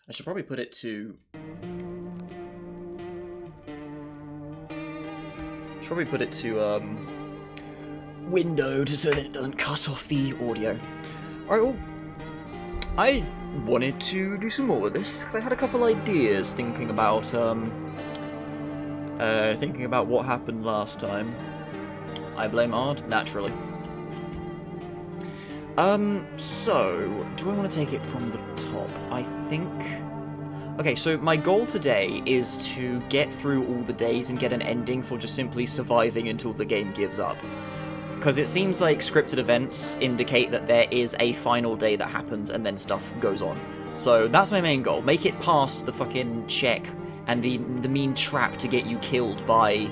I should probably put it to... window so that it doesn't cut off the audio. Alright, well, I wanted to do some more with this, because I had a couple ideas thinking about what happened last time. I blame Ard, naturally. So, do I want to take it from the top? I think... Okay, so my goal today is to get through all the days and get an ending for just simply surviving until the game gives up. Because it seems like scripted events indicate that there is a final day that happens and then stuff goes on. So that's my main goal. Make it past the fucking check and the mean trap to get you killed by,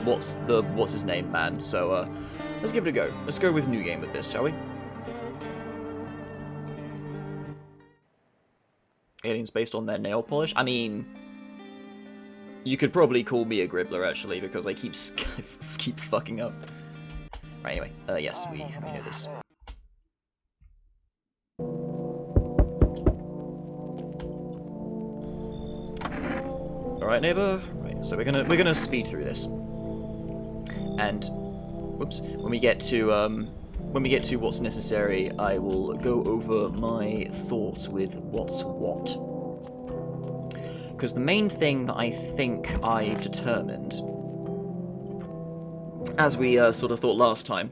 what's his name, man. So, let's give it a go. Let's go with New Game with this, shall we? Aliens based on their nail polish? I mean, you could probably call me a Gribbler, actually, because I keep fucking up. Right, anyway, yes, we know this. Alright, neighbor. Right, so we're gonna speed through this. And whoops, when we get to what's necessary, I will go over my thoughts with what's what. Because the main thing that I think I've determined, as we sort of thought last time,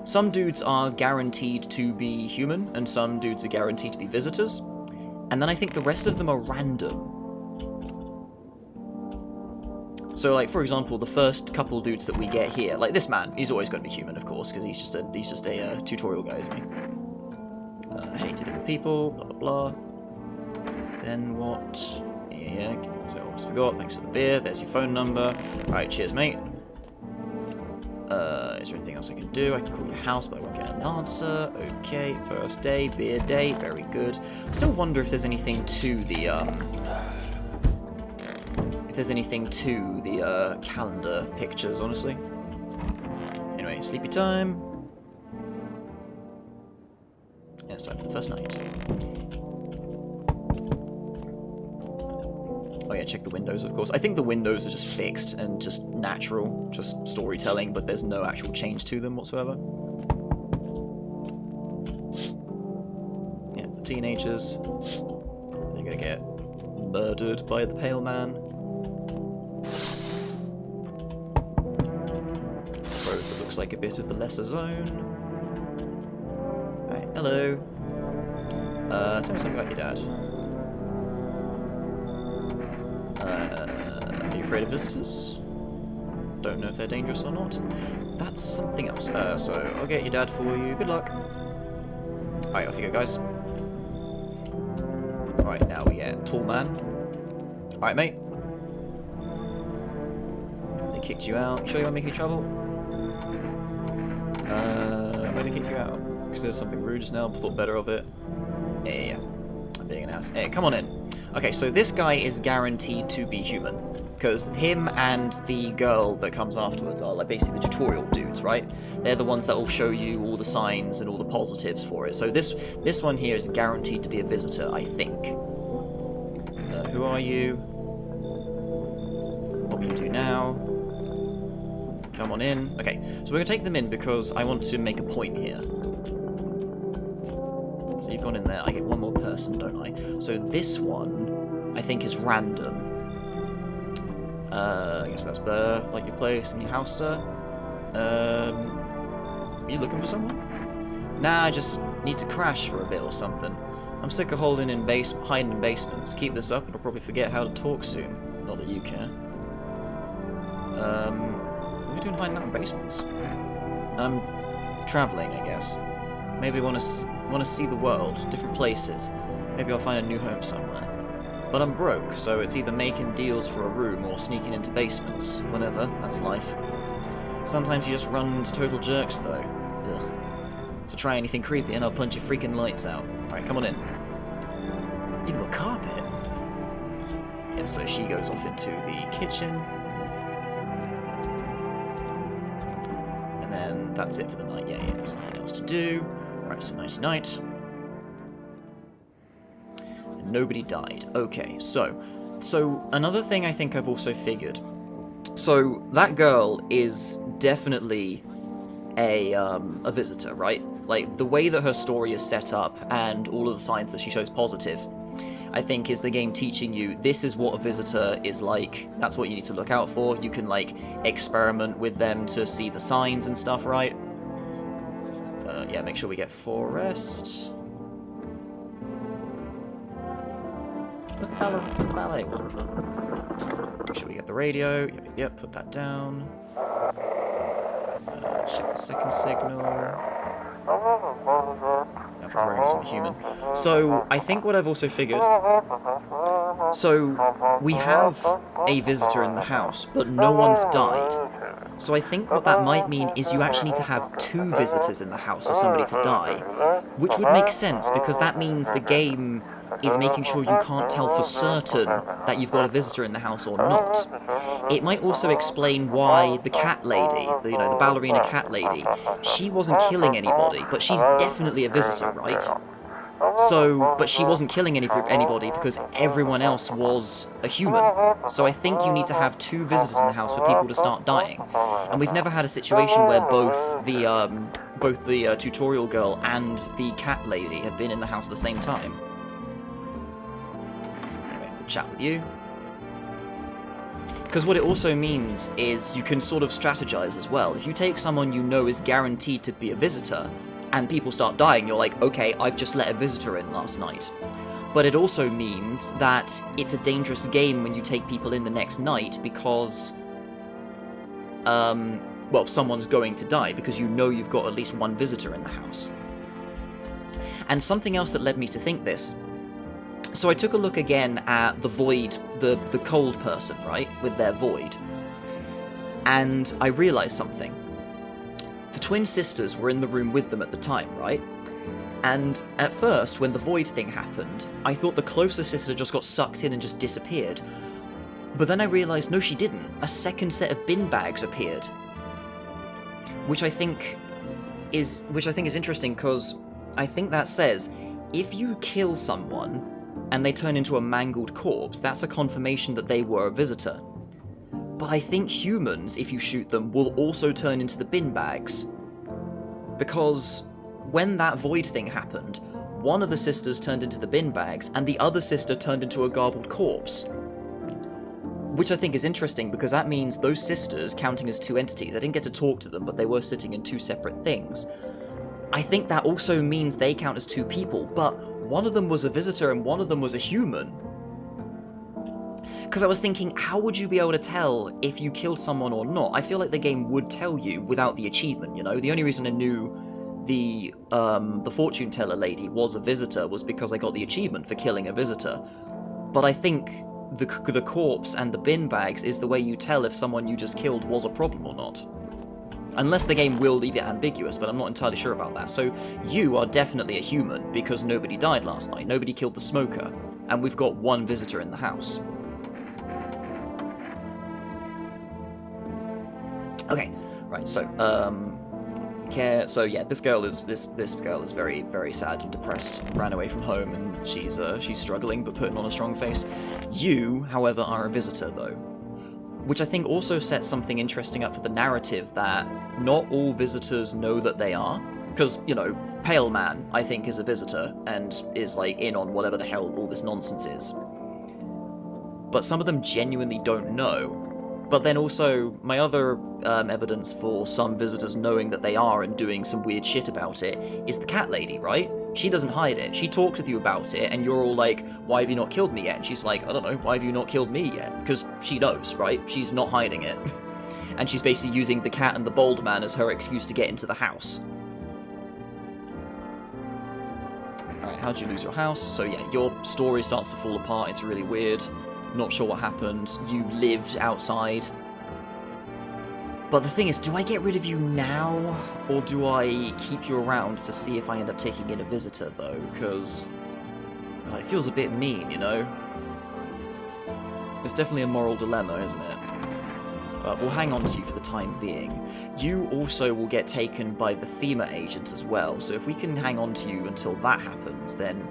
some dudes are guaranteed to be human, and some dudes are guaranteed to be visitors, and then I think the rest of them are random. So, like, for example, the first couple dudes that we get here, like this man, he's always going to be human, of course, because he's just a tutorial guy, isn't he? I hate to deal with people, blah blah blah. Then what? Yeah, so I almost forgot. Thanks for the beer. There's your phone number. Alright, cheers, mate. Is there anything else I can do? I can call your house, but I won't get an answer. Okay, first day, beer day, very good. Still wonder if there's anything to the, calendar pictures, honestly. Anyway, sleepy time. And it's time for the first night. Oh yeah, check the windows, of course. I think the windows are just fixed and just natural, just storytelling, but there's no actual change to them whatsoever. Yeah, the teenagers. They're gonna get murdered by the pale man. Road that looks like a bit of the lesser zone. Alright, hello. Tell me something about your dad. Are you afraid of visitors? Don't know if they're dangerous or not. That's something else. So I'll get your dad for you. Good luck. Alright, off you go, guys. Alright, now we get tall man. Alright, mate. They kicked you out. You sure you won't make any trouble? Why'd they kick you out? Because there's something rude just now. Thought better of it. Yeah. I'm being an ass. Hey, come on in. Okay, so this guy is guaranteed to be human. Because him and the girl that comes afterwards are like basically the tutorial dudes, right? They're the ones that will show you all the signs and all the positives for it. So this one here is guaranteed to be a visitor, I think. Who are you? What will you do now? Come on in. Okay, so we're going to take them in because I want to make a point here. So you've gone in there. I get one more person, don't I? So this one, I think, is random. I guess that's better. Like your place and your house, sir. You looking for someone? Nah, I just need to crash for a bit or something. I'm sick of hiding in basements. Keep this up and I'll probably forget how to talk soon. Not that you care. What are we doing hiding out in basements? I'm travelling, I guess. Maybe I want to see the world, different places. Maybe I'll find a new home somewhere. But I'm broke, so it's either making deals for a room or sneaking into basements. Whatever, that's life. Sometimes you just run into total jerks, though. Ugh. So try anything creepy and I'll punch your freaking lights out. Alright, come on in. Even got carpet. Yeah, so she goes off into the kitchen. And then that's it for the night. Yeah, there's nothing else to do. Right, so nighty-night. nobody died. Okay, so another thing I think I've also figured. So that girl is definitely a visitor, right? Like, the way that her story is set up and all of the signs that she shows positive, I think is the game teaching you this is what a visitor is like. That's what you need to look out for. You can, like, experiment with them to see the signs and stuff, right? Yeah, make sure we get forest. Where's the ballet one? Make sure we get the radio. Yep, put that down. Check the second signal. Now for hearing some human. So, I think what I've also figured... So, we have a visitor in the house, but no one's died. So I think what that might mean is you actually need to have 2 visitors in the house for somebody to die. Which would make sense, because that means the game is making sure you can't tell for certain that you've got a visitor in the house or not. It might also explain why the cat lady, the ballerina cat lady, she wasn't killing anybody, but she's definitely a visitor, right? So, but she wasn't killing anybody because everyone else was a human. So I think you need to have 2 visitors in the house for people to start dying. And we've never had a situation where both the tutorial girl and the cat lady have been in the house at the same time. Anyway, we'll chat with you. Because what it also means is you can sort of strategize as well. If you take someone you know is guaranteed to be a visitor, and people start dying, you're like, okay, I've just let a visitor in last night. But it also means that it's a dangerous game when you take people in the next night because, well, someone's going to die because you know you've got at least 1 visitor in the house. And something else that led me to think this. So I took a look again at the void, the cold person, right, with their void. And I realized something. The twin sisters were in the room with them at the time, right? And at first, when the void thing happened, I thought the closer sister just got sucked in and just disappeared. But then I realised, no, she didn't. A second set of bin bags appeared. Which I think is interesting, because I think that says, if you kill someone and they turn into a mangled corpse, that's a confirmation that they were a visitor. But I think humans, if you shoot them, will also turn into the bin bags. Because when that void thing happened, one of the sisters turned into the bin bags, and the other sister turned into a garbled corpse. Which I think is interesting, because that means those sisters, counting as 2 entities, I didn't get to talk to them, but they were sitting in 2 separate things. I think that also means they count as 2 people, but one of them was a visitor and one of them was a human. Because I was thinking, how would you be able to tell if you killed someone or not? I feel like the game would tell you without the achievement, you know? The only reason I knew the fortune teller lady was a visitor was because I got the achievement for killing a visitor. But I think the corpse and the bin bags is the way you tell if someone you just killed was a problem or not. Unless the game will leave it ambiguous, but I'm not entirely sure about that. So you are definitely a human, because nobody died last night. Nobody killed the smoker. And we've got 1 visitor in the house. Okay, right, so, so yeah, this girl is very, very sad and depressed, ran away from home, and she's struggling, but putting on a strong face. You, however, are a visitor, though. Which I think also sets something interesting up for the narrative, that not all visitors know that they are. Because, you know, Pale Man, I think, is a visitor, and is, like, in on whatever the hell all this nonsense is. But some of them genuinely don't know. But then also, my other evidence for some visitors knowing that they are and doing some weird shit about it is the cat lady, right? She doesn't hide it. She talks with you about it, and you're all like, why have you not killed me yet? And she's like, I don't know, why have you not killed me yet? Because she knows, right? She's not hiding it. And she's basically using the cat and the bald man as her excuse to get into the house. Alright, how'd you lose your house? So yeah, your story starts to fall apart, it's really weird. Not sure what happened. You lived outside. But the thing is, do I get rid of you now? Or do I keep you around to see if I end up taking in a visitor, though? Because it feels a bit mean, you know? It's definitely a moral dilemma, isn't it? But we'll hang on to you for the time being. You also will get taken by the FEMA agent as well, so if we can hang on to you until that happens, then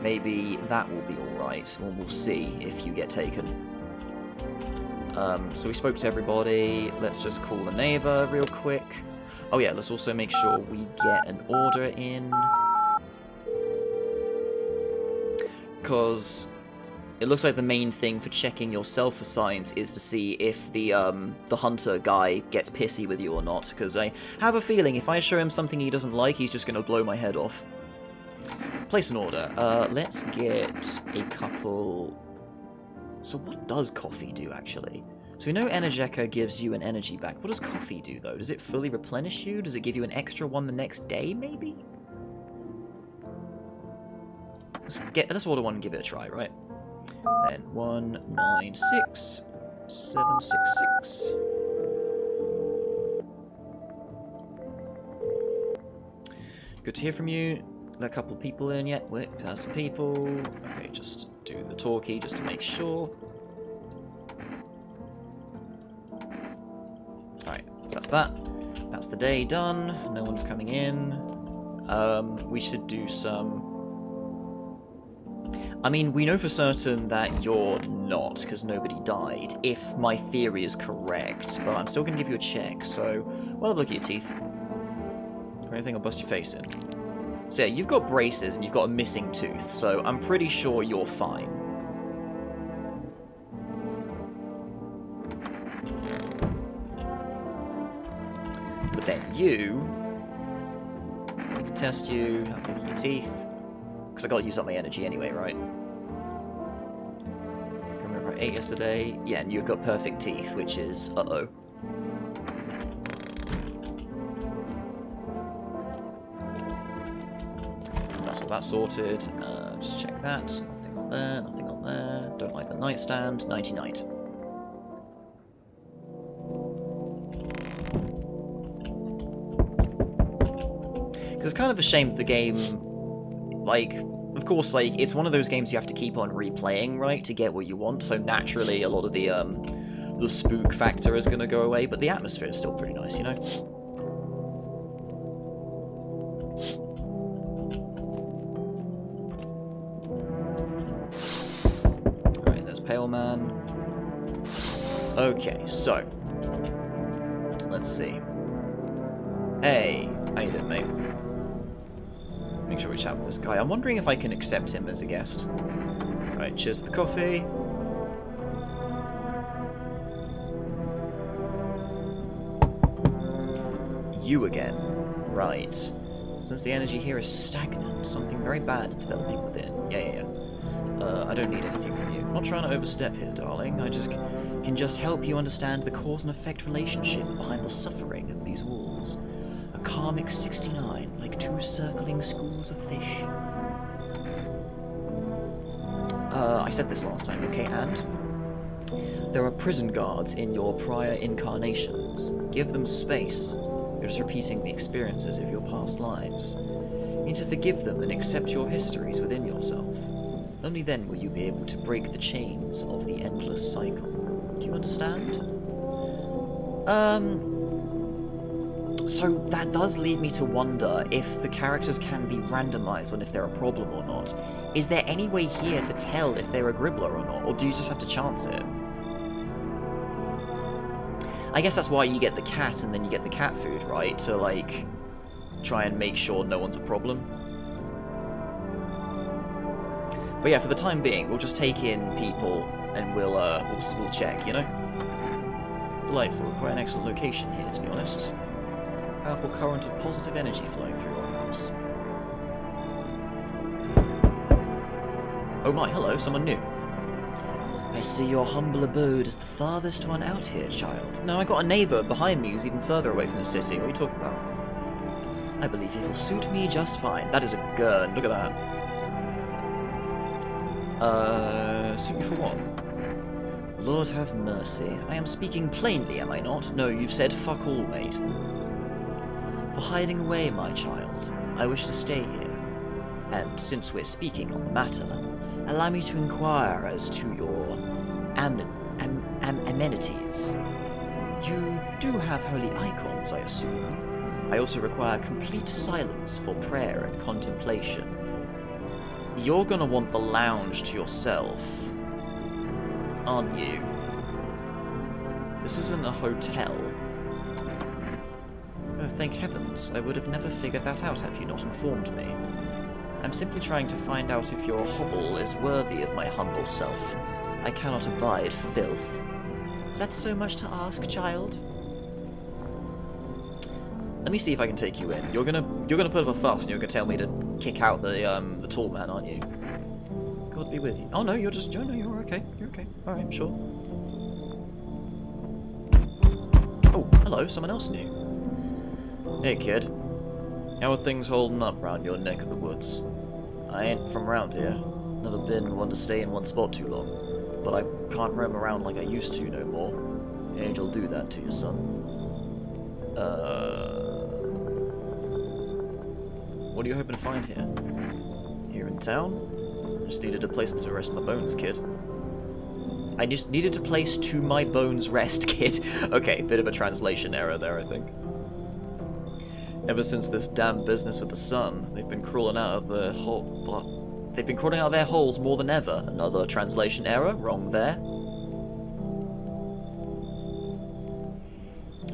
maybe that will be alright. Well, we'll see if you get taken. So we spoke to everybody. Let's just call a neighbour real quick. Oh yeah, let's also make sure we get an order in. Because it looks like the main thing for checking your self-assigns is to see if the hunter guy gets pissy with you or not. Because I have a feeling if I show him something he doesn't like, he's just going to blow my head off. Place an order. Let's get a couple... So what does coffee do, actually? So we know Energeca gives you an energy back. What does coffee do, though? Does it fully replenish you? Does it give you an extra one the next day, maybe? Let's order one and give it a try, right? Then 196 766. Good to hear from you. Let a couple of people in yet. Wait, there's some people. Okay, just do the talkie just to make sure. Alright, so that's that. That's the day done. No one's coming in. We should do some... I mean, we know for certain that you're not, because nobody died, if my theory is correct, but I'm still going to give you a check, so... Well, look at your teeth. Or anything will bust your face in. So yeah, you've got braces and you've got a missing tooth, so I'm pretty sure you're fine. But then you... I need to test you, have a look at your teeth. Because I gotta use up my energy anyway, right? Remember I ate yesterday? Yeah, and you've got perfect teeth, which is... uh-oh. That's sorted. Just check that. Nothing on there, nothing on there. Don't like the nightstand. 99. Because it's kind of a shame that the game, like, of course, like, it's one of those games you have to keep on replaying, right, to get what you want, so naturally a lot of the spook factor is going to go away, but the atmosphere is still pretty nice, you know? Pale man. Okay, so let's see. Hey, how you doing, mate? Make sure we chat with this guy. I'm wondering if I can accept him as a guest. Alright, cheers to the coffee. You again. Right. Since the energy here is stagnant, something very bad is developing within. Yeah. I don't need anything from you. I'm not trying to overstep here, darling. I can just help you understand the cause and effect relationship behind the suffering of these walls. A karmic 69, like two circling schools of fish. I said this last time, okay, and? There are prison guards in your prior incarnations. Give them space. You're just repeating the experiences of your past lives. You need to forgive them and accept your histories within yourself. Only then will you be able to break the chains of the endless cycle. Do you understand? So that does lead me to wonder if the characters can be randomized on if they're a problem or not. Is there any way here to tell if they're a Gribbler or not, or do you just have to chance it? I guess that's why you get the cat and then you get the cat food, right? To, like, try and make sure no one's a problem. But yeah, for the time being, we'll just take in people and we'll check, you know? Delightful. Quite an excellent location here, to be honest. Powerful current of positive energy flowing through our house. Oh my, hello, someone new. I see your humble abode is the farthest one out here, child. No, I got a neighbour behind me who's even further away from the city. What are you talking about? I believe it will suit me just fine. That is a gurn. Look at that. Suit me for what? Lord have mercy. I am speaking plainly, am I not? No, you've said fuck all, mate. For hiding away, my child, I wish to stay here. And since we're speaking on the matter, allow me to inquire as to your amenities. You do have holy icons, I assume. I also require complete silence for prayer and contemplation. you're gonna want the lounge to yourself, aren't you? This isn't a hotel. Oh, thank heavens. I would have never figured that out had you not informed me. I'm simply trying to find out if your hovel is worthy of my humble self. I cannot abide filth. Is that so much to ask, child? Let me see if I can take you in. You're gonna put up a fuss and you're gonna tell me to kick out the tall man, aren't you? God be with you. Oh no, you're okay. You're okay. Alright, sure. Oh, hello, someone else new. Hey kid. How are things holding up round your neck of the woods? I ain't from round here. Never been one to stay in one spot too long. But I can't roam around like I used to no more. Age will do that to you, son. What are you hoping to find here? Here in town? I just needed a place to rest my bones, kid. I just needed a place to my bones rest, kid. Okay, bit of a translation error there, I think. Ever since this damn business with the sun, they've been crawling out of their hole. They've been crawling out of their holes more than ever. Another translation error, wrong there.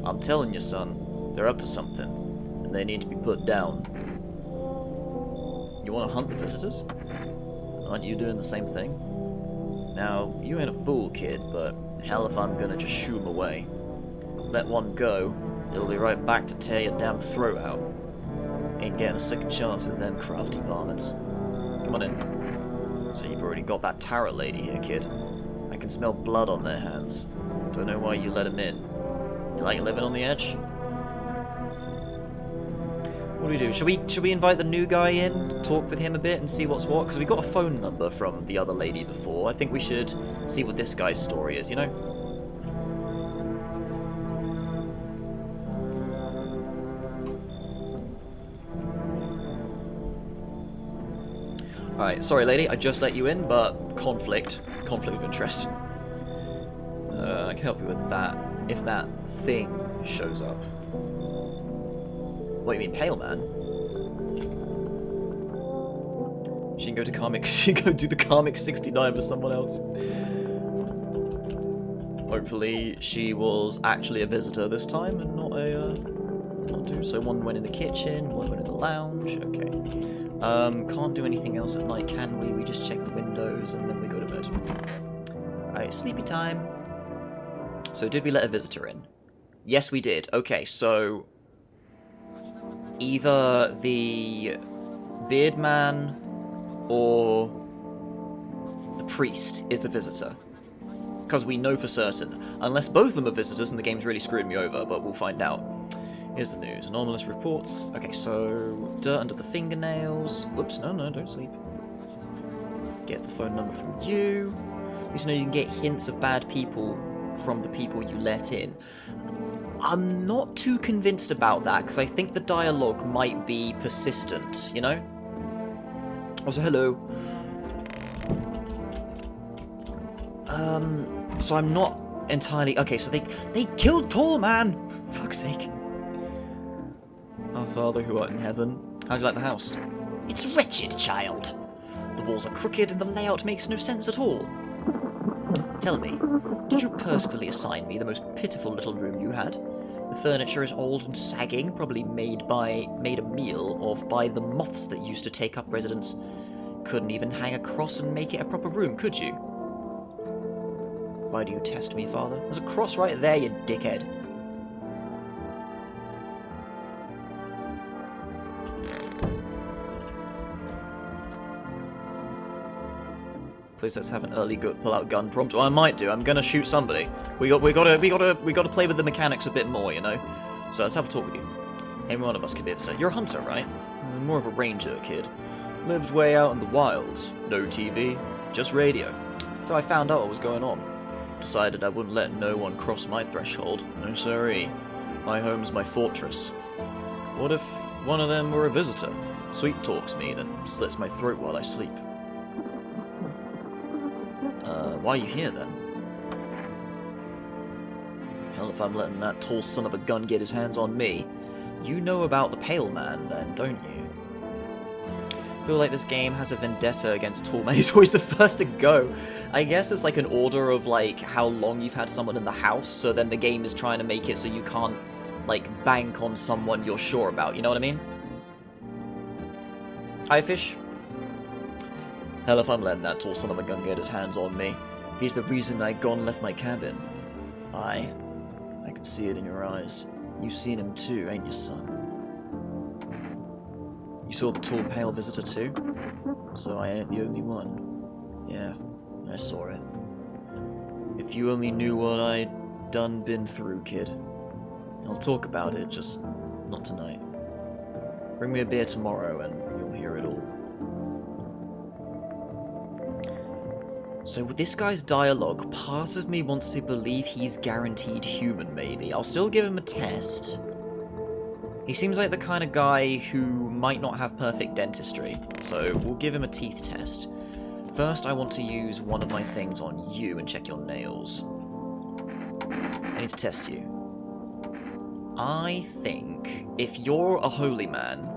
I'm telling you, son, they're up to something, and they need to be put down. You want to hunt the visitors? Aren't you doing the same thing? Now, you ain't a fool, kid, but hell if I'm gonna just shoo 'em away. Let one go, it'll be right back to tear your damn throat out. Ain't getting a second chance with them crafty varmints. Come on in. So you've already got that tarot lady here, kid. I can smell blood on their hands. Don't know why you let him in. You like living on the edge? What do we do? Should we invite the new guy in, talk with him a bit and see what's what? Because we got a phone number from the other lady before. I think we should see what this guy's story is, you know? Alright, sorry lady, I just let you in, but conflict of interest. I can help you with that, if that thing shows up. What, you mean Pale Man? She can go to Karmic, she can go do the Karmic 69 with someone else. Hopefully she was actually a visitor this time and not a, not do. So one went in the kitchen, one went in the lounge, okay. Can't do anything else at night, can we? We just check the windows and then we go to bed. Alright, sleepy time. So did we let a visitor in? Yes, we did. Okay, so either the beard man or the priest is the visitor. Because we know for certain. Unless both of them are visitors and the game's really screwed me over, but we'll find out. Here's the news. Anomalous reports. Okay, so dirt under the fingernails. Whoops, no, don't sleep. Get the phone number from you. You know you can get hints of bad people from the people you let in. I'm not too convinced about that, because I think the dialogue might be persistent, you know? Also, hello. So I'm not entirely... Okay, so they killed Tall Man! For fuck's sake. Our Father who art in heaven. How'd you like the house? It's wretched, child. The walls are crooked and the layout makes no sense at all. Tell me, did you purposefully assign me the most pitiful little room you had? The furniture is old and sagging, probably made a meal of by the moths that used to take up residence. Couldn't even hang a cross and make it a proper room, could you? Why do you test me, Father? There's a cross right there, you dickhead. Please let's have an early pull-out gun prompt. Well, I might do. I'm gonna shoot somebody. We gotta play with the mechanics a bit more, you know. So let's have a talk with you. Any one of us could be a visitor. You're a hunter, right? More of a ranger, kid. Lived way out in the wilds. No TV, just radio. That's how I found out what was going on. Decided I wouldn't let no one cross my threshold. No siree. My home's my fortress. What if one of them were a visitor? Sweet talks me, then slits my throat while I sleep. Why are you here, then? Hell if I'm letting that tall son of a gun get his hands on me. You know about the Pale Man, then, don't you? I feel like this game has a vendetta against tall men. He's always the first to go. I guess it's like an order of like how long you've had someone in the house, so then the game is trying to make it so you can't like bank on someone you're sure about, you know what I mean? Hi, fish. Hell if I'm letting that tall son of a gun get his hands on me. He's the reason I gone left my cabin. I can see it in your eyes. You've seen him too, ain't you, son? You saw the tall, pale visitor too? So I ain't the only one. Yeah, I saw it. If you only knew what I'd done been through, kid. I'll talk about it, just not tonight. Bring me a beer tomorrow and you'll hear it all. So with this guy's dialogue, part of me wants to believe he's guaranteed human, maybe. I'll still give him a test. He seems like the kind of guy who might not have perfect dentistry, so we'll give him a teeth test. First, I want to use one of my things on you and check your nails. I need to test you. I think if you're a holy man,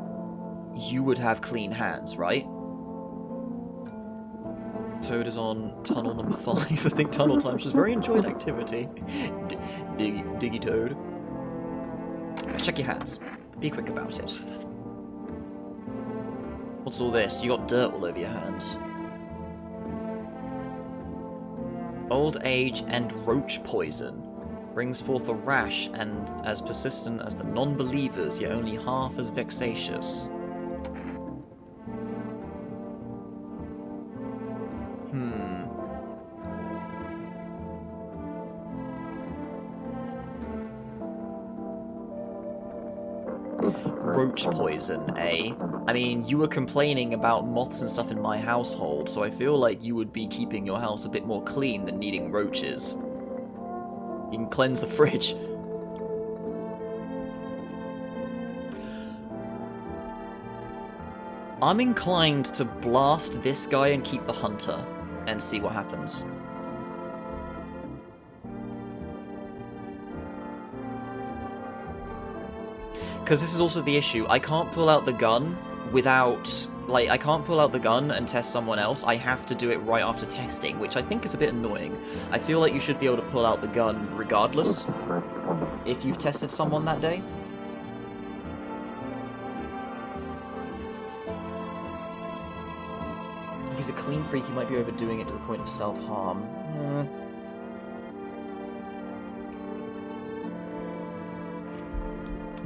you would have clean hands, right? Toad is on tunnel number 5. I think tunnel time, which is very enjoyed activity. Diggy Toad. Let's check your hands. Be quick about it. What's all this? You got dirt all over your hands. Old age and roach poison brings forth a rash and as persistent as the non-believers, yet only half as vexatious. Roach poison, eh? I mean, you were complaining about moths and stuff in my household, so I feel like you would be keeping your house a bit more clean than needing roaches. You can cleanse the fridge. I'm inclined to blast this guy and keep the hunter, and see what happens. Because this is also the issue. I can't pull out the gun without... Like, I can't pull out the gun and test someone else. I have to do it right after testing, which I think is a bit annoying. I feel like you should be able to pull out the gun regardless, if you've tested someone that day. If he's a clean freak, he might be overdoing it to the point of self-harm.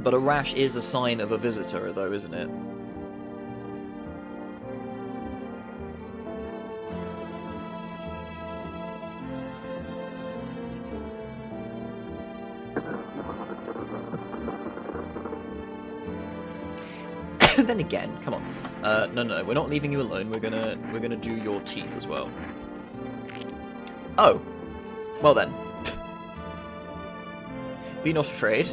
But a rash is a sign of a visitor, though, isn't it? Then again, come on. No, we're not leaving you alone. We're gonna do your teeth as well. Oh, well then. Be not afraid.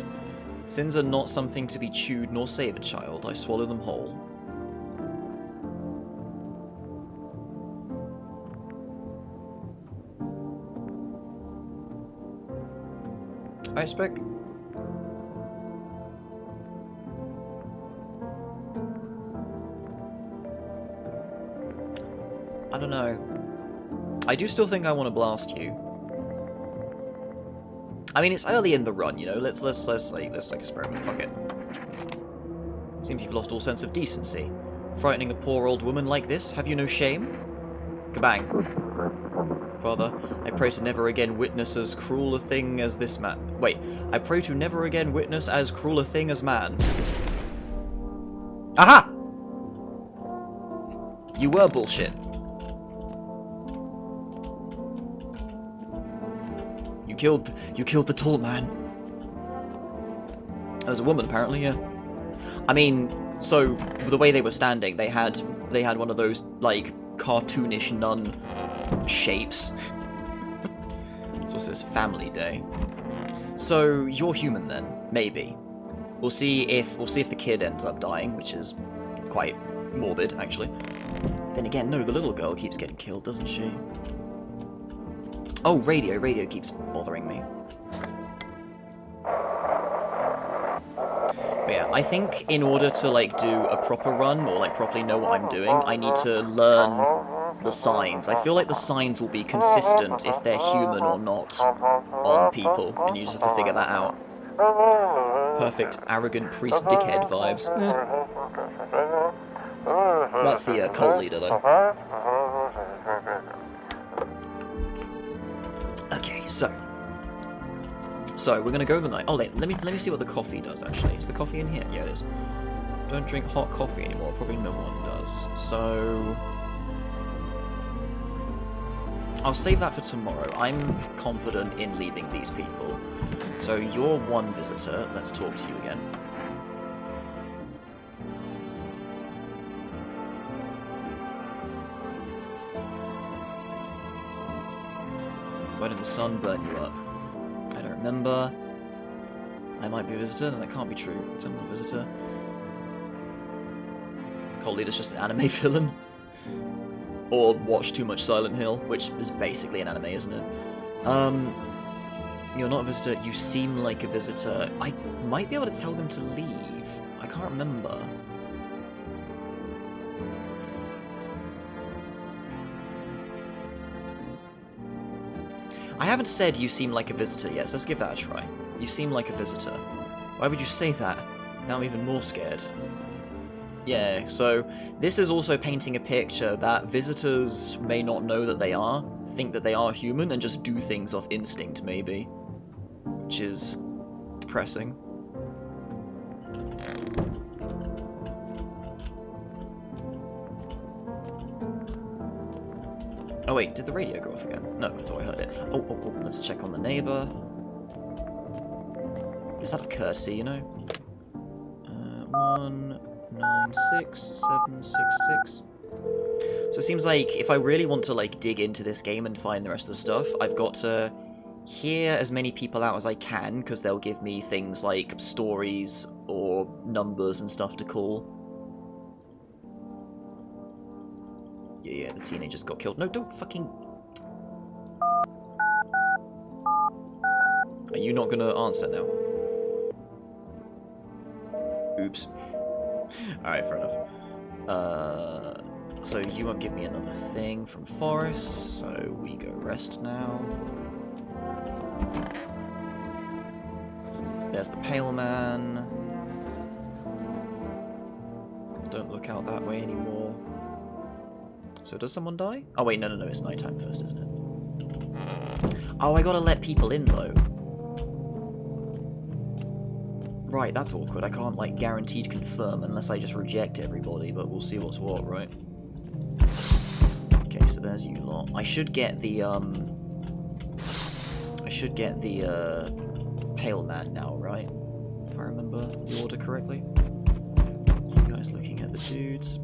Sins are not something to be chewed nor savoured, child. I swallow them whole. Iceberg? I don't know. I do still think I want to blast you. I mean, it's early in the run, you know. Let's experiment. Fuck it. Seems you've lost all sense of decency. Frightening a poor old woman like this. Have you no shame? Kabang. Father, I pray to never again witness as cruel a thing as this man. Wait, I pray to never again witness as cruel a thing as man. Aha! You were bullshit. You killed the tall man. That was a woman, apparently, yeah. I mean, so the way they were standing, they had one of those like cartoonish nun shapes. So what's this? Family Day. So you're human then, maybe. We'll see if the kid ends up dying, which is quite morbid, actually. Then again, no, the little girl keeps getting killed, doesn't she? Oh, radio keeps bothering me. But yeah, I think in order to like do a proper run or like properly know what I'm doing, I need to learn the signs. I feel like the signs will be consistent if they're human or not on people, and you just have to figure that out. Perfect arrogant priest dickhead vibes. That's the cult leader though. Okay, so we're gonna go the night. Oh, let me see what the coffee does. Actually, is the coffee in here? Yeah, it is. Don't drink hot coffee anymore. Probably no one does. So I'll save that for tomorrow. I'm confident in leaving these people. So you're one visitor. Let's talk to you again. Why did the sun burn you up? I don't remember. I might be a visitor, then that can't be true. I'm a visitor. Cult leader's just an anime villain. Or watch too much Silent Hill, which is basically an anime, isn't it? You're not a visitor. You seem like a visitor. I might be able to tell them to leave. I can't remember. I haven't said you seem like a visitor yet, so let's give that a try. You seem like a visitor. Why would you say that? Now I'm even more scared. Yeah, so this is also painting a picture that visitors may not know that they are, think that they are human, and just do things off instinct, maybe. Which is depressing. Oh wait, did the radio go off again? No, I thought I heard it. Oh, let's check on the neighbour. Is that a courtesy, you know? 196766. So it seems like if I really want to like dig into this game and find the rest of the stuff, I've got to hear as many people out as I can, because they'll give me things like stories or numbers and stuff to call. Yeah, the teenagers got killed. No, don't fucking... Are you not gonna answer now? Oops. Alright, fair enough. So you won't give me another thing from Forest, so we go rest now. There's the Pale Man. Don't look out that way anymore. So does someone die? Oh wait, no, it's nighttime first, isn't it? Oh, I gotta let people in though. Right, that's awkward. I can't like guaranteed confirm unless I just reject everybody, but we'll see what's what, right? Okay, so there's you lot. I should get the Pale Man now, right? If I remember the order correctly. You guys looking at the dudes.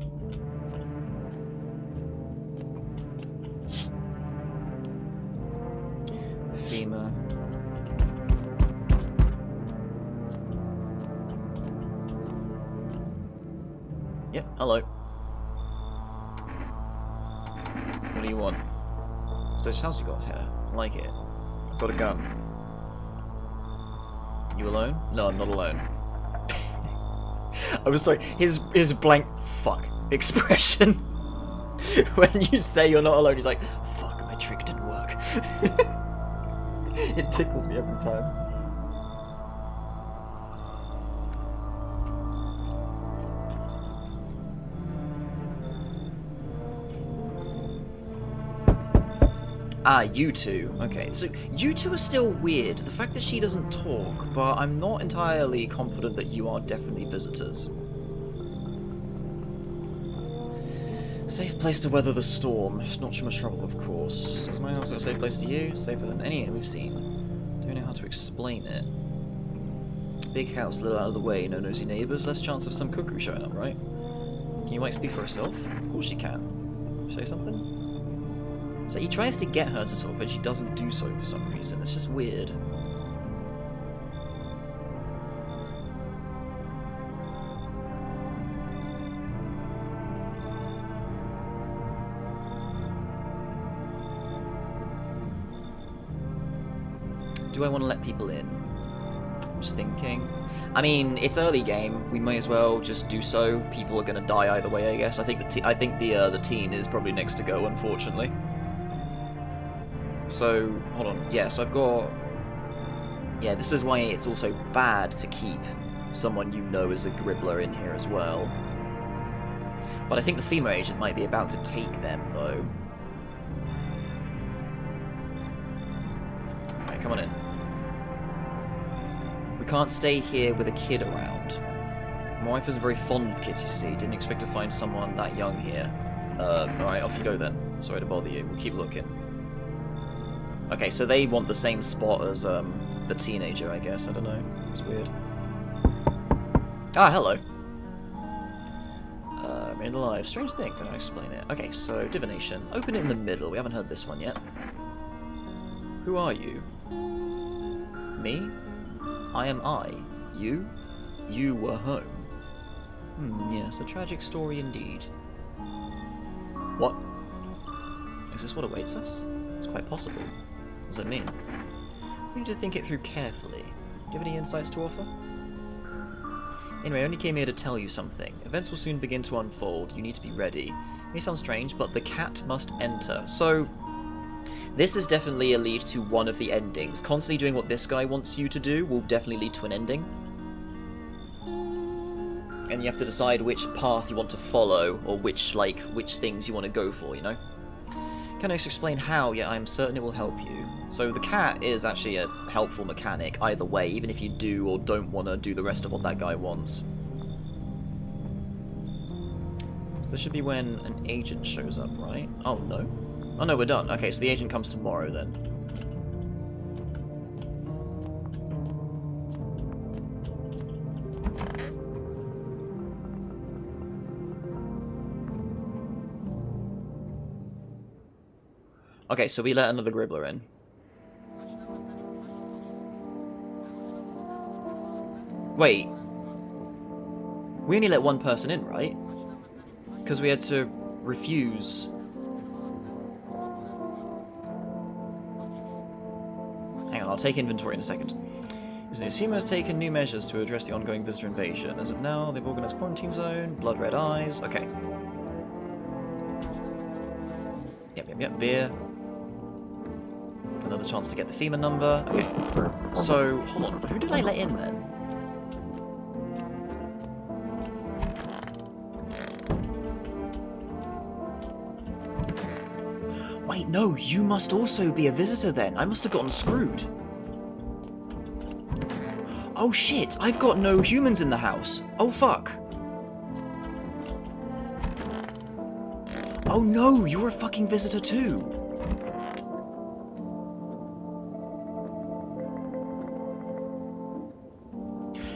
FEMA. Yep, hello. What do you want? Special house you got here. I like it. I've got a gun. You alone? No, I'm not alone. I was sorry, his blank fuck expression when you say you're not alone, he's like, fuck, my trick didn't work. It tickles me every time. Ah, you two. Okay, so you two are still weird. The fact that she doesn't talk, but I'm not entirely confident that you are definitely visitors. Safe place to weather the storm. Not too much trouble, of course. Is my house a safe place to you? Safer than any we've seen. Don't know how to explain it. Big house, a little out of the way, no nosy neighbours, less chance of some cuckoo showing up, right? Can your wife speak for herself? Of course she can. Say something? So he tries to get her to talk, but she doesn't do so for some reason. It's just weird. Do I want to let people in? Just thinking. I mean, it's early game. We may as well just do so. People are gonna die either way, I guess. I think the teen is probably next to go, unfortunately. So hold on. Yeah, so I've got. Yeah, this is why it's also bad to keep someone you know as a Gribbler in here as well. But I think the female agent might be about to take them, though. Alright, come on in. We can't stay here with a kid around. My wife is very fond of kids, you see. Didn't expect to find someone that young here. Alright, off you go then. Sorry to bother you. We'll keep looking. Okay, so they want the same spot as, the teenager, I guess. I don't know. It's weird. Ah, hello. Made alive. Strange thing, can I explain it? Okay, so divination. Open it in the middle. We haven't heard this one yet. Who are you? Me? I am I. You? You were home. Yes, a tragic story indeed. What? Is this what awaits us? It's quite possible. What does it mean? We need to think it through carefully. Do you have any insights to offer? Anyway, I only came here to tell you something. Events will soon begin to unfold. You need to be ready. It may sound strange, but the cat must enter. So, this is definitely a lead to one of the endings. Constantly doing what this guy wants you to do will definitely lead to an ending. And you have to decide which path you want to follow, or which things you want to go for, you know? Can't explain how, yet I'm certain it will help you. So the cat is actually a helpful mechanic either way, even if you do or don't want to do the rest of what that guy wants. So this should be when an agent shows up, right? Oh, no. Oh, no, we're done. Okay, so the agent comes tomorrow, then. Okay, so we let another Gribbler in. Wait. We only let one person in, right? Because we had to refuse. Hang on, I'll take inventory in a second. His FEMA has taken new measures to address the ongoing visitor invasion. As of now, they've organized quarantine zone, blood red eyes. Okay. Yep, beer. Another chance to get the FEMA number. Okay. So, hold on. Who did I let in then? Wait, no, you must also be a visitor then. I must have gotten screwed. Oh shit, I've got no humans in the house. Oh fuck. Oh no, you're a fucking visitor too.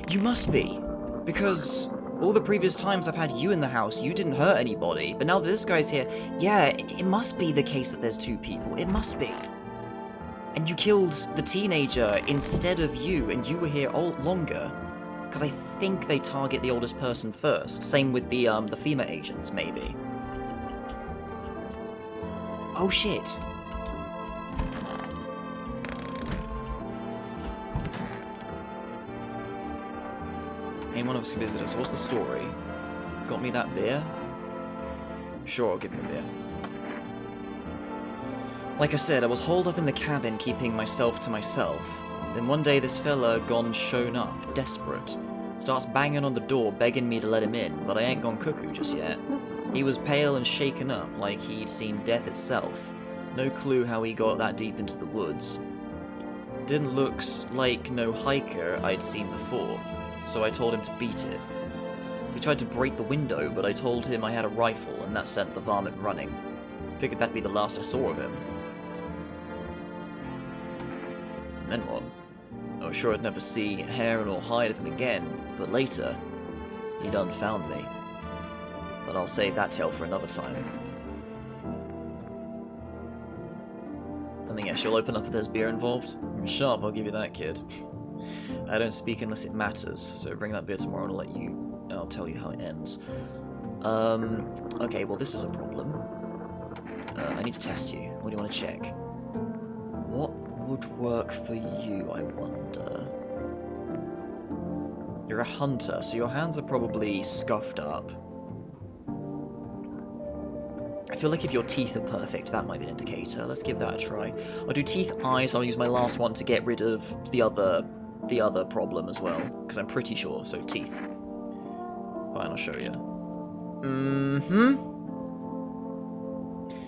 You must be, because all the previous times I've had you in the house, you didn't hurt anybody, but now that this guy's here, yeah, it must be the case that there's two people. It must be. And you killed the teenager instead of you, and you were here all longer. Because I think they target the oldest person first. Same with the FEMA agents, maybe. Oh shit. Ain't one of us can visit us. What's the story? Got me that beer? Sure, I'll give him a beer. Like I said, I was holed up in the cabin keeping myself to myself. Then one day this fella gone shown up, desperate. Starts banging on the door, begging me to let him in, but I ain't gone cuckoo just yet. He was pale and shaken up, like he'd seen death itself. No clue how he got that deep into the woods. Didn't look like no hiker I'd seen before, so I told him to beat it. He tried to break the window, but I told him I had a rifle, and that sent the varmint running. Figured that'd be the last I saw of him. And then what? I was sure I'd never see hair nor hide of him again, but later, he done found me. But I'll save that tale for another time. I mean, yes, you'll open up if there's beer involved. You're sharp, I'll give you that, kid. I don't speak unless it matters, so bring that beer tomorrow and I'll tell you how it ends. Okay, well this is a problem. I need to test you. What do you want to check? What would work for you, I wonder? You're a hunter, so your hands are probably scuffed up. I feel like if your teeth are perfect, that might be an indicator. Let's give that a try. I'll do teeth, eyes. I'll use my last one to get rid of the other problem as well, because I'm pretty sure. So teeth. Fine, I'll show you.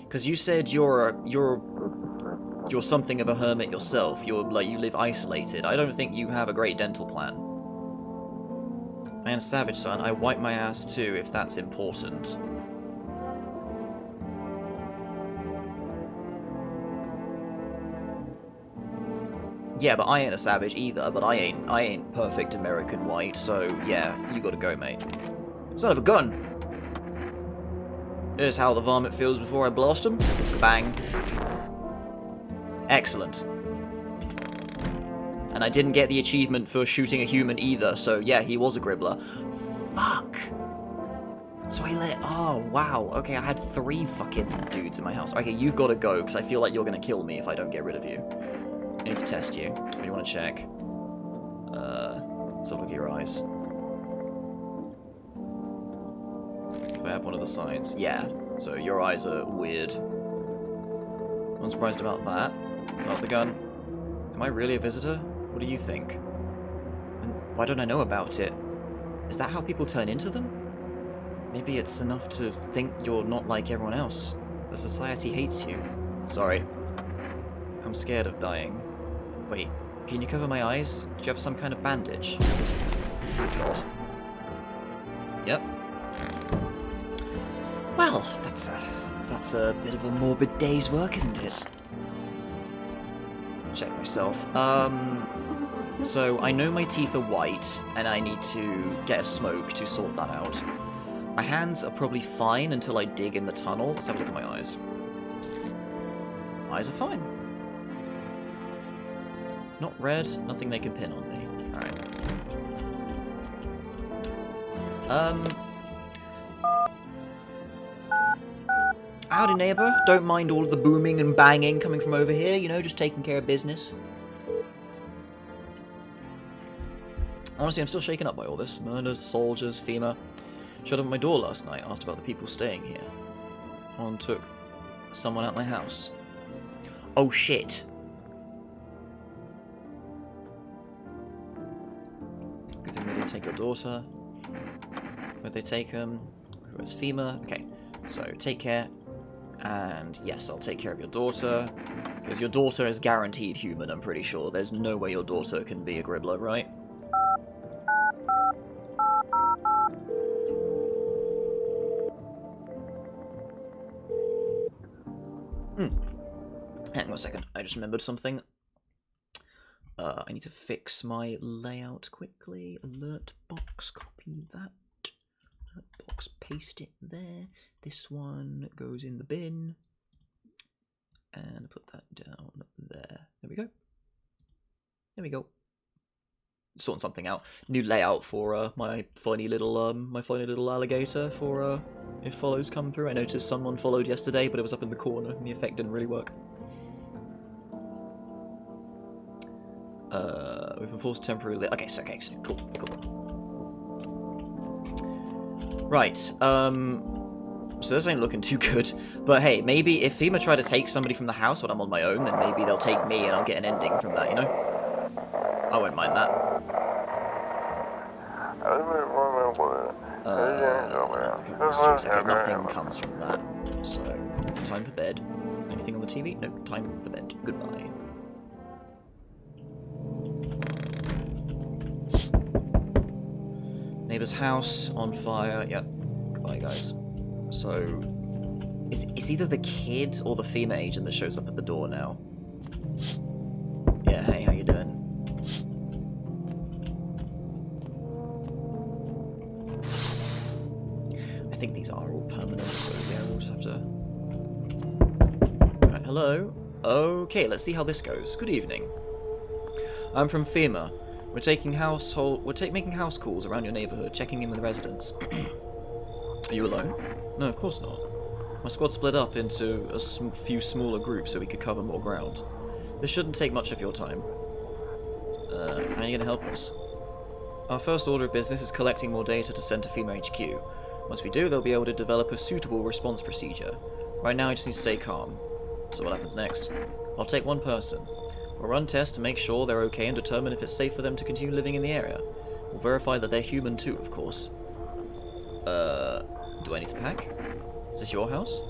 Because you said you're something of a hermit yourself. You're like, you live isolated. I don't think you have a great dental plan. I am a savage, son. I wipe my ass too, if that's important. Yeah, but I ain't a savage either, but I ain't perfect American white, so yeah, you gotta go, mate. Son of a gun! Here's how the varmint feels before I blast him. Bang. Excellent. And I didn't get the achievement for shooting a human either, so yeah, he was a gribbler. Fuck! So I let... Oh, wow. Okay, I had 3 fucking dudes in my house. Okay, you've gotta go, because I feel like you're gonna kill me if I don't get rid of you. I need to test you. What do you want to check? Let's have a look at your eyes. Do I have one of the signs? Yeah. So your eyes are weird. Unsurprised about that. Not the gun. Am I really a visitor? What do you think? And why don't I know about it? Is that how people turn into them? Maybe it's enough to think you're not like everyone else. The society hates you. Sorry. I'm scared of dying. Wait, can you cover my eyes? Do you have some kind of bandage? Good God. Yep. Well, that's a bit of a morbid day's work, isn't it? Check myself. So I know my teeth are white, and I need to get a smoke to sort that out. My hands are probably fine until I dig in the tunnel. Let's have a look at my eyes. Eyes are fine. Not red, nothing they can pin on me. Alright. Howdy, neighbour. Don't mind all the booming and banging coming from over here, you know, just taking care of business. Honestly, I'm still shaken up by all this. Murders, soldiers, FEMA. Showed up at my door last night, asked about the people staying here. Someone took someone out my house. Oh shit. Good thing they didn't take your daughter. Where'd they take him? Where's FEMA? Okay, so take care. And yes, I'll take care of your daughter. Because your daughter is guaranteed human, I'm pretty sure. There's no way your daughter can be a gribbler, right? Hang on a second, I just remembered something. I need to fix my layout quickly. Alert box, copy that. Alert box, paste it there. This one goes in the bin. And put that down there. There we go. There we go. Sorting something out. New layout for my funny little alligator for if follows come through. I noticed someone followed yesterday, but it was up in the corner and the effect didn't really work. We've been forced temporarily. Okay, so cool. Right. So this ain't looking too good. But hey, maybe if FEMA try to take somebody from the house when I'm on my own, then maybe they'll take me and I'll get an ending from that, you know? I won't mind that. Okay, nothing comes from that. So, time for bed. Anything on the TV? No, time for bed. Goodbye. Neighbor's house on fire. Yep. Goodbye, guys. So, it's either the kid or the FEMA agent that shows up at the door now. Yeah, hey, how you doing? I think these are all permanent, so yeah, we'll just have to... Right, hello? Okay, let's see how this goes. Good evening. I'm from FEMA. We're making house calls around your neighborhood, checking in with residents. Are you alone? No, of course not. My squad split up into a few smaller groups so we could cover more ground. This shouldn't take much of your time. How are you going to help us? Our first order of business is collecting more data to send to FEMA HQ. Once we do, they'll be able to develop a suitable response procedure. Right now, I just need to stay calm. So what happens next? I'll take one person. We'll run tests to make sure they're okay and determine if it's safe for them to continue living in the area. We'll verify that they're human too, of course. Do I need to pack? Is this your house?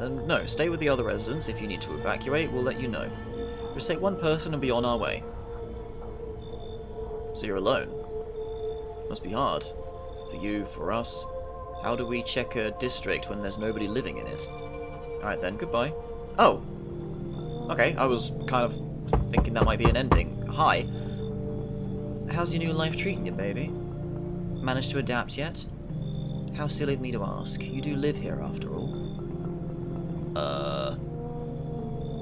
No, stay with the other residents. If you need to evacuate, we'll let you know. Just take one person and be on our way. So you're alone? Must be hard. For you, for us. How do we check a district when there's nobody living in it? Alright then, goodbye. Oh! Okay, I was kind of thinking that might be an ending. Hi. How's your new life treating you, baby? Managed to adapt yet? How silly of me to ask. You do live here, after all.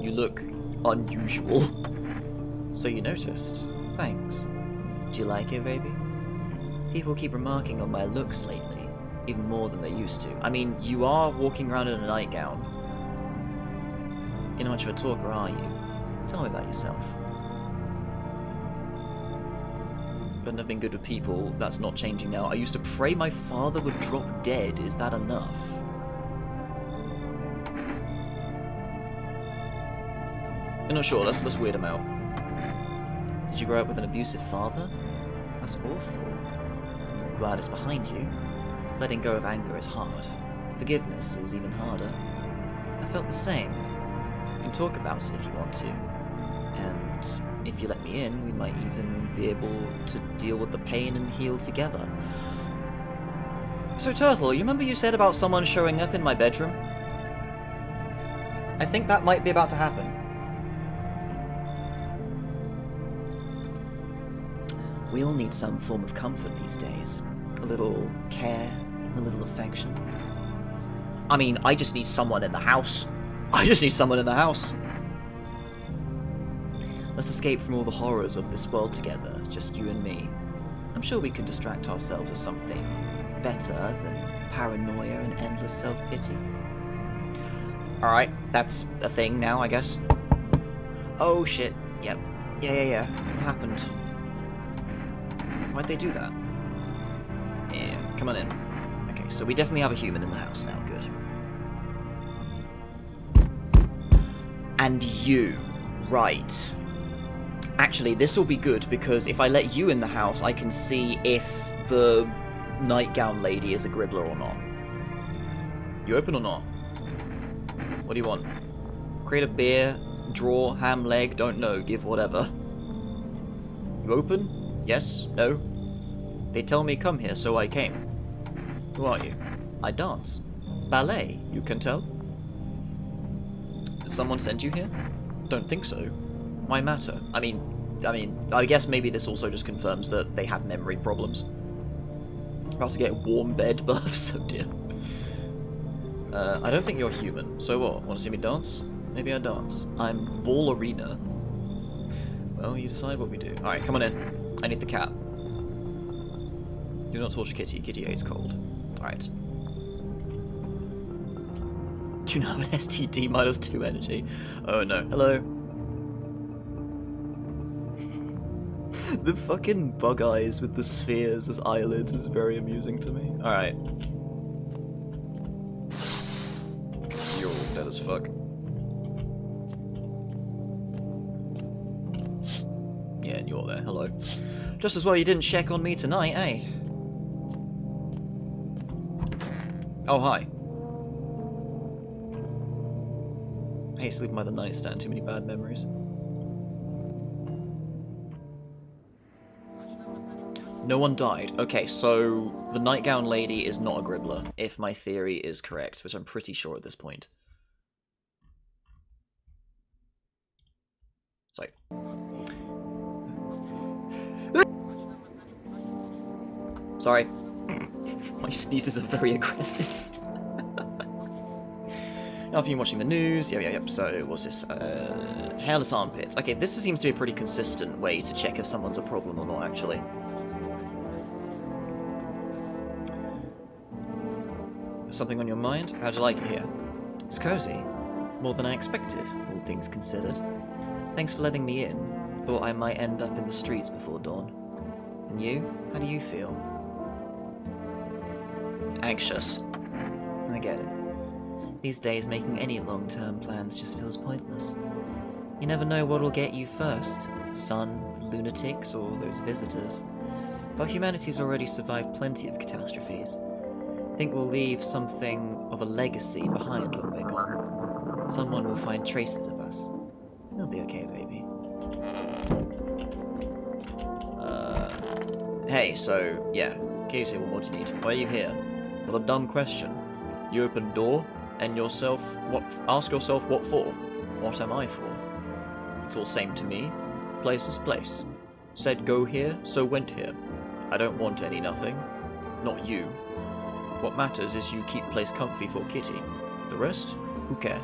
You look unusual. So you noticed. Thanks. Do you like it, baby? People keep remarking on my looks lately, even more than they used to. I mean, you are walking around in a nightgown. You're not much of a talker, are you? Tell me about yourself. But I've been good with people, that's not changing now. I used to pray my father would drop dead. Is that enough? I'm not sure, let's weird him out. Did you grow up with an abusive father? That's awful. I'm glad it's behind you. Letting go of anger is hard. Forgiveness is even harder. I felt the same. We can talk about it if you want to. And if you let me in, we might even be able to deal with the pain and heal together. So Turtle, you remember you said about someone showing up in my bedroom? I think that might be about to happen. We all need some form of comfort these days. A little care, a little affection. I mean, I just need someone in the house. I just need someone in the house. Let's escape from all the horrors of this world together, just you and me. I'm sure we can distract ourselves with something better than paranoia and endless self-pity. Alright, that's a thing now, I guess. Oh shit, yep. Yeah. What happened? Why'd they do that? Yeah, come on in. Okay, so we definitely have a human in the house now, good. And you. Right. Actually, this will be good, because if I let you in the house, I can see if the nightgown lady is a Gribbler or not. You open or not? What do you want? Create a beer, draw, ham leg, don't know, give whatever. You open? Yes? No? They tell me come here, so I came. Who are you? I dance. Ballet, you can tell? Did someone send you here? Don't think so. Why matter? I mean, I guess maybe this also just confirms that they have memory problems. About to get warm bed buffs, oh dear. I don't think you're human, so what? Want to see me dance? Maybe I dance. I'm ballerina. Well, you decide what we do. Alright, come on in. I need the cat. Do not torture Kitty. Kitty hates cold. Alright. Do you now have an STD -2 energy? Oh no. Hello. The fucking bug eyes with the spheres as eyelids is very amusing to me. Alright. You're all dead as fuck. Yeah, and you're there. Hello. Just as well you didn't check on me tonight, eh? Oh, hi. I hate sleeping by the nightstand, too many bad memories. No one died. Okay, so the nightgown lady is not a Gribbler, if my theory is correct, which I'm pretty sure at this point. Sorry. Sorry. My sneezes are very aggressive. Now if you're watching the news, yep, so what's this? Hairless armpits. Okay, this seems to be a pretty consistent way to check if someone's a problem or not, actually. Something on your mind? How'd you like it here? It's cozy. More than I expected, all things considered. Thanks for letting me in. Thought I might end up in the streets before dawn. And you? How do you feel? Anxious. I get it. These days, making any long-term plans just feels pointless. You never know what'll get you first. The sun, the lunatics, or those visitors. But humanity's already survived plenty of catastrophes. I think we'll leave something of a legacy behind when we're gone. Someone will find traces of us. It'll be okay, baby. Hey, so, yeah. Casey, what more do you need? Why are you here? What a dumb question. You open door, and ask yourself what for? What am I for? It's all same to me. Place is place. Said go here, so went here. I don't want any nothing. Not you. What matters is you keep place comfy for Kitty. The rest? Who care?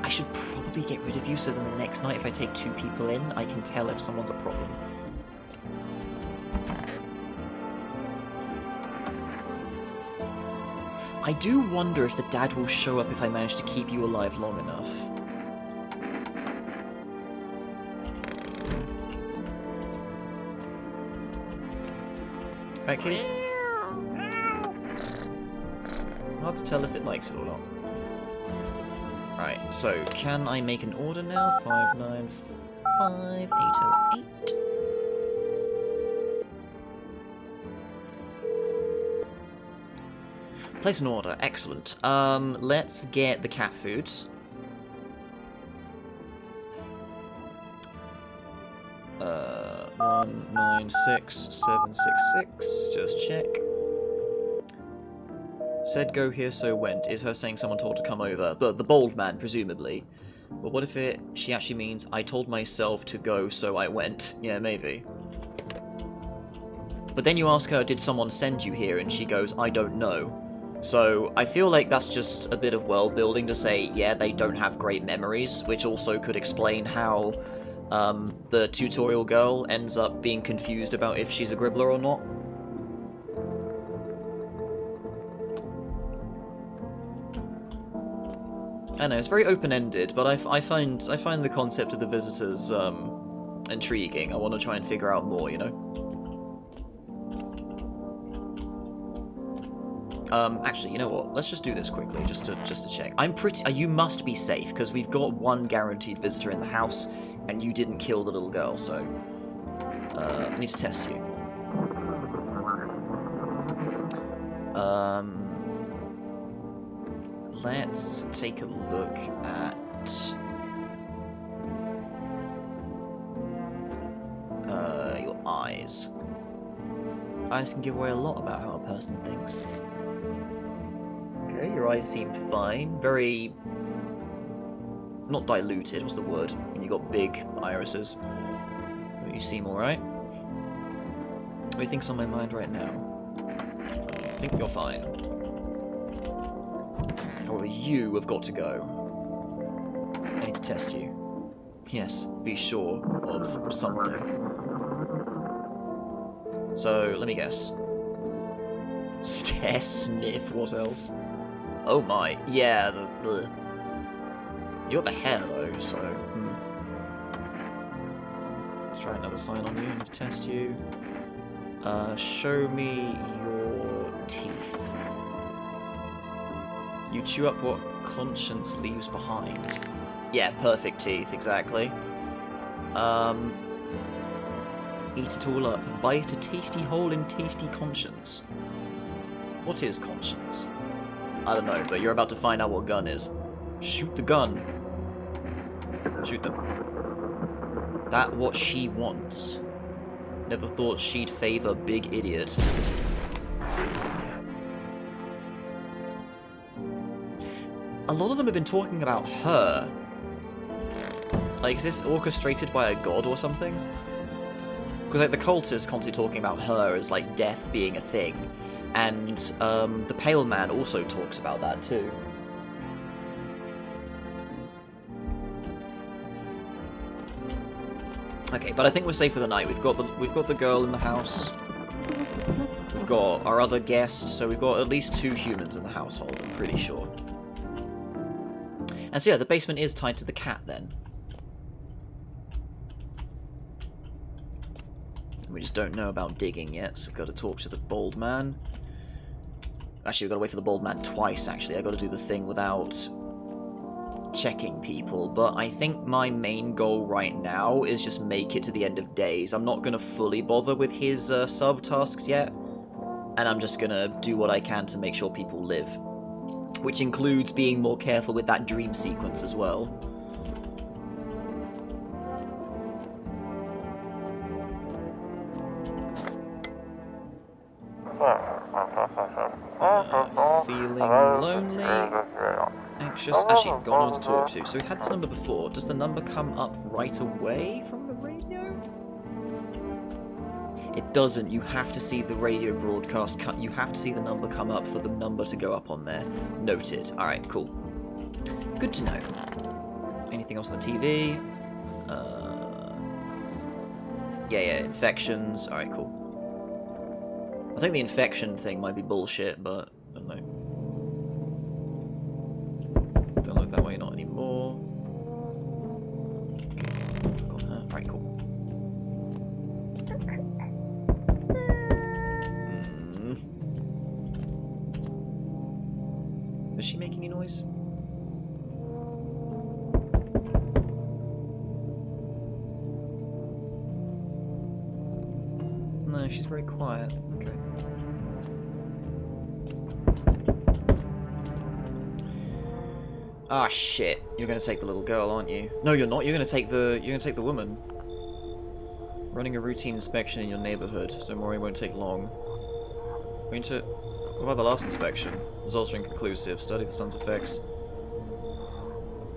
I should probably get rid of you so then the next night if I take 2 people in, I can tell if someone's a problem. I do wonder if the dad will show up if I manage to keep you alive long enough. Right, kitty? Hard to tell if it likes it or not. Right, so can I make an order now? 595808. Place an order, excellent. Let's get the cat foods. 196766. Just check. Said go here, so went. Is her saying someone told to come over? The bald man, presumably. But what if she actually means I told myself to go, so I went? Yeah, maybe. But then you ask her, did someone send you here? And she goes, I don't know. So I feel like that's just a bit of world building to say, yeah, they don't have great memories, which also could explain how the tutorial girl ends up being confused about if she's a Gribbler or not. I know, it's very open-ended, but I find the concept of the visitors intriguing. I want to try and figure out more, you know? Actually, you know what? Let's just do this quickly, just to check. I'm pretty... you must be safe, because we've got 1 guaranteed visitor in the house, and you didn't kill the little girl, so... I need to test you. Let's take a look at... your eyes. Eyes can give away a lot about how a person thinks. Okay, your eyes seem fine. Very... not diluted, what's the word? When you got big irises. But you seem alright. What do you think's on my mind right now? I think you're fine. However, you have got to go. I need to test you. Yes, be sure of something. So, let me guess. Stare, sniff, what else? Oh my, yeah, the... You got the hair though, so... Let's try another sign on you, let's test you. Show me your teeth. You chew up what conscience leaves behind. Yeah, perfect teeth, exactly. Eat it all up. Bite a tasty hole in tasty conscience. What is conscience? I don't know, but you're about to find out what gun is. Shoot the gun. Shoot them. That what she wants. Never thought she'd favor big idiot. A lot of them have been talking about her. Like, is this orchestrated by a god or something? Because, like, the cult is constantly talking about her as, like, death being a thing. And, the Pale Man also talks about that, too. Okay, but I think we're safe for the night. We've got the girl in the house. We've got our other guests, so we've got at least 2 humans in the household, I'm pretty sure. And so yeah, the basement is tied to the cat then. We just don't know about digging yet, so we've got to talk to the bald man. Actually, we've got to wait for the bald man twice, actually. I've got to do the thing without checking people, but I think my main goal right now is just make it to the end of days. I'm not going to fully bother with his sub-tasks yet, and I'm just going to do what I can to make sure people live. Which includes being more careful with that dream sequence as well. Feeling lonely, anxious. Actually, got no one to talk to. So we've had this number before. Does the number come up right away from the radio? It doesn't. You have to see the radio broadcast cut. You have to see the number come up for the number to go up on there. Noted. Alright, cool. Good to know. Anything else on the TV? Yeah, infections. Alright, cool. I think the infection thing might be bullshit, but I don't know. Don't look that way, not anymore. Okay, look on her. Alright, cool. Is she making any noise? No, she's very quiet. Okay. Ah, shit. You're gonna take the little girl, aren't you? No, you're not. You're gonna take the woman. Running a routine inspection in your neighborhood. Don't worry, it won't take long. What about the last inspection? Results are inconclusive. Study the sun's effects.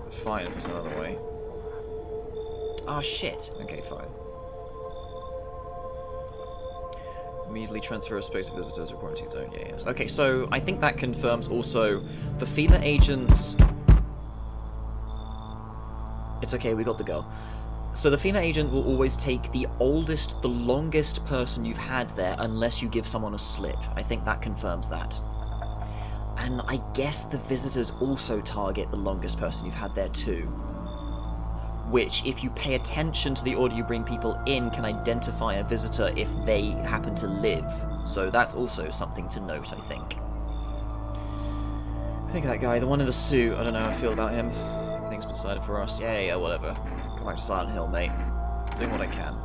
Fine, if there's another way. Ah, shit. Okay, fine. Immediately transfer respective visitors to quarantine zone. Yeah, yes. Okay, so I think that confirms also the FEMA agents. It's okay, we got the girl. So the FEMA agent will always take the oldest, the longest person you've had there unless you give someone a slip. I think that confirms that. And I guess the visitors also target the longest person you've had there too. Which, if you pay attention to the order you bring people in, can identify a visitor if they happen to live. So that's also something to note, I think. I think that guy, the one in the suit, I don't know how I feel about him. Everything's been decided for us. Yeah, whatever. Come back to Silent Hill, mate. Doing what I can.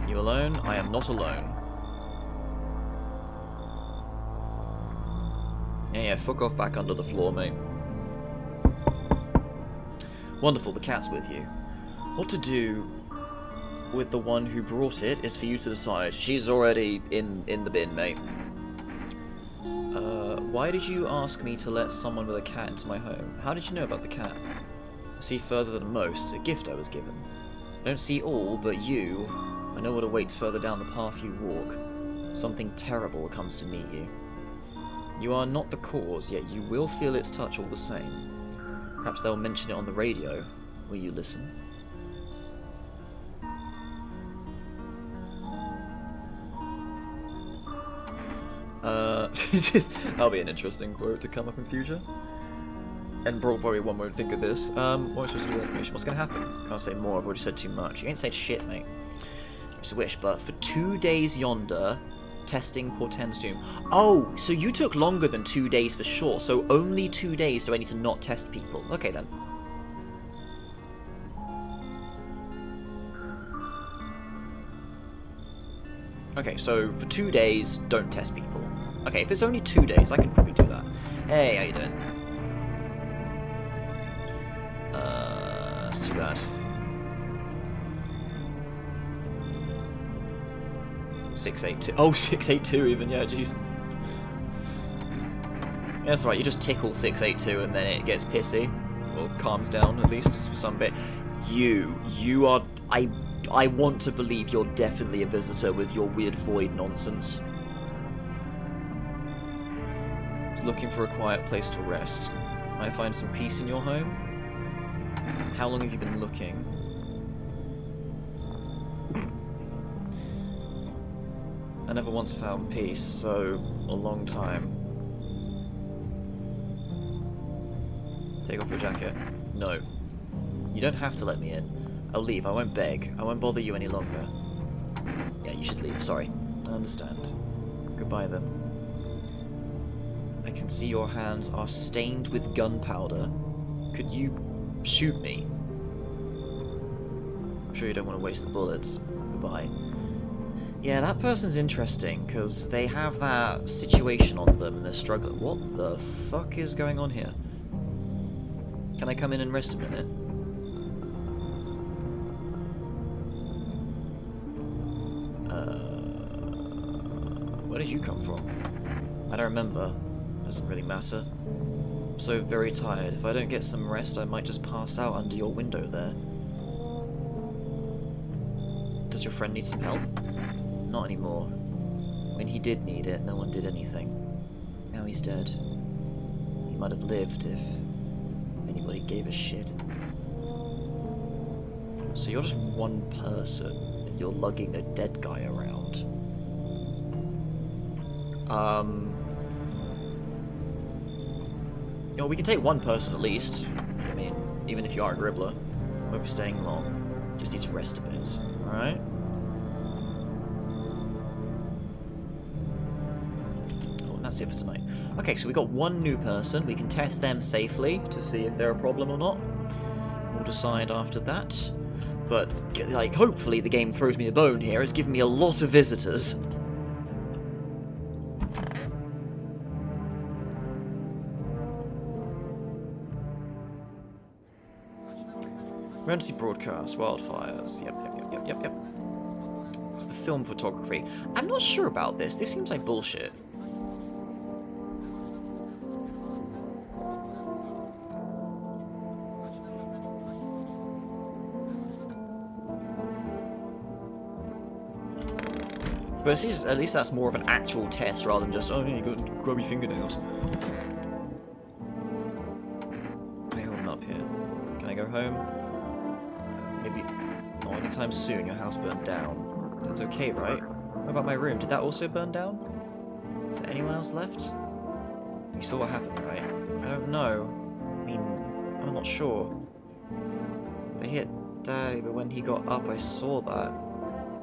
You alone? I am not alone. Yeah, fuck off back under the floor, mate. Wonderful, the cat's with you. What to do with the one who brought it is for you to decide. She's already in the bin, mate. Why did you ask me to let someone with a cat into my home? How did you know about the cat? I see further than most, a gift I was given. I don't see all, but you. I know what awaits further down the path you walk. Something terrible comes to meet you. You are not the cause, yet you will feel its touch all the same. Perhaps they'll mention it on the radio. Will you listen? That'll be an interesting quote to come up in future. And probably one won't think of this. What am I supposed to do with information? What's going to happen? Can't say more, I've already said too much. You ain't said shit, mate. Just a wish, but for 2 days yonder, testing portends doom. Oh, so you took longer than 2 days for sure, so only 2 days do I need to not test people. Okay then. Okay, so for 2 days, don't test people. Okay, if it's only 2 days, I can probably do that. Hey, how you doing? That's too bad. 682. Oh, 682 even, yeah, jeez. Yeah, that's right, you just tickle 682 and then it gets pissy. Or calms down, at least, for some bit. You are... I want to believe you're definitely a visitor with your weird void nonsense. Looking for a quiet place to rest. Might I find some peace in your home? How long have you been looking? I never once found peace, so a long time. Take off your jacket. No. You don't have to let me in. I'll leave. I won't beg. I won't bother you any longer. Yeah, you should leave. Sorry. I understand. Goodbye, then. I can see your hands are stained with gunpowder. Could you shoot me? I'm sure you don't want to waste the bullets. Goodbye. Yeah, that person's interesting, because they have that situation on them and they're struggling. What the fuck is going on here? Can I come in and rest a minute? Where did you come from? I don't remember. Doesn't really matter. I'm so very tired. If I don't get some rest, I might just pass out under your window there. Does your friend need some help? Not anymore. When he did need it, no one did anything. Now he's dead. He might have lived if anybody gave a shit. So you're just one person, and you're lugging a dead guy around. You know, we can take one person at least. I mean, even if you are a gribbler. Won't be staying long. Just need to rest a bit. Alright? Oh, and that's it for tonight. Okay, so we got one new person. We can test them safely to see if they're a problem or not. We'll decide after that. But, like, hopefully the game throws me a bone here. It's given me a lot of visitors. Emergency broadcast, wildfires. Yep. It's the film photography. I'm not sure about this. This seems like bullshit. But it seems, at least that's more of an actual test rather than just, oh yeah, you got grubby fingernails. How are you holding up here? Can I go home? Maybe not anytime soon. Your house burned down. That's okay, right? What about my room? Did that also burn down? Is there anyone else left? You saw what happened, right? I don't know. I mean, I'm not sure. They hit Daddy, but when he got up, I saw that.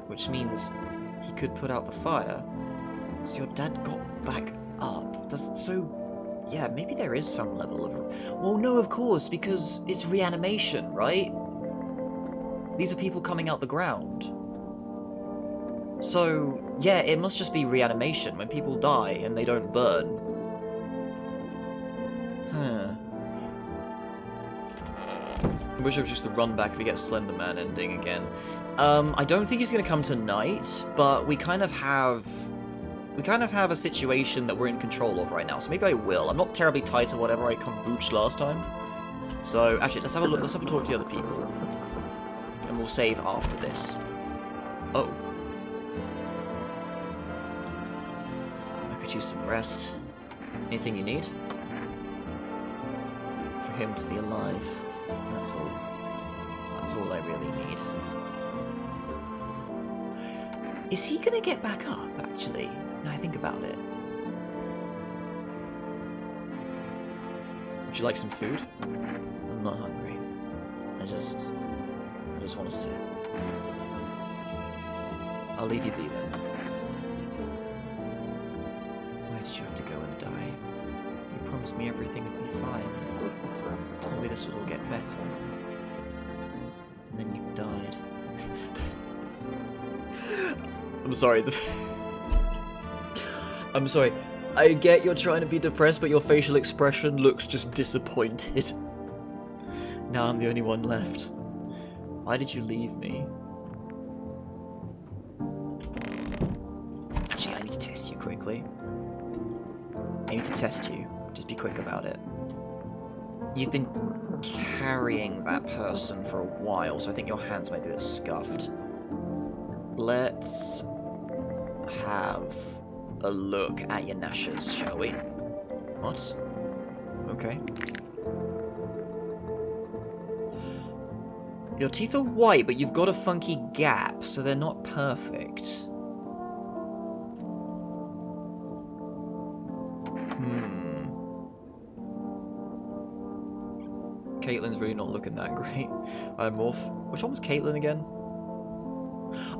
Which means he could put out the fire. So your dad got back up. So, yeah, maybe there is some level of... Well, no, of course, because it's reanimation, right? These are people coming out the ground. So, yeah, it must just be reanimation when people die and they don't burn. Huh. I wish it was just the run back if we get Slender Man ending again. I don't think he's going to come tonight, but we kind of have a situation that we're in control of right now, so maybe I will. I'm not terribly tight to whatever I kombuched last time. So, actually, let's have a look. Let's have a talk to the other people. And we'll save after this. Oh. I could use some rest. Anything you need? For him to be alive. That's all. That's all I really need. Is he gonna get back up, actually? Now I think about it. Would you like some food? I'm not hungry. I just want to sit. I'll leave you be then. Why did you have to go and die? You promised me everything would be fine. You told me this would all get better. And then you died. I'm sorry. I'm sorry. I get you're trying to be depressed, but your facial expression looks just disappointed. Now I'm the only one left. Why did you leave me? Actually, I need to test you quickly. I need to test you. Just be quick about it. You've been carrying that person for a while, so I think your hands might be a bit scuffed. Let's have a look at your gnashes, shall we? What? Okay. Your teeth are white, but you've got a funky gap, so they're not perfect. Caitlin's really not looking that great. Morph. Which one was Caitlin again?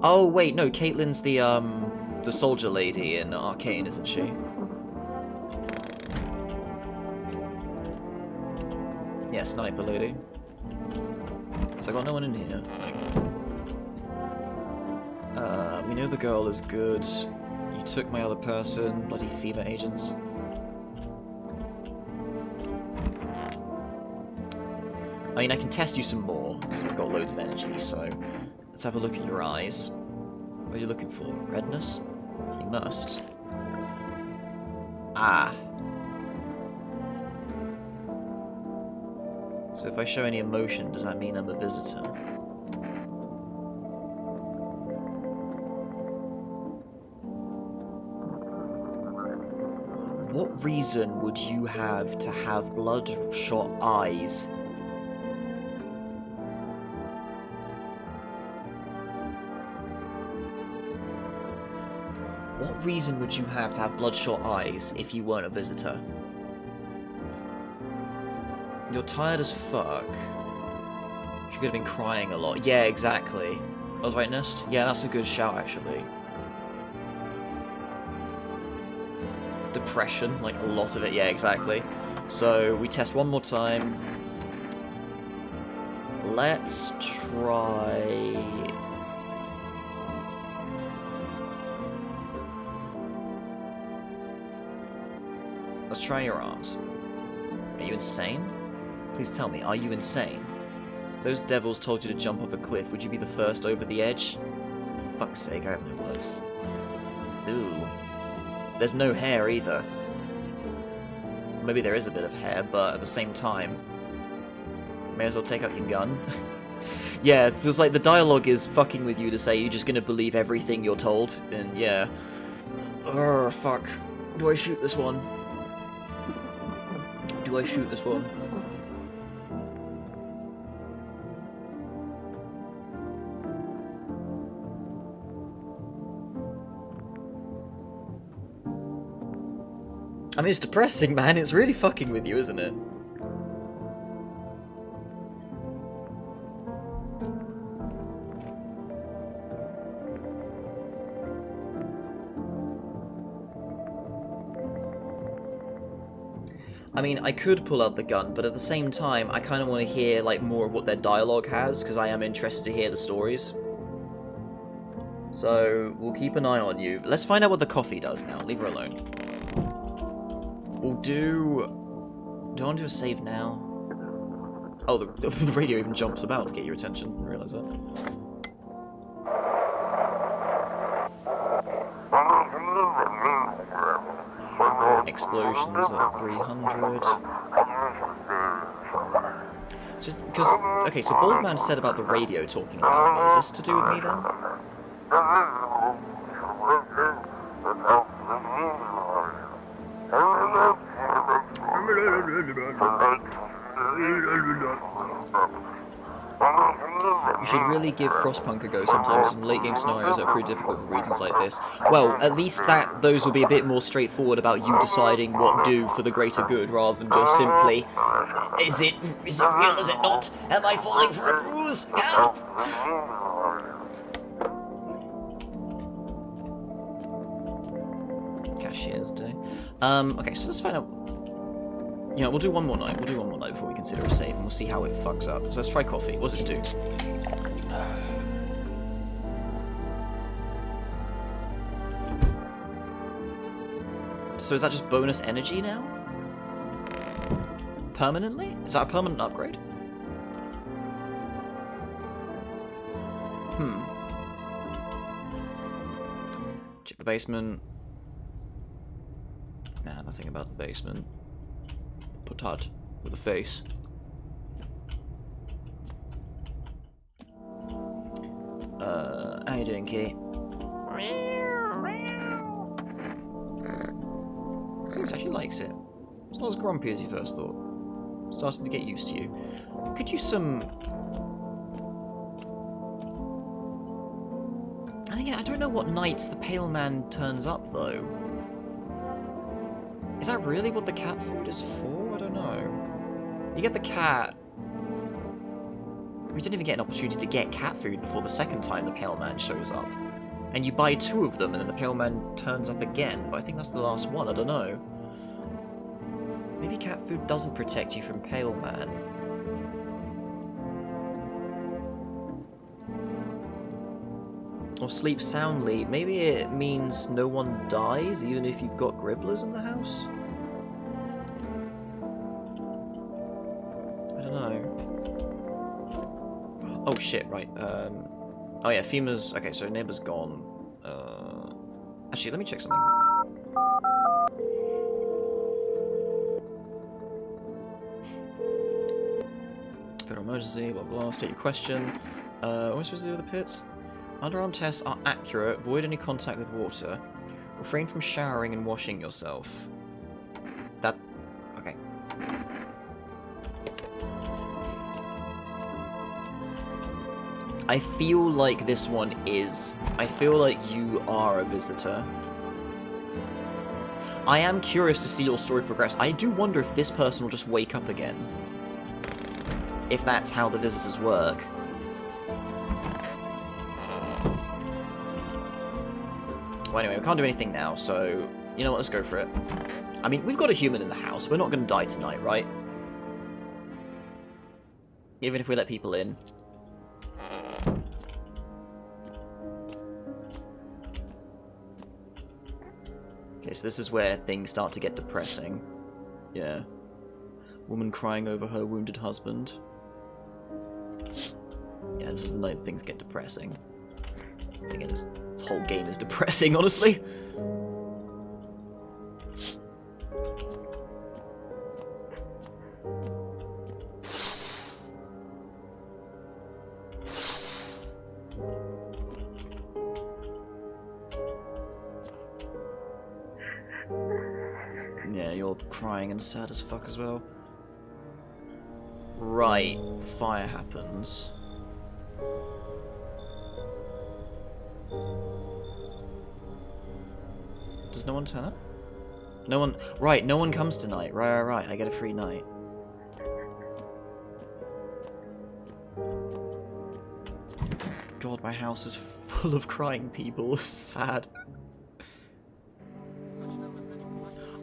Oh wait, no, Caitlin's the soldier lady in Arcane, isn't she? Yeah, sniper lady. So I got no one in here. We know the girl is good. You took my other person, bloody FEMA agents. I mean, I can test you some more, because I've got loads of energy, so let's have a look at your eyes. What are you looking for? Redness? You must. Ah. So if I show any emotion, does that mean I'm a visitor? What reason would you have to have bloodshot eyes? What reason would you have to have bloodshot eyes if you weren't a visitor? You're tired as fuck. You could have been crying a lot. Yeah, exactly. I was right, Nest? Yeah, that's a good shout, actually. Depression, like a lot of it. Yeah, exactly. So, we test one more time. Let's try... Let's try your arms. Are you insane? Please tell me, are you insane? If those devils told you to jump off a cliff, would you be the first over the edge? For fuck's sake, I have no words. Ooh. There's no hair either. Maybe there is a bit of hair, but at the same time, may as well take out your gun. Yeah, there's like the dialogue is fucking with you to say you're just gonna believe everything you're told, and yeah. Oh fuck. Do I shoot this one? Do I shoot this one? I mean, it's depressing, man. It's really fucking with you, isn't it? I mean, I could pull out the gun, but at the same time, I kind of want to hear like more of what their dialogue has, because I am interested to hear the stories. So, we'll keep an eye on you. Let's find out what the coffee does now. Leave her alone. We'll do... Do I want to do a save now? Oh, the radio even jumps about to get your attention. I didn't realise that. Explosions at 300. Just because... Okay, so Baldman said about the radio talking about me. Is this to do with me then? You should really give Frostpunk a go sometimes. In late game scenarios are pretty difficult for reasons like this. Well, at least those will be a bit more straightforward about you deciding what do for the greater good, rather than just simply, is it real, is it not? Am I falling for a ruse? Help! Cashier's day. Okay, so let's find out. Yeah, we'll do one more night. We'll do one more night before we consider a save, and we'll see how it fucks up. So let's try coffee. What does this do? So is that just bonus energy now? Permanently? Is that a permanent upgrade? Check the basement. Nah, nothing about the basement. Potat with a face. How you doing, kitty? Seems actually likes it. It's not as grumpy as you first thought. Starting to get used to you. Could use some... I don't know what nights the Pale Man turns up, though. Is that really what the cat food is for? I don't know. You get the cat We didn't even get an opportunity to get cat food before the second time the Pale Man shows up. And you buy 2 of them and then the Pale Man turns up again, but I think that's the last one, I don't know. Maybe cat food doesn't protect you from Pale Man. Or sleep soundly. Maybe it means no one dies even if you've got Gribblers in the house? I don't know. Oh shit, right. Oh yeah, Fima's... Okay, so neighbor's gone. Actually, let me check something. Federal emergency, blah blah, state your question. What am I supposed to do with the pits? Underarm tests are accurate, avoid any contact with water. Refrain from showering and washing yourself. That... okay. I feel like this one is. I feel like you are a visitor. I am curious to see your story progress. I do wonder if this person will just wake up again. If that's how the visitors work. Well, anyway, we can't do anything now, so... You know what, let's go for it. I mean, we've got a human in the house. We're not going to die tonight, right? Even if we let people in. Okay, so this is where things start to get depressing. Yeah. Woman crying over her wounded husband. Yeah, this is the night things get depressing. Again, this whole game is depressing, honestly. Yeah, you're crying and sad as fuck as well. Right, the fire happens. Does no one turn up? No one... Right, no one comes tonight. Right. I get a free night. God, my house is full of crying people. Sad.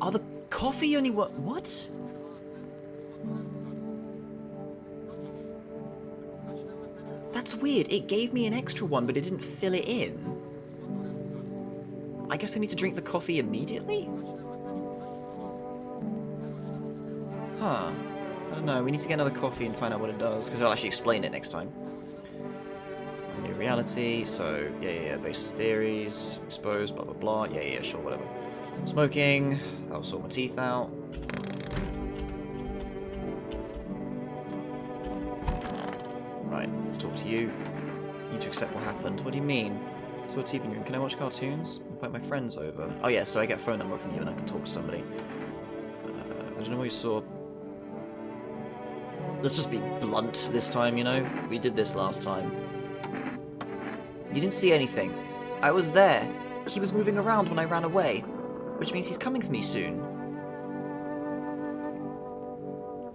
Oh, the coffee only what? That's weird. It gave me an extra one, but it didn't fill it in. I guess I need to drink the coffee immediately? Huh. I don't know. We need to get another coffee and find out what it does, because I'll actually explain it next time. New reality, so, yeah, basis theories, exposed, blah, blah, blah. Yeah, sure, whatever. Smoking, that'll sort my teeth out. Right, let's talk to you. You need to accept what happened. What do you mean? So what's even room? Can I watch cartoons? Invite my friends over. Oh yeah, so I get a phone number from you and I can talk to somebody. I don't know what you saw. Let's just be blunt this time, you know? We did this last time. You didn't see anything. I was there. He was moving around when I ran away. Which means he's coming for me soon.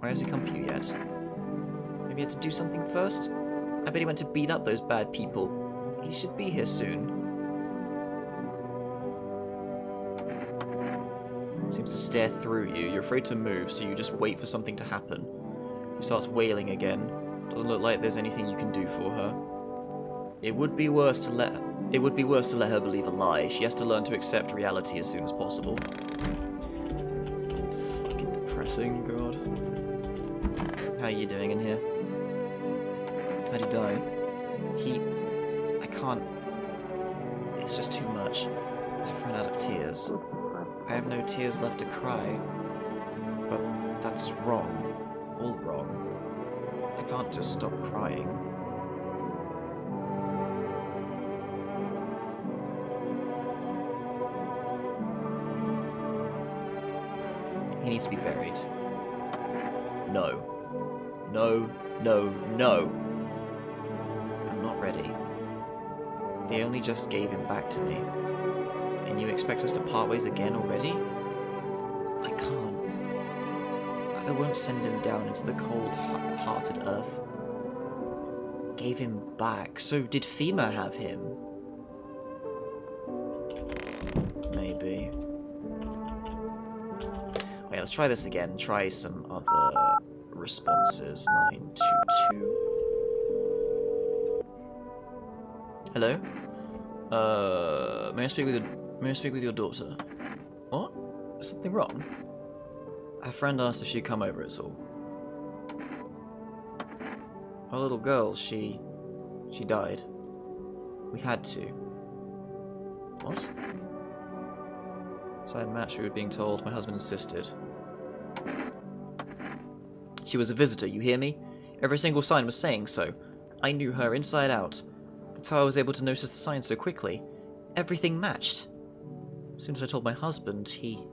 Why hasn't he come for you yet? Maybe he had to do something first? I bet he went to beat up those bad people. He should be here soon. Seems to stare through you. You're afraid to move, so you just wait for something to happen. He starts wailing again. Doesn't look like there's anything you can do for her. It would be worse to let her believe a lie. She has to learn to accept reality as soon as possible. It's fucking depressing, God. How are you doing in here? How'd he die? I can't... It's just too much. I've run out of tears. I have no tears left to cry. But that's wrong. All wrong. I can't just stop crying. He needs to be buried. No. No. I'm not ready. They only just gave him back to me. And you expect us to part ways again already? I can't. I won't send him down into the cold-hearted earth. Gave him back. So did Fema have him? Maybe. Wait, let's try this again. Try some other responses. 922. Hello? May I speak with your daughter? What? Is something wrong? Her friend asked if she'd come over, it's all. Our little girl, she died. We had to. What? Side match, we were being told. My husband insisted. She was a visitor, you hear me? Every single sign was saying so. I knew her inside out. That's how I was able to notice the signs so quickly. Everything matched. As soon as I told my husband, he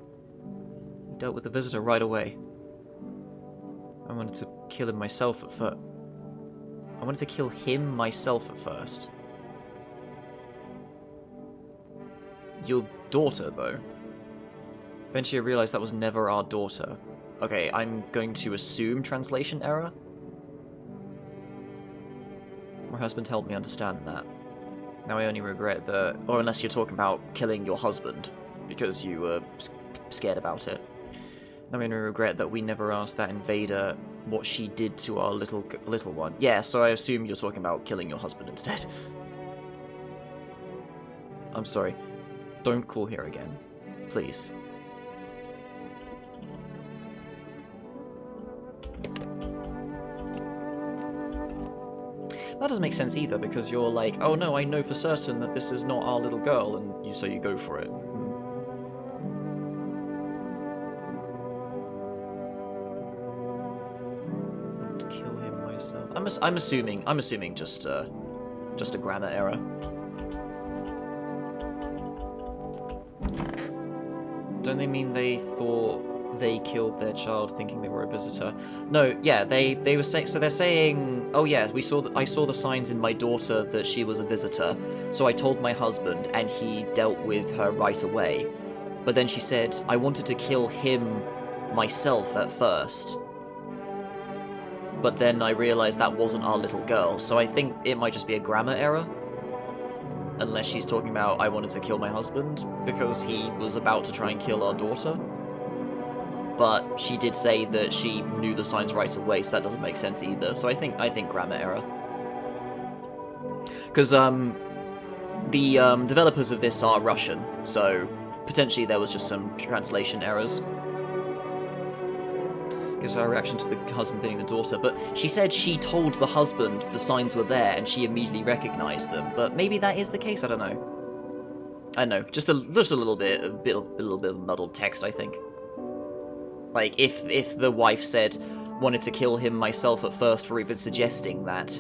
dealt with the visitor right away. I wanted to kill him myself at first. I wanted to kill him myself at first. Your daughter, though. Eventually I realized that was never our daughter. Okay, I'm going to assume translation error. My husband helped me understand that. Now I only regret that... Or unless you're talking about killing your husband, because you were scared about it. Now I only regret that we never asked that invader what she did to our little one. Yeah, so I assume you're talking about killing your husband instead. I'm sorry. Don't call here again. Please. That doesn't make sense either, because you're like, oh no, I know for certain that this is not our little girl, and so you go for it. To kill him myself. I'm assuming just a grammar error. Don't they mean they thought they killed their child thinking they were a visitor? No, yeah, they were saying, so they're saying, oh yeah, I saw the signs in my daughter that she was a visitor, so I told my husband and he dealt with her right away. But then she said, I wanted to kill him myself at first. But then I realized that wasn't our little girl, so I think it might just be a grammar error. Unless she's talking about, I wanted to kill my husband because he was about to try and kill our daughter. But she did say that she knew the signs right away, so that doesn't make sense either. So I think grammar error. Because the developers of this are Russian, so potentially there was just some translation errors. Gives our reaction to the husband being the daughter, but she said she told the husband the signs were there and she immediately recognized them. But maybe that is the case. I don't know. I don't know. Just a little bit of muddled text, I think. Like, if the wife said, wanted to kill him myself at first for even suggesting that,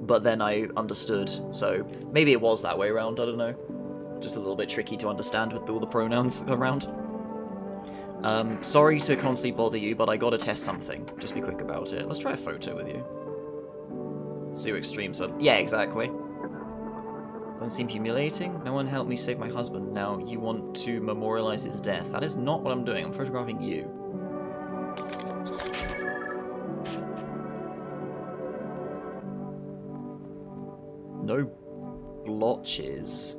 but then I understood, so maybe it was that way around, I don't know. Just a little bit tricky to understand with all the pronouns around. Sorry to constantly bother you, but I gotta test something. Just be quick about it. Let's try a photo with you. See your extremes are... Yeah, exactly. Doesn't seem humiliating. No one helped me save my husband. Now you want to memorialize his death. That is not what I'm doing. I'm photographing you. No blotches.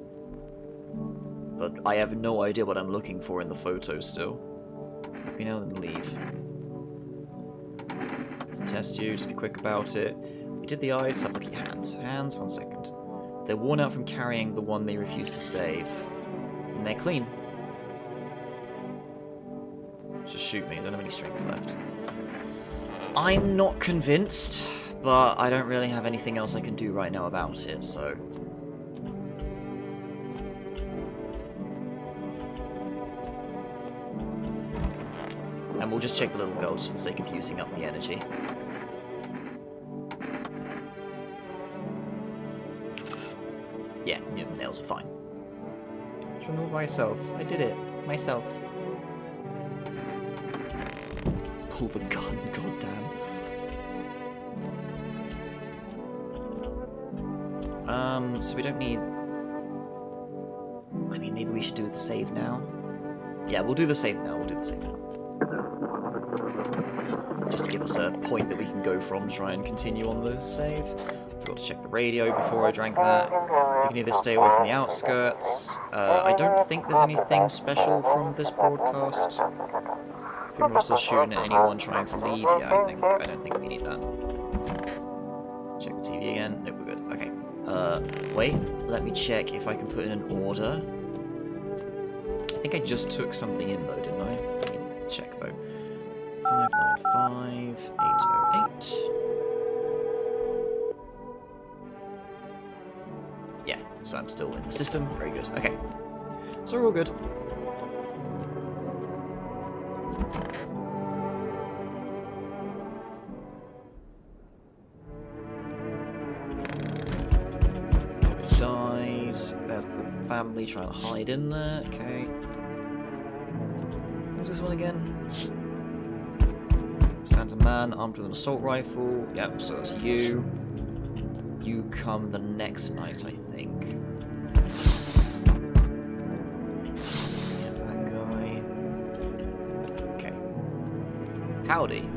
But I have no idea what I'm looking for in the photo still. Let me know and leave. Test you, just be quick about it. We did the eyes, so look at your hands. Hands, 1 second. They're worn out from carrying the one they refused to save. And they're clean. Just shoot me, I don't have any strength left. I'm not convinced, but I don't really have anything else I can do right now about it, so... And we'll just check the little girl just for the sake of using up the energy. Yeah, nails are fine. Just remove myself. I did it. Myself. Pull the gun, goddamn. So we don't need... I mean, maybe we should do the save now? Yeah, we'll do the save now, Just to give us a point that we can go from to try and continue on the save. Forgot to check the radio before I drank that. You can either stay away from the outskirts. I don't think there's anything special from this broadcast. People are still shooting at anyone trying to leave. Yeah, I don't think we need that. Check the TV again. Nope, we're good. Okay. Wait. Let me check if I can put in an order. I think I just took something in though, didn't I? Let me check though. 595808. Yeah, so I'm still in the system. Very good. Okay. So we're all good. Nobody died. There's the family trying to hide in there. Okay. What's this one again? Stands a man armed with an assault rifle. Yep, so that's you. You come the next night, I think. That guy. Okay. Howdy.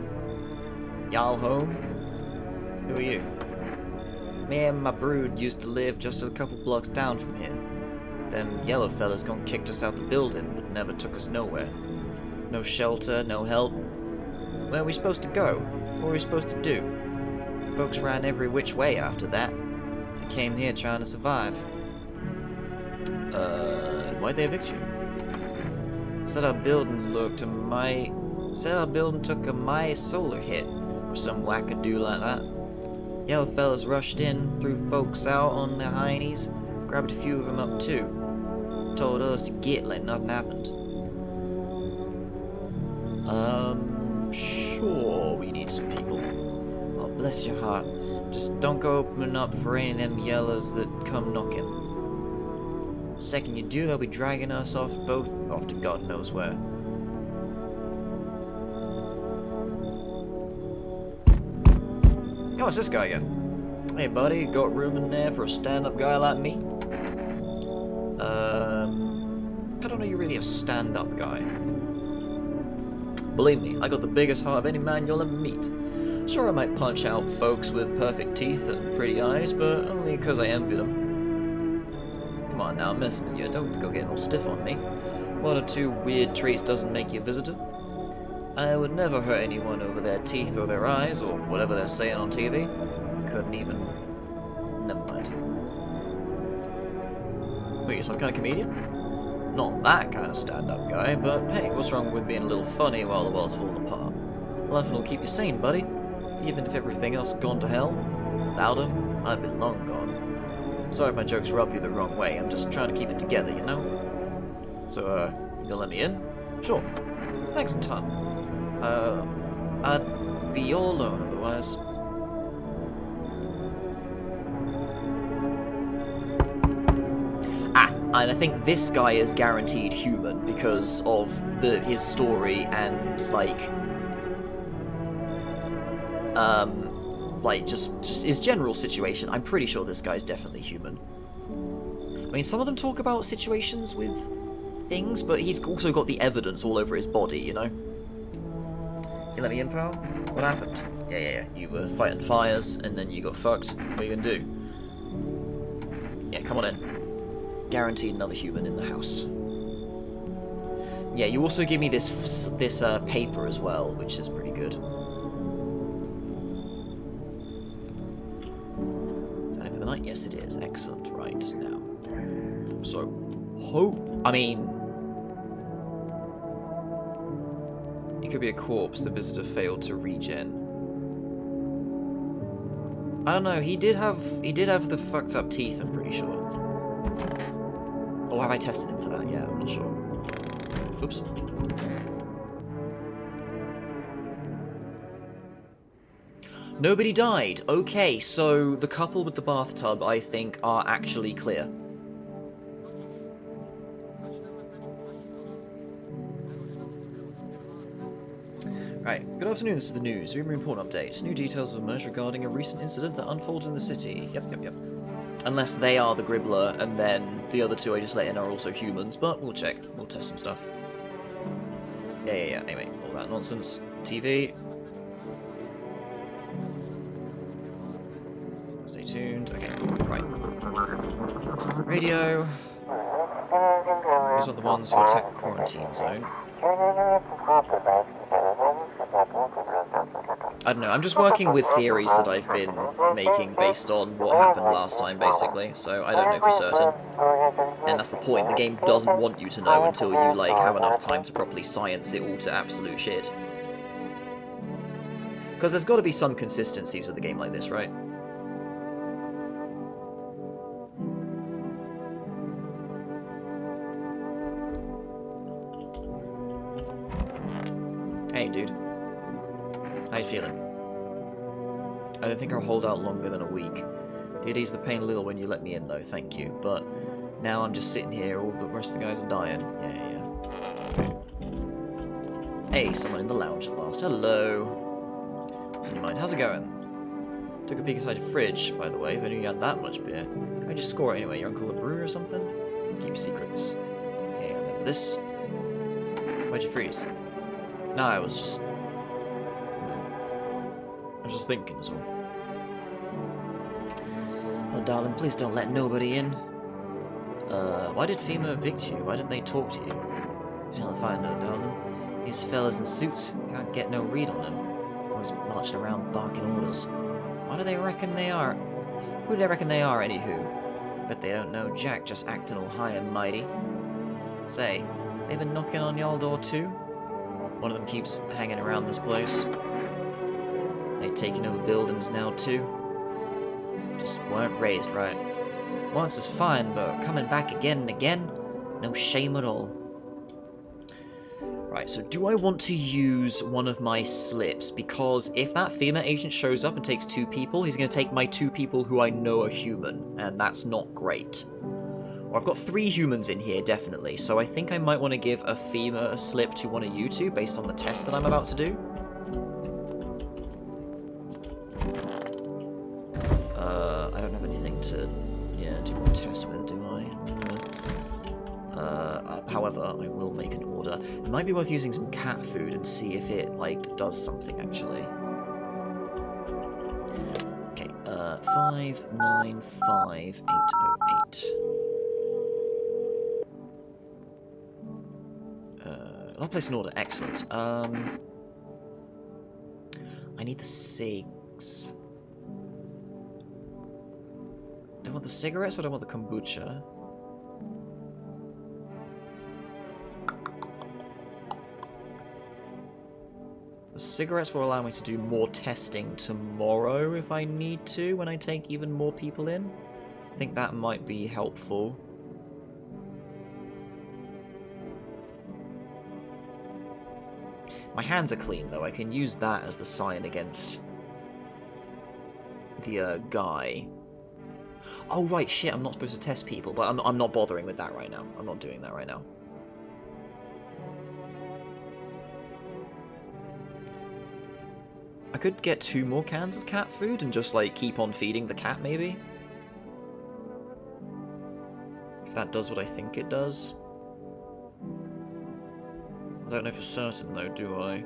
Y'all home? Who are you? Me and my brood used to live just a couple blocks down from here. Them yellow fellas gone kicked us out the building, but never took us nowhere. No shelter, no help. Where are we supposed to go? What are we supposed to do? Folks ran every which way after that. I came here trying to survive. Why'd they evict you? Said our building took a my solar hit, or some wackadoo like that. Yellow fellas rushed in, threw folks out on their heinies, grabbed a few of them up too. Told us to get like nothing happened. Sure, we need some people. Oh, bless your heart. Just don't go opening up for any of them yellers that come knocking. Second you do, they'll be dragging us both off to God knows where. Oh, it's this guy again. Hey buddy, got room in there for a stand-up guy like me? I don't know you're really a stand-up guy. Believe me, I got the biggest heart of any man you'll ever meet. Sure, I might punch out folks with perfect teeth and pretty eyes, but only because I envy them. Come on now, I'm messing with you. Don't go getting all stiff on me. One or two weird traits doesn't make you a visitor. I would never hurt anyone over their teeth or their eyes, or whatever they're saying on TV. Couldn't even... Never mind. Wait, you're some kind of comedian? Not that kind of stand-up guy, but hey, what's wrong with being a little funny while the world's falling apart? Laughing will keep you sane, buddy. Even if everything else had gone to hell, without him, I'd be long gone. Sorry if my jokes rub you the wrong way, I'm just trying to keep it together, you know? So, you'll let me in? Sure. Thanks a ton. I'd be all alone otherwise. And I think this guy is guaranteed human because of his story and just his general situation. I'm pretty sure this guy's definitely human. I mean, some of them talk about situations with things, but he's also got the evidence all over his body, you know? You let me in, pal? What happened? Yeah. You were fighting fires, and then you got fucked. What are you gonna do? Yeah, come on in. Guaranteed another human in the house. Yeah, you also give me this paper as well, which is pretty good. Is that it for the night? Yes, it is. Excellent. Right, now. So, I mean... It could be a corpse the visitor failed to regen. I don't know, he did have the fucked up teeth, I'm pretty sure. Or have I tested him for that? Yeah, I'm not sure. Oops. Nobody died. Okay, so the couple with the bathtub, I think, are actually clear. Right, good afternoon, this is the news. Rumor report update. New details have emerged regarding a recent incident that unfolded in the city. Yep. Unless they are the Gribbler, and then the other two I just let in are also humans, but we'll check. We'll test some stuff. Yeah. Anyway, all that nonsense. TV. Stay tuned. Okay, right. Radio. These are the ones who attack the quarantine zone. I don't know, I'm just working with theories that I've been making based on what happened last time, basically, so I don't know for certain. And that's the point, the game doesn't want you to know until you, like, have enough time to properly science it all to absolute shit. Because there's got to be some consistencies with a game like this, right? Hey, dude. How you feeling? I don't think I'll hold out longer than a week. Did ease the pain a little when you let me in, though, thank you. But now I'm just sitting here, all the rest of the guys are dying. Yeah. Okay. Hey, someone in the lounge at last. Hello. Never mind, how's it going? Took a peek inside your fridge, by the way, if I knew you had that much beer. How'd you score it anyway? Your uncle a brewer or something? Keep secrets. Yeah, remember this? Why'd you freeze? No, I was just thinking as well. Oh, darling, please don't let nobody in. Why did FEMA evict you? Why didn't they talk to you? Hell if I know, darling. These fellas in suits, can't get no read on them. Always marching around barking orders. Why do they reckon they are? Who do they reckon they are, anywho? Bet they don't know Jack, just acting all high and mighty. Say, they been knocking on y'all door too? One of them keeps hanging around this place. They taking over buildings now too? Just weren't raised right. Once is fine, but coming back again and again? No shame at all. Right, so do I want to use one of my slips? Because if that FEMA agent shows up and takes 2 people, he's going to take my 2 people who I know are human, and that's not great. Well, I've got 3 humans in here, definitely, so I think I might want to give a FEMA slip to one of you two based on the test that I'm about to do. I don't have anything to, do a test with, do I? However, I will make an order. It might be worth using some cat food and see if it, like, does something, actually. Okay, 595808. I'll place an order, excellent. I need the cigs. Do I want the cigarettes or do I want the kombucha? The cigarettes will allow me to do more testing tomorrow if I need to, when I take even more people in. I think that might be helpful. My hands are clean, though. I can use that as the sign against the guy. Oh, right, shit, I'm not supposed to test people, but I'm not bothering with that right now. I'm not doing that right now. I could get 2 more cans of cat food and just, like, keep on feeding the cat, maybe? If that does what I think it does. I don't know for certain, though, do I?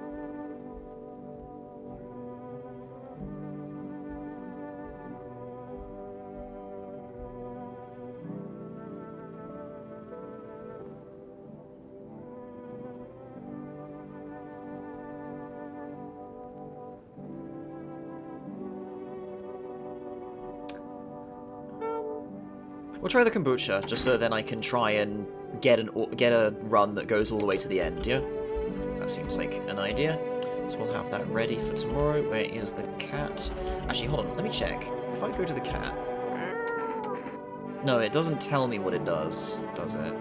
We'll try the kombucha, just so then I can try and get a run that goes all the way to the end, yeah? That seems like an idea. So we'll have that ready for tomorrow. Where is the cat? Actually, hold on, let me check. If I go to the cat... No, it doesn't tell me what it does it?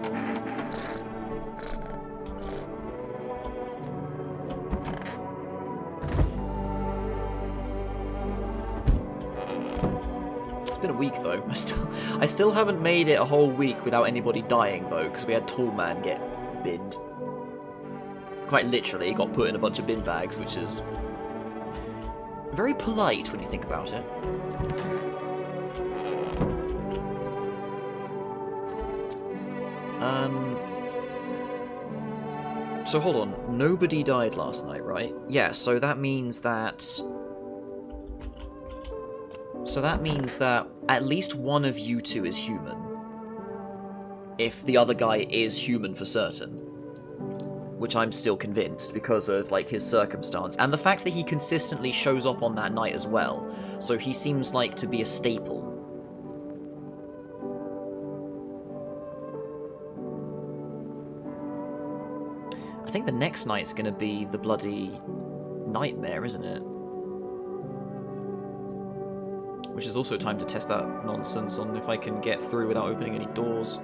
Been a week though. I still haven't made it a whole week without anybody dying though, because we had Tall Man get binned. Quite literally, he got put in a bunch of bin bags, which is very polite when you think about it. So hold on, nobody died last night, right? Yeah, so that means that So that means that at least one of you two is human. If the other guy is human for certain. Which I'm still convinced because of, like, his circumstance. And the fact that he consistently shows up on that night as well. So he seems like to be a staple. I think the next night's gonna be the bloody nightmare, isn't it? Which is also time to test that nonsense on if I can get through without opening any doors.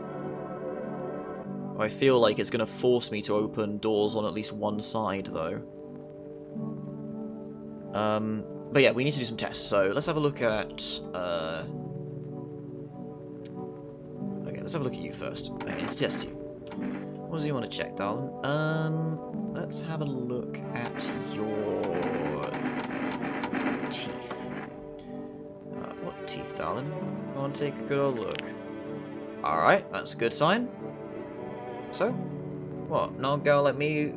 I feel like it's going to force me to open doors on at least one side, though. But yeah, we need to do some tests, so let's have a look at... Okay, let's have a look at you first. Okay, let's test you. What do you want to check, darling? Let's have a look at your teeth. What teeth, darling? Go on, take a good old look. Alright, that's a good sign. So? What, no girl like me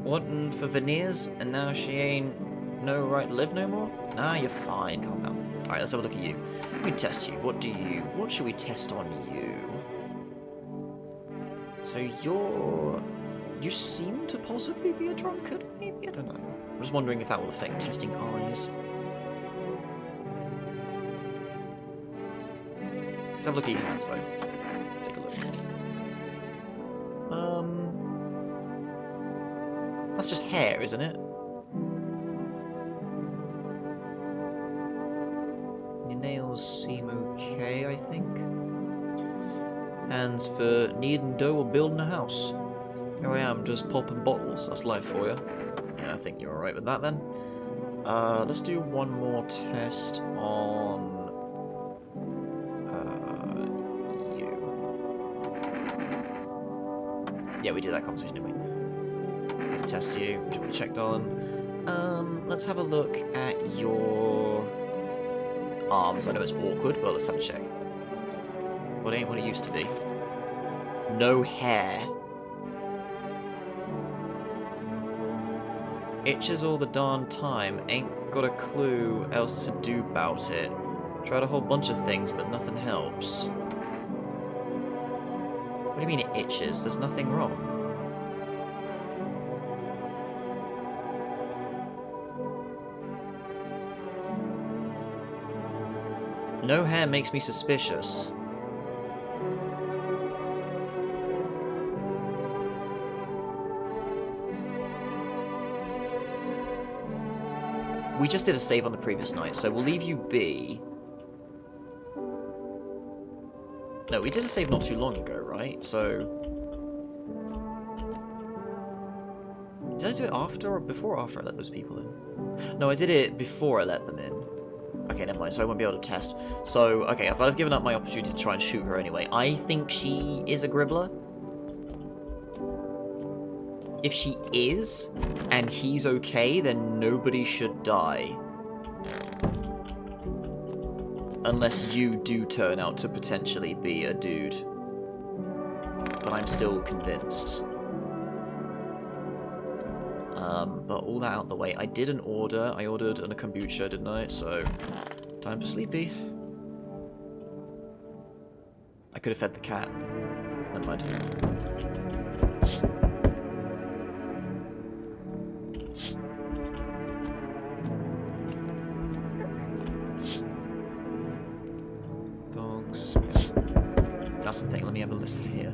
wanting for veneers, and now she ain't no right to live no more? Nah, you're fine, calm down. Alright, let's have a look at you. We test you. What should we test on you? So you seem to possibly be a drunkard, maybe? I don't know. I'm just wondering if that will affect testing eyes. Let's have a look at your hands, though. Take a look. That's just hair, isn't it? Your nails seem okay, I think. Hands for kneading dough or building a house. Here I am, just popping bottles. That's life for you. Yeah, I think you're alright with that then. Let's do one more test on... Yeah, we did that conversation, didn't we? Let's test you. Which we checked on. Let's have a look at your arms. I know it's awkward, but let's have a check. Well, it ain't what it used to be. No hair. Itches all the darn time. Ain't got a clue else to do about it. Tried a whole bunch of things, but nothing helps. What do you mean it itches? There's nothing wrong. No hair makes me suspicious. We just did a save on the previous night, so we'll leave you be. No, we did a save not too long ago, right? So... Did I do it after or before or after I let those people in? No, I did it before I let them in. Okay, never mind, so I won't be able to test. So, okay, but I've given up my opportunity to try and shoot her anyway. I think she is a Gribbler. If she is, and he's okay, then nobody should die. Unless you do turn out to potentially be a dude. But I'm still convinced. But all that out the way, I did an order. I ordered a kombucha, didn't I? So, time for sleepy. I could have fed the cat. Never mind. Dogs. That's the thing, let me have a listen to here.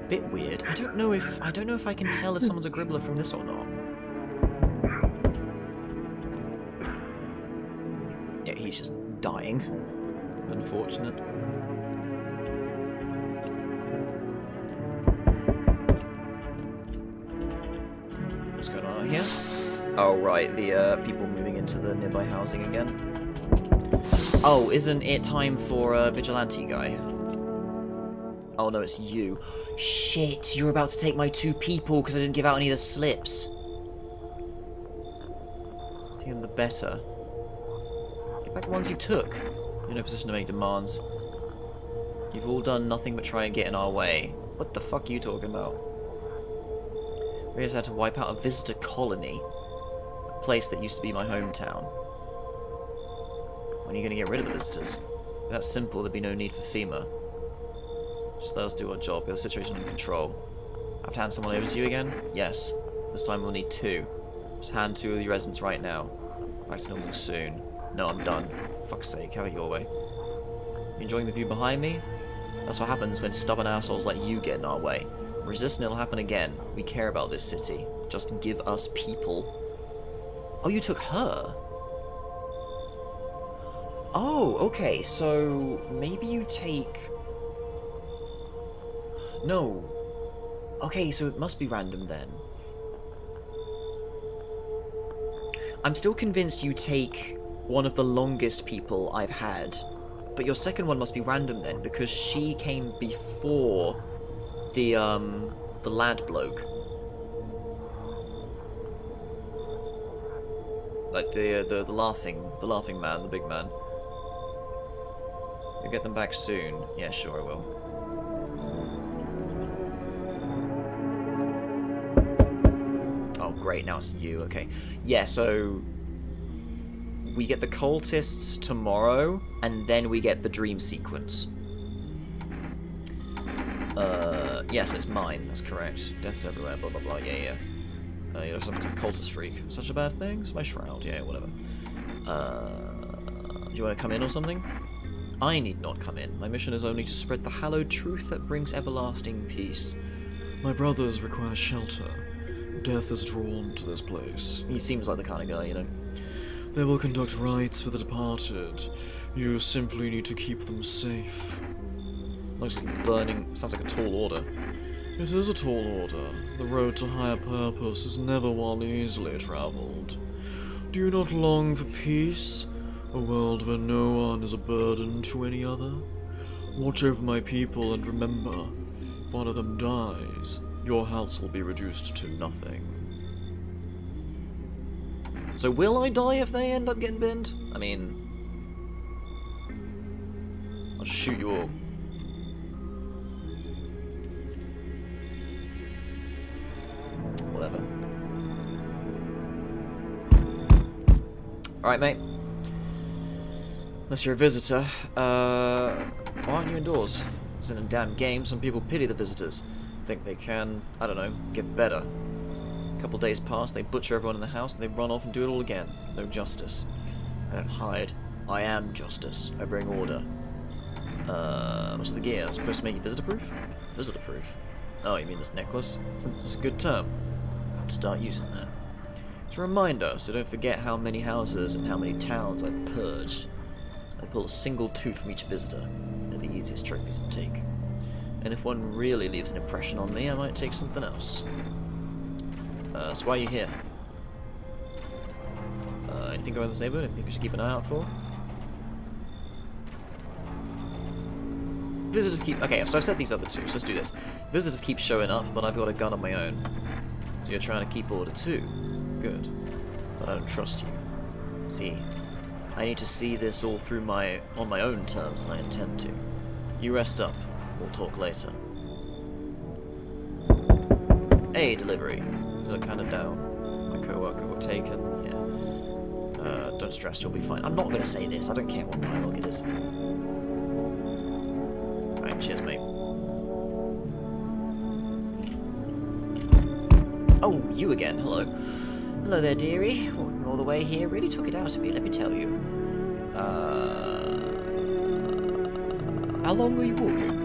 Bit weird. I don't know if I can tell if someone's a Gribbler from this or not. Yeah, he's just dying. Unfortunate. What's going on out here? Oh right, the people moving into the nearby housing again. Oh, isn't it time for a vigilante guy? Oh no, it's you. Shit, you're about to take my 2 people because I didn't give out any of the slips. Even the better. Get back the ones you took. You're in a position to make demands. You've all done nothing but try and get in our way. What the fuck are you talking about? We just had to wipe out a visitor colony. A place that used to be my hometown. When are you going to get rid of the visitors? If that's simple, there'd be no need for FEMA. Just let us do our job, get the situation under control. I have to hand someone over to you again? Yes. This time we'll need 2. Just hand 2 of the residents right now. Back to normal soon. No, I'm done. For fuck's sake, have it your way. You enjoying the view behind me? That's what happens when stubborn assholes like you get in our way. Resist and it'll happen again. We care about this city. Just give us people. Oh, you took her? Oh, okay, so maybe you take... No. Okay, so it must be random then. I'm still convinced you take one of the longest people I've had. But your second one must be random then, because she came before the lad bloke. Like the laughing man, the big man. You'll get them back soon. Yeah, sure I will. Oh great, now it's you, okay. Yeah, so we get the cultists tomorrow, and then we get the dream sequence. Yes, it's mine, that's correct. Death's everywhere, blah blah blah, yeah. You're some cultist freak. Such a bad thing? It's my shroud, yeah, whatever. Do you want to come in or something? I need not come in. My mission is only to spread the hallowed truth that brings everlasting peace. My brothers require shelter. Death is drawn to this place. He seems like the kind of guy, you know. They will conduct rites for the departed. You simply need to keep them safe. Looks like burning. Sounds like a tall order. It is a tall order. The road to higher purpose is never one easily travelled. Do you not long for peace? A world where no one is a burden to any other? Watch over my people and remember, if one of them dies, your house will be reduced to nothing. So will I die if they end up getting binned? I mean... I'll just shoot you all. Whatever. Alright, mate. Unless you're a visitor, why aren't you indoors? It's in a damn game, some people pity the visitors. Think they can, I don't know, get better. A couple days pass, they butcher everyone in the house, and they run off and do it all again. No justice. I don't hide. I am justice. I bring order. What's the gear? Supposed to make you visitor-proof? Visitor-proof? Oh, you mean this necklace? That's a good term. I'll have to start using that. It's a reminder, so don't forget how many houses and how many towns I've purged. I pull a single tooth from each visitor. They're the easiest trophies to take. And if one really leaves an impression on me, I might take something else. So why are you here? Anything around this neighborhood? Anything we should keep an eye out for? Visitors keep... Okay, so I've said these other 2, so let's do this. Visitors keep showing up, but I've got a gun of my own. So you're trying to keep order too. Good. But I don't trust you. See, I need to see this all through on my own terms, and I intend to. You rest up. We'll talk later. Hey, delivery. You look kind of down. My co-worker got taken. Yeah. Don't stress, you'll be fine. I'm not gonna say this. I don't care what dialogue it is. Alright, cheers, mate. Oh, you again. Hello. Hello there, dearie. Walking all the way here really took it out of me, let me tell you. How long were you walking?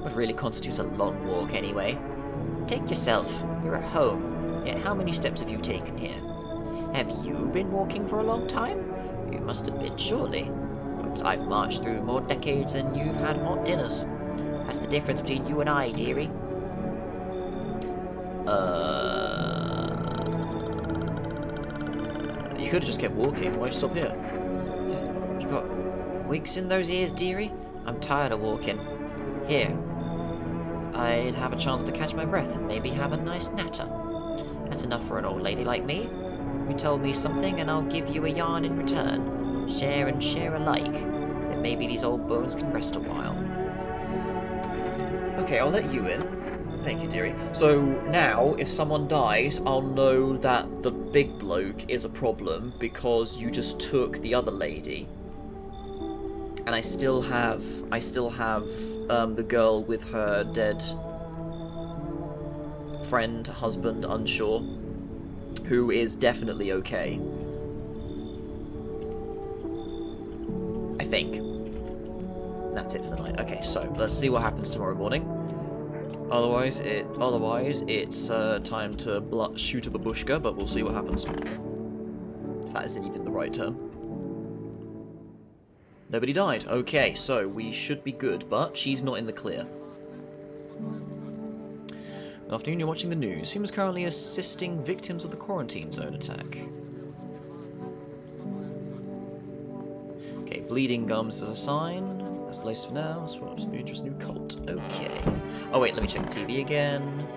What really constitutes a long walk, anyway? Take yourself. You're at home. Yet how many steps have you taken here? Have you been walking for a long time? You must have been, surely. But I've marched through more decades than you've had hot dinners. That's the difference between you and I, dearie. You could have just kept walking. Why'd you stop here? Have you got wigs in those ears, dearie? I'm tired of walking. Here. I'd have a chance to catch my breath and maybe have a nice natter. At That's enough for an old lady like me. You told me something and I'll give you a yarn in return. Share and share alike. Then maybe these old bones can rest a while. Okay, I'll let you in. Thank you, dearie. So now, if someone dies, I'll know that the big bloke is a problem because you just took the other lady. And I still have the girl with her dead friend, husband, unsure, who is definitely okay. I think. That's it for the night. Okay, so let's see what happens tomorrow morning. Otherwise, it's time to shoot a babushka, but we'll see what happens. If that isn't even the right term. Nobody died. Okay, so we should be good, but she's not in the clear. Good afternoon, you're watching the news. Whom is currently assisting victims of the quarantine zone attack? Okay, bleeding gums is a sign. That's the latest for now. That's what's new cult. Okay. Oh wait, let me check the TV again.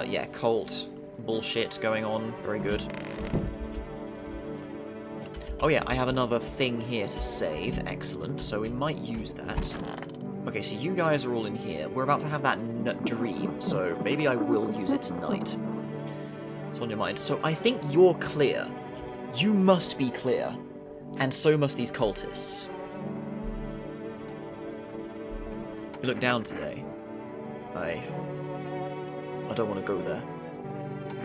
Yeah, cult bullshit going on. Very good. Oh yeah, I have another thing here to save. Excellent. So we might use that. Okay, so you guys are all in here. We're about to have that dream, so maybe I will use it tonight. It's on your mind. So I think you're clear. You must be clear. And so must these cultists. You look down today. I don't want to go there.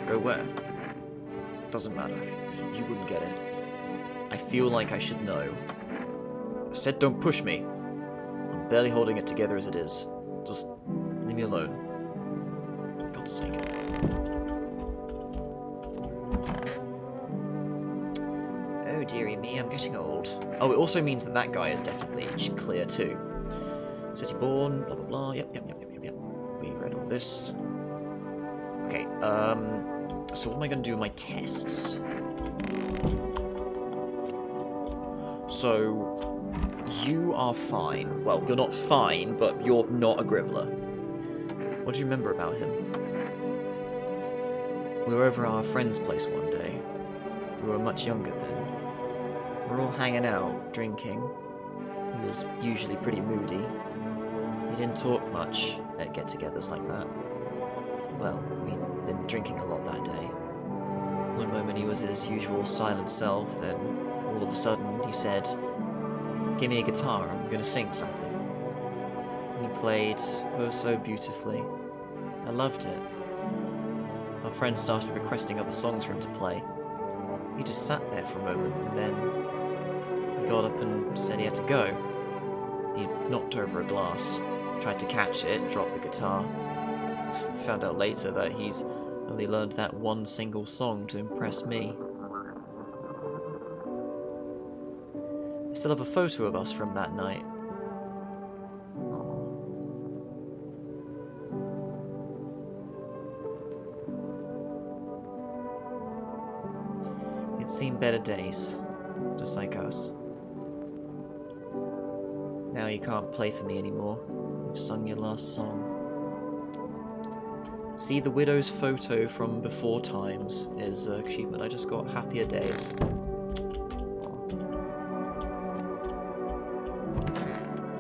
Go where? Doesn't matter. You wouldn't get it. I feel like I should know. I said don't push me. I'm barely holding it together as it is. Just leave me alone. For God's sake. Oh dearie me, I'm getting old. Oh, it also means that that guy is definitely clear too. City born, blah blah blah. Yep. We read all this. Okay. So what am I going to do with my tests? So, you are fine. Well, you're not fine, but you're not a Gribbler. What do you remember about him? We were over at our friend's place one day. We were much younger then. We were all hanging out, drinking. He was usually pretty moody. He didn't talk much at get-togethers like that. Well, we'd been drinking a lot that day. One moment he was his usual silent self, then all of a sudden he said, "Give me a guitar, I'm gonna sing something." He played oh so beautifully. I loved it. Our friend started requesting other songs for him to play. He just sat there for a moment, and then he got up and said he had to go. He knocked over a glass, tried to catch it, dropped the guitar. Found out later that he's only learned that one single song to impress me. I still have a photo of us from that night. It's seen better days, just like us. Now you can't play for me anymore. You've sung your last song. See the widow's photo from before times is achievement. I just got happier days.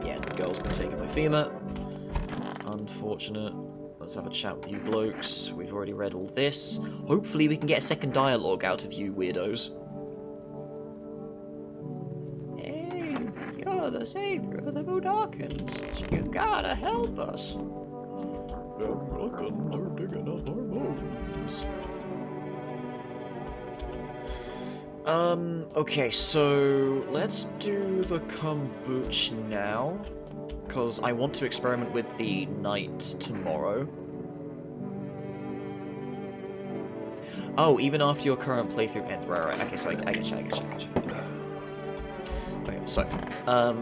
Yeah, the girl's been taking my femur. Unfortunate. Let's have a chat with you blokes. We've already read all this. Hopefully we can get a second dialogue out of you weirdos. Hey, you're the savior of the Mudokons. You gotta help us. The Mudokons are digging up our bones. Okay, so let's do the kombucha now. Because I want to experiment with the night tomorrow. Oh, even after your current playthrough ends. Right. Okay, so I get you. Okay, so,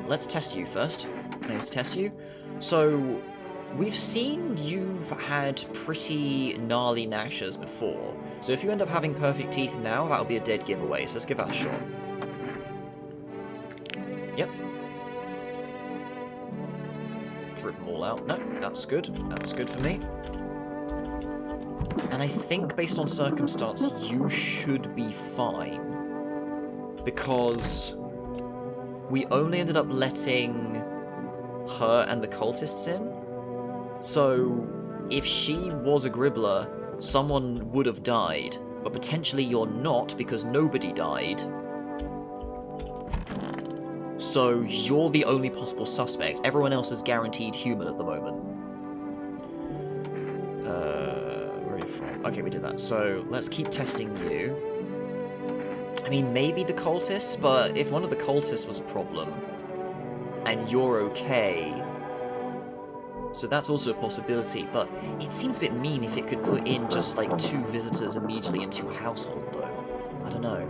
let's test you first. Let's test you. So, we've seen you've had pretty gnarly gnashers before. So if you end up having perfect teeth now, that'll be a dead giveaway. So let's give that a shot. Yep. Rip them all out. No, that's good. That's good for me. And I think, based on circumstance, you should be fine. Because we only ended up letting her and the cultists in. So, if she was a Gribbler, someone would have died. But potentially you're not, because nobody died. So, you're the only possible suspect. Everyone else is guaranteed human at the moment. Where are you from? Okay, we did that. So, let's keep testing you. I mean, maybe the cultists, but if one of the cultists was a problem, and you're okay... So that's also a possibility, but it seems a bit mean if it could put in just, like, 2 visitors immediately into a household, though. I don't know.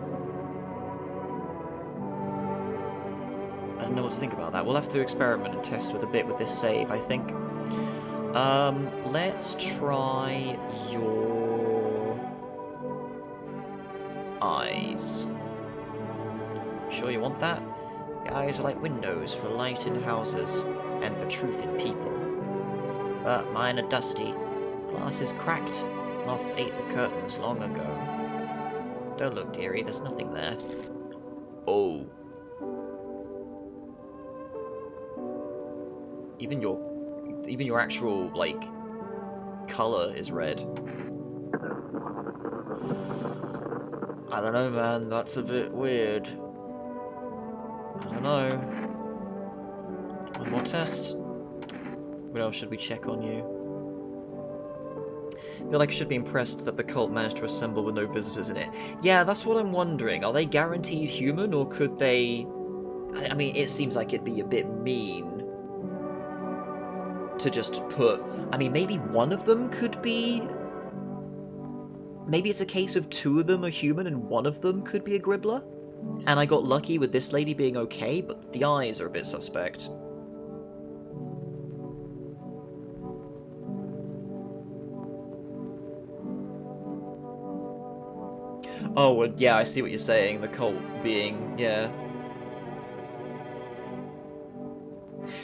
I don't know what to think about that. We'll have to experiment and test with a bit with this save, I think. Let's try your... eyes. Sure you want that? The eyes are like windows for light in houses, and for truth in people. But mine are dusty. Glass is cracked. Moths ate the curtains long ago. Don't look, dearie, there's nothing there. Oh. Even your actual, like, colour is red. I don't know, man, that's a bit weird. I don't know. One more test. What else should we check on you? I feel like I should be impressed that the cult managed to assemble with no visitors in it. Yeah, that's what I'm wondering. Are they guaranteed human, or could they... I mean, it seems like it'd be a bit mean to just put... I mean, maybe one of them could be... Maybe it's a case of 2 of them are human and one of them could be a Gribbler? And I got lucky with this lady being okay, but the eyes are a bit suspect. Oh, and yeah, I see what you're saying. The cult being, yeah.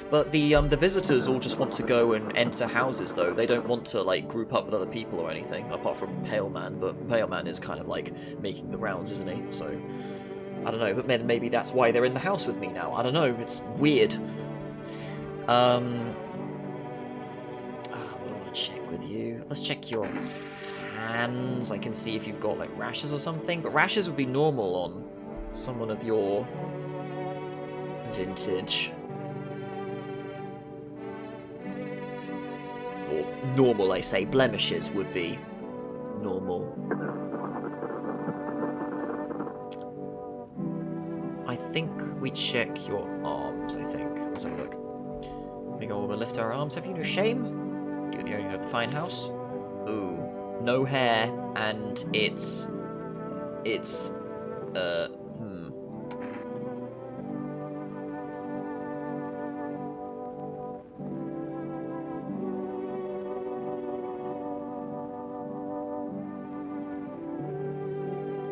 But the visitors all just want to go and enter houses, though. They don't want to, like, group up with other people or anything, apart from Pale Man. But Pale Man is kind of, like, making the rounds, isn't he? So, I don't know. But maybe that's why they're in the house with me now. I don't know. It's weird. What do I want to check with you? Let's check your... hands. I can see if you've got like rashes or something, but rashes would be normal on someone of your vintage. Or normal, I say. Blemishes would be normal. I think we check your arms, I think. Let's have a look. We go over, lift our arms. Have you no shame? You're the owner of the fine house? Ooh. No hair, and it's...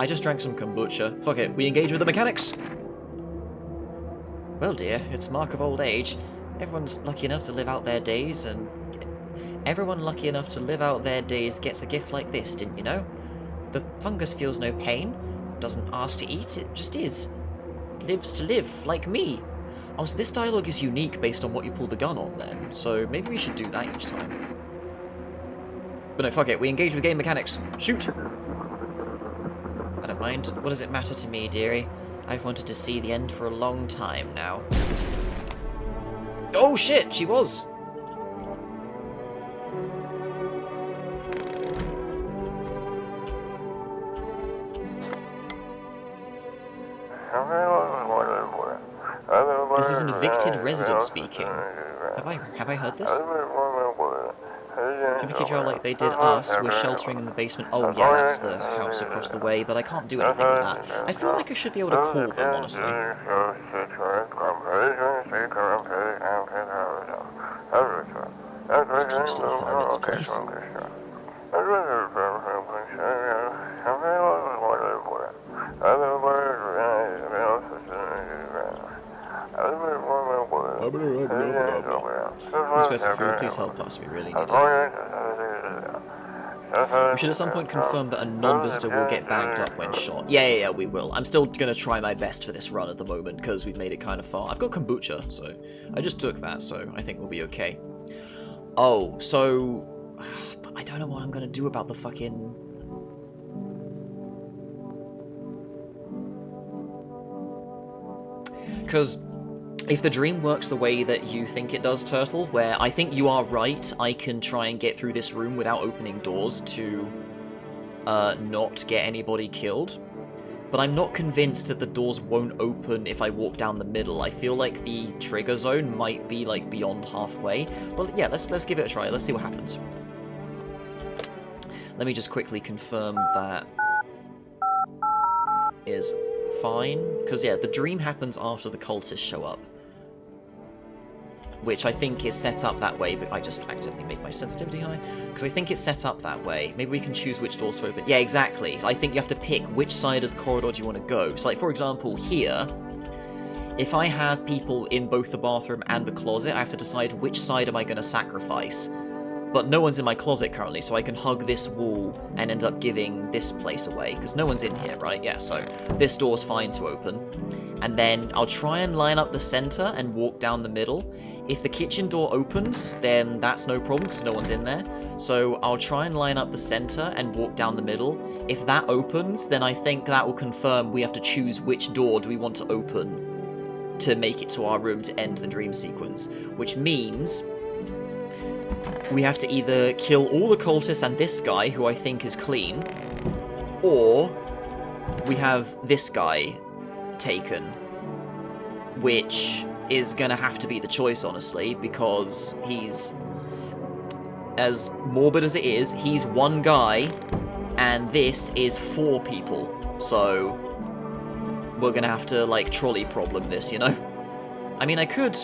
I just drank some kombucha. Fuck it, we engage with the mechanics! Well, dear, it's mark of old age. Everyone's lucky enough to live out their days, and... Everyone lucky enough to live out their days gets a gift like this, didn't you know? The fungus feels no pain, doesn't ask to eat, it just is. Lives to live, like me. Oh, so this dialogue is unique based on what you pull the gun on then, so maybe we should do that each time. But no, fuck it, we engage with game mechanics. Shoot! I don't mind. What does it matter to me, dearie? I've wanted to see the end for a long time now. Oh shit, she was! This is an evicted resident speaking. Have I heard this? Should we kick you out like they did us? We're sheltering in the basement. Oh yeah, that's the house across the way, but I can't do anything with that. I feel like I should be able to call them, honestly. It's close to the hermit's place. Please help us, we really need it. We should at some point confirm that a non-visitor will get bagged up when shot. Yeah, we will. I'm still gonna try my best for this run at the moment, because we've made it kind of far. I've got kombucha, so I just took that, so I think we'll be okay. Oh, so... I don't know what I'm gonna do about the fucking... Because if the dream works the way that you think it does, Turtle, where I think you are right, I can try and get through this room without opening doors to not get anybody killed. But I'm not convinced that the doors won't open if I walk down the middle. I feel like the trigger zone might be like beyond halfway. Well, yeah, let's give it a try. Let's see what happens. Let me just quickly confirm that is fine. Because, yeah, the dream happens after the cultists show up. Which I think is set up that way, but I just accidentally made my sensitivity high. Because I think it's set up that way. Maybe we can choose which doors to open. Yeah, exactly. I think you have to pick which side of the corridor do you want to go. So, like, for example, here, if I have people in both the bathroom and the closet, I have to decide which side am I going to sacrifice. But no one's in my closet currently, so I can hug this wall and end up giving this place away. Because no one's in here, right? Yeah, so this door's fine to open. And then I'll try and line up the center and walk down the middle. If the kitchen door opens, then that's no problem because no one's in there. So I'll try and line up the center and walk down the middle. If that opens, then I think that will confirm we have to choose which door do we want to open to make it to our room to end the dream sequence. Which means we have to either kill all the cultists and this guy, who I think is clean, or we have this guy taken, which is gonna have to be the choice, honestly, because he's, as morbid as it is, he's one guy, and this is 4 people, so we're gonna have to, like, trolley problem this, you know? I mean, I could...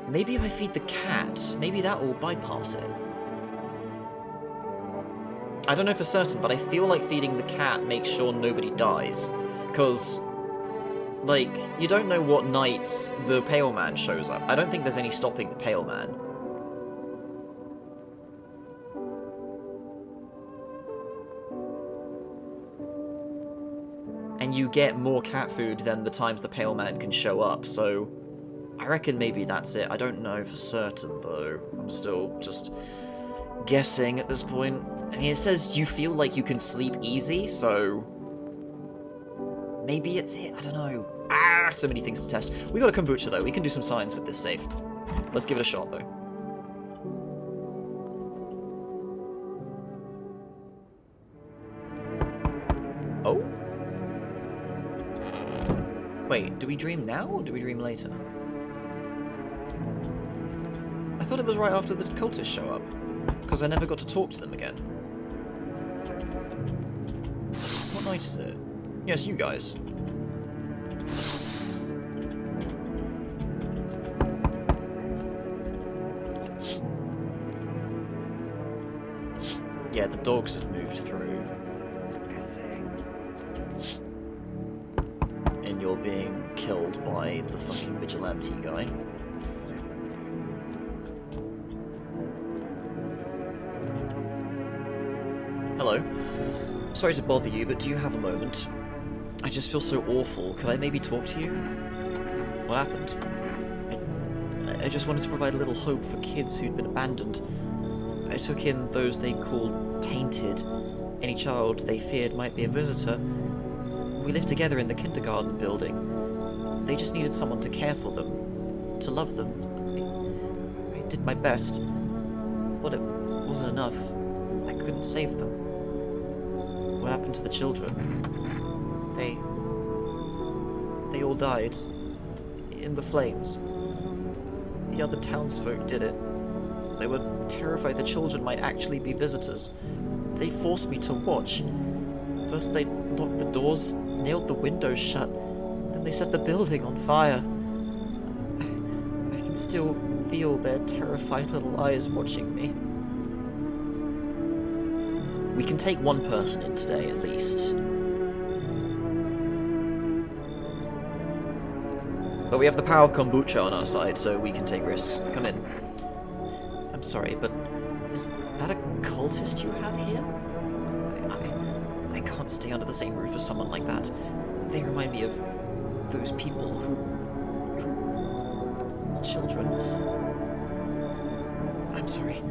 Maybe if I feed the cat, maybe that will bypass it. I don't know for certain, but I feel like feeding the cat makes sure nobody dies. Because, like, you don't know what nights the Pale Man shows up. I don't think there's any stopping the Pale Man. And you get more cat food than the times the Pale Man can show up, so I reckon maybe that's it. I don't know for certain, though. I'm still just guessing at this point. I mean, it says you feel like you can sleep easy, so maybe it's it. I don't know. So many things to test. We got a kombucha, though. We can do some science with this save. Let's give it a shot, though. Oh? Wait, do we dream now, or do we dream later? I thought it was right after the cultists show up, because I never got to talk to them again. What night is it? Yes, you guys. Yeah, the dogs have moved through. And you're being killed by the fucking vigilante guy. Hello. Sorry to bother you, but do you have a moment? I just feel so awful. Could I maybe talk to you? What happened? I just wanted to provide a little hope for kids who'd been abandoned. I took in those they called tainted. Any child they feared might be a visitor. We lived together in the kindergarten building. They just needed someone to care for them, to love them. I did my best, but it wasn't enough. I couldn't save them. What happened to the children? They all died. In the flames. The other townsfolk did it. They were terrified the children might actually be visitors. They forced me to watch. First they locked the doors, nailed the windows shut, then they set the building on fire. I can still feel their terrified little eyes watching me. We can take one person in today, at least. But we have the power of kombucha on our side, so we can take risks. Come in. I'm sorry, but is that a cultist you have here? I can't stay under the same roof as someone like that. They remind me of those people who children. I'm sorry.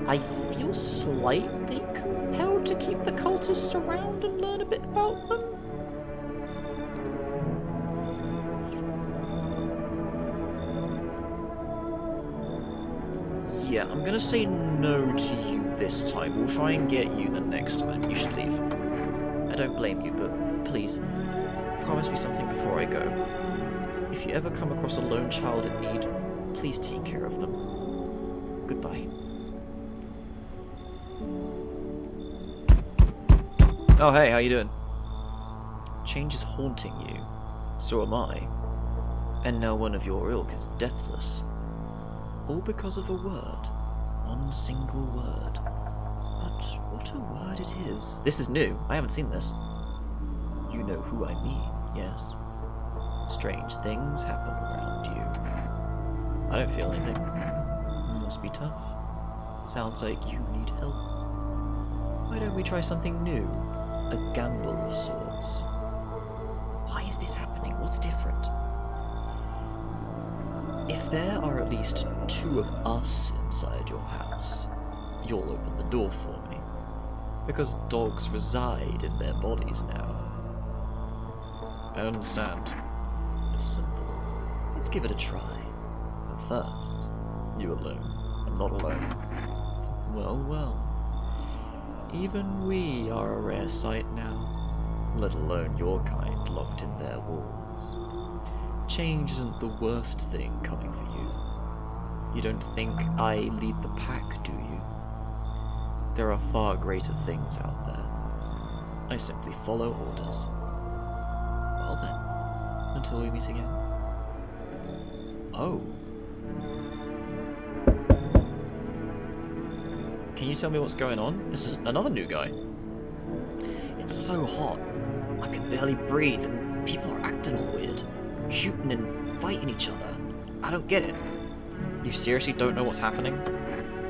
I feel slightly compelled to keep the cultists around and learn a bit about them. Yeah, I'm gonna say no to you this time. We'll try and get you the next time. You should leave. I don't blame you, but please, promise me something before I go. If you ever come across a lone child in need, please take care of them. Goodbye. Oh hey, how you doing? Change is haunting you. So am I. And now one of your ilk is deathless. All because of a word. One single word. But what a word it is. This is new. I haven't seen this. You know who I mean, yes? Strange things happen around you. I don't feel anything. Must be tough. Sounds like you need help. Why don't we try something new? A gamble of sorts. Why is this happening? What's different? If there are at least 2 of us inside your house, you'll open the door for me. Because dogs reside in their bodies now. I understand. It's simple. Let's give it a try. But first, you alone. I'm not alone. Well, well. Even we are a rare sight now. Let alone your kind locked in their walls. Change isn't the worst thing coming for you. You don't think I lead the pack, do you? There are far greater things out there. I simply follow orders. Well then, until we meet again. Oh. Can you tell me what's going on? This is another new guy. It's so hot. I can barely breathe and people are acting all weird. Shooting and fighting each other. I don't get it. You seriously don't know what's happening?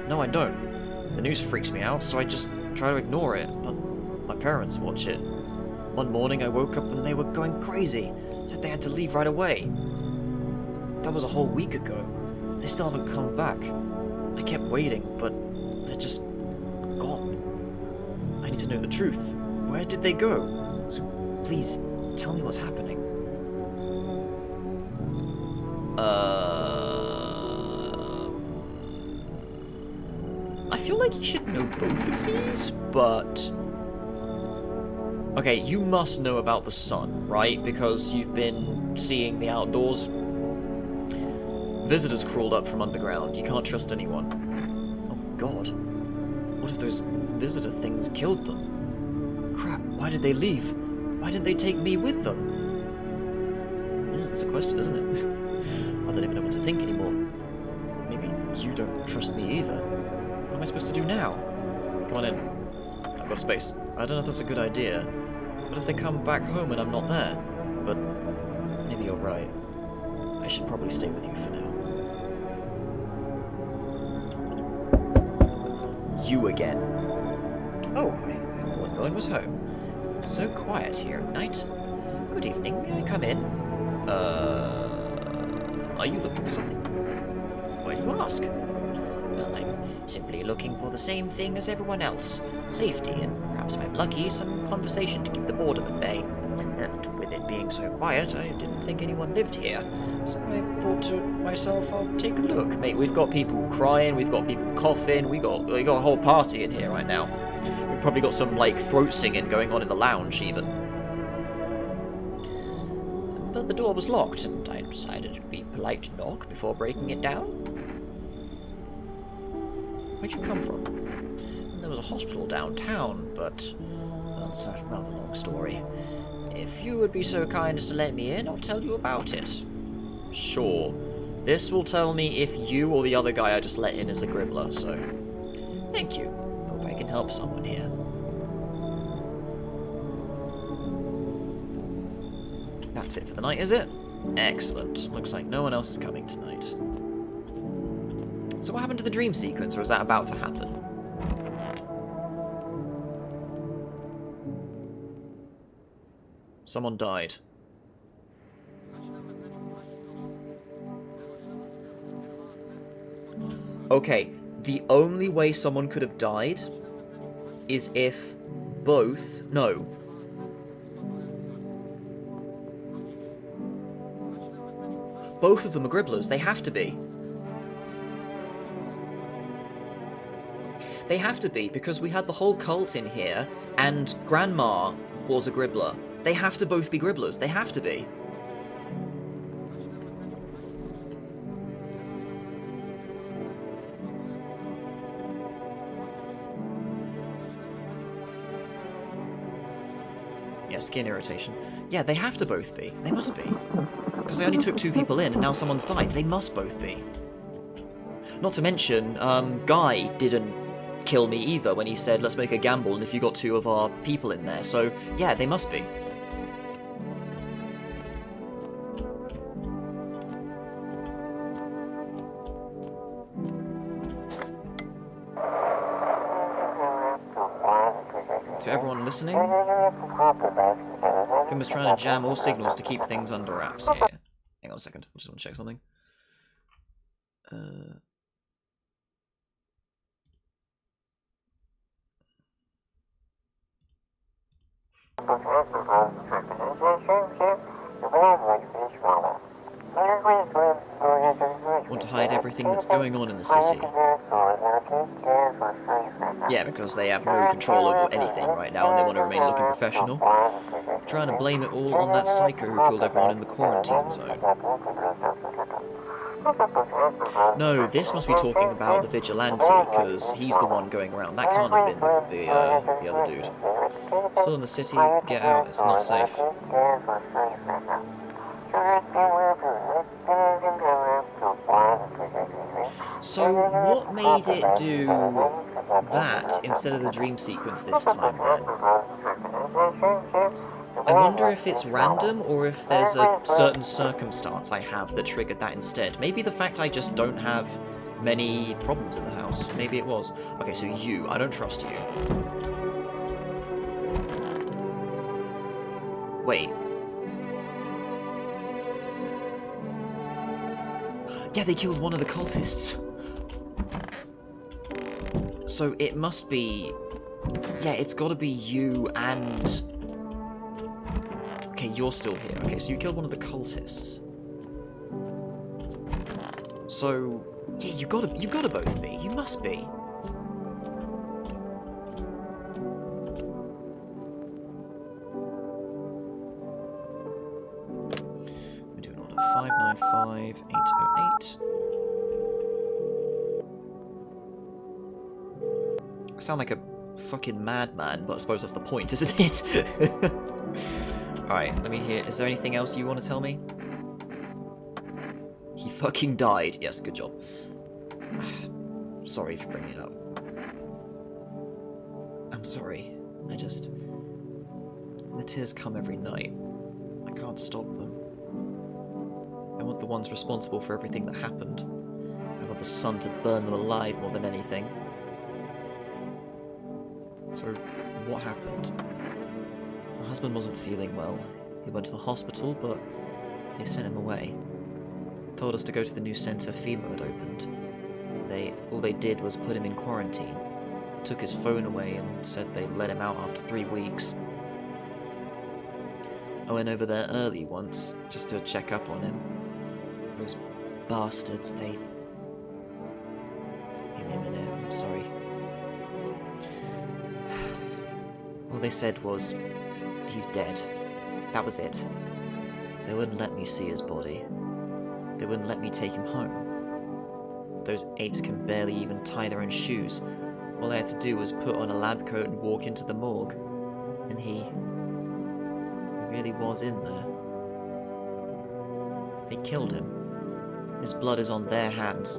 No, I don't. The news freaks me out, so I just try to ignore it, but my parents watch it. One morning I woke up and they were going crazy, said they had to leave right away. That was a whole week ago. They still haven't come back. I kept waiting, but they're just gone. I need to know the truth. Where did they go? So please, tell me what's happening. I feel like you should know both of these, but... Okay, you must know about the sun, right? Because you've been seeing the outdoors. Visitors crawled up from underground. You can't trust anyone. Oh god. What if those visitor things killed them? Crap, why did they leave? Why didn't they take me with them? Yeah, that's a question, isn't it? I don't even know what to think anymore. Maybe you don't trust me either. What am I supposed to do now? Come on in. I've got a space. I don't know if that's a good idea. What if they come back home and I'm not there? But maybe you're right. I should probably stay with you for now. You again. Oh, no one was home. It's so quiet here at night. Good evening, may I come in? Are you looking for something? Why do you ask? Well, I'm simply looking for the same thing as everyone else. Safety, and perhaps if I'm lucky, some conversation to keep the boredom at bay. And with it being so quiet, I didn't think anyone lived here. So I thought to myself, I'll take a look. Mate, we've got people crying, we've got people coughing, we got a whole party in here right now. We've probably got some, like, throat singing going on in the lounge, even. But the door was locked, and I decided it'd be polite to knock before breaking it down. Where'd you come from? There was a hospital downtown, but... well, it's a rather long story. If you would be so kind as to let me in, I'll tell you about it. Sure. This will tell me if you or the other guy I just let in is a gribbler, so... Thank you. Hope I can help someone here. That's it for the night, is it? Excellent. Looks like no one else is coming tonight. So what happened to the dream sequence, or is that about to happen? Someone died. Okay, the only way someone could have died is if both... No. Both of them are Gribblers. They have to be. They have to be, because we had the whole cult in here, and Grandma was a Gribbler. They have to both be Gribblers. They have to be. Yeah, skin irritation. Yeah, they have to both be. They must be. Because they only took 2 people in, and now someone's died. They must both be. Not to mention, Guy didn't kill me either when he said, let's make a gamble, and if you got 2 of our people in there. So, yeah, they must be. To everyone listening, Finn was trying to jam all signals to keep things under wraps. Yeah. Hang on a second, I just want to check something. Want to hide everything that's going on in the city. Yeah, because they have no control over anything right now and they want to remain looking professional. Trying to blame it all on that psycho who killed everyone in the quarantine zone. No, this must be talking about the vigilante, because he's the one going around. That can't have been the other dude. Still in the city, get out, it's not safe. So, what made it do that instead of the dream sequence this time, then? I wonder if it's random, or if there's a certain circumstance I have that triggered that instead. Maybe the fact I just don't have many problems in the house. Maybe it was. Okay, so you. I don't trust you. Wait. Yeah, they killed one of the cultists. So it must be... Yeah, it's gotta be you and... Okay, you're still here. Okay, so you killed one of the cultists. So... Yeah, you gotta both be. You must be. We're doing order 595 808. I sound like a fucking madman, but I suppose that's the point, isn't it? Alright, let me hear. Is there anything else you want to tell me? He fucking died. Yes, good job. Sorry for bringing it up. I'm sorry. The tears come every night. I can't stop them. I want the ones responsible for everything that happened. I want the sun to burn them alive more than anything. So, what happened? My husband wasn't feeling well. He went to the hospital, but they sent him away. Told us to go to the new centre FEMA had opened. All they did was put him in quarantine. Took his phone away and said they'd let him out after 3 weeks. I went over there early once, just to check up on him. Those bastards, they... Give me a minute, I'm sorry. All they said was, he's dead. That was it. They wouldn't let me see his body. They wouldn't let me take him home. Those apes can barely even tie their own shoes. All they had to do was put on a lab coat and walk into the morgue. And he really was in there. They killed him. His blood is on their hands.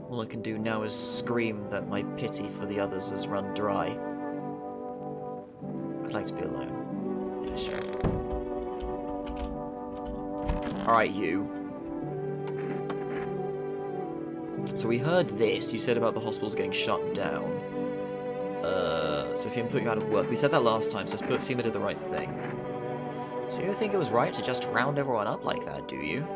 All I can do now is scream that my pity for the others has run dry. I'd like to be alone. Yeah, sure. Alright, you. So we heard this. You said about the hospitals getting shut down. So FEMA put you out of work. We said that last time, so FEMA did the right thing. So you think it was right to just round everyone up like that, do you?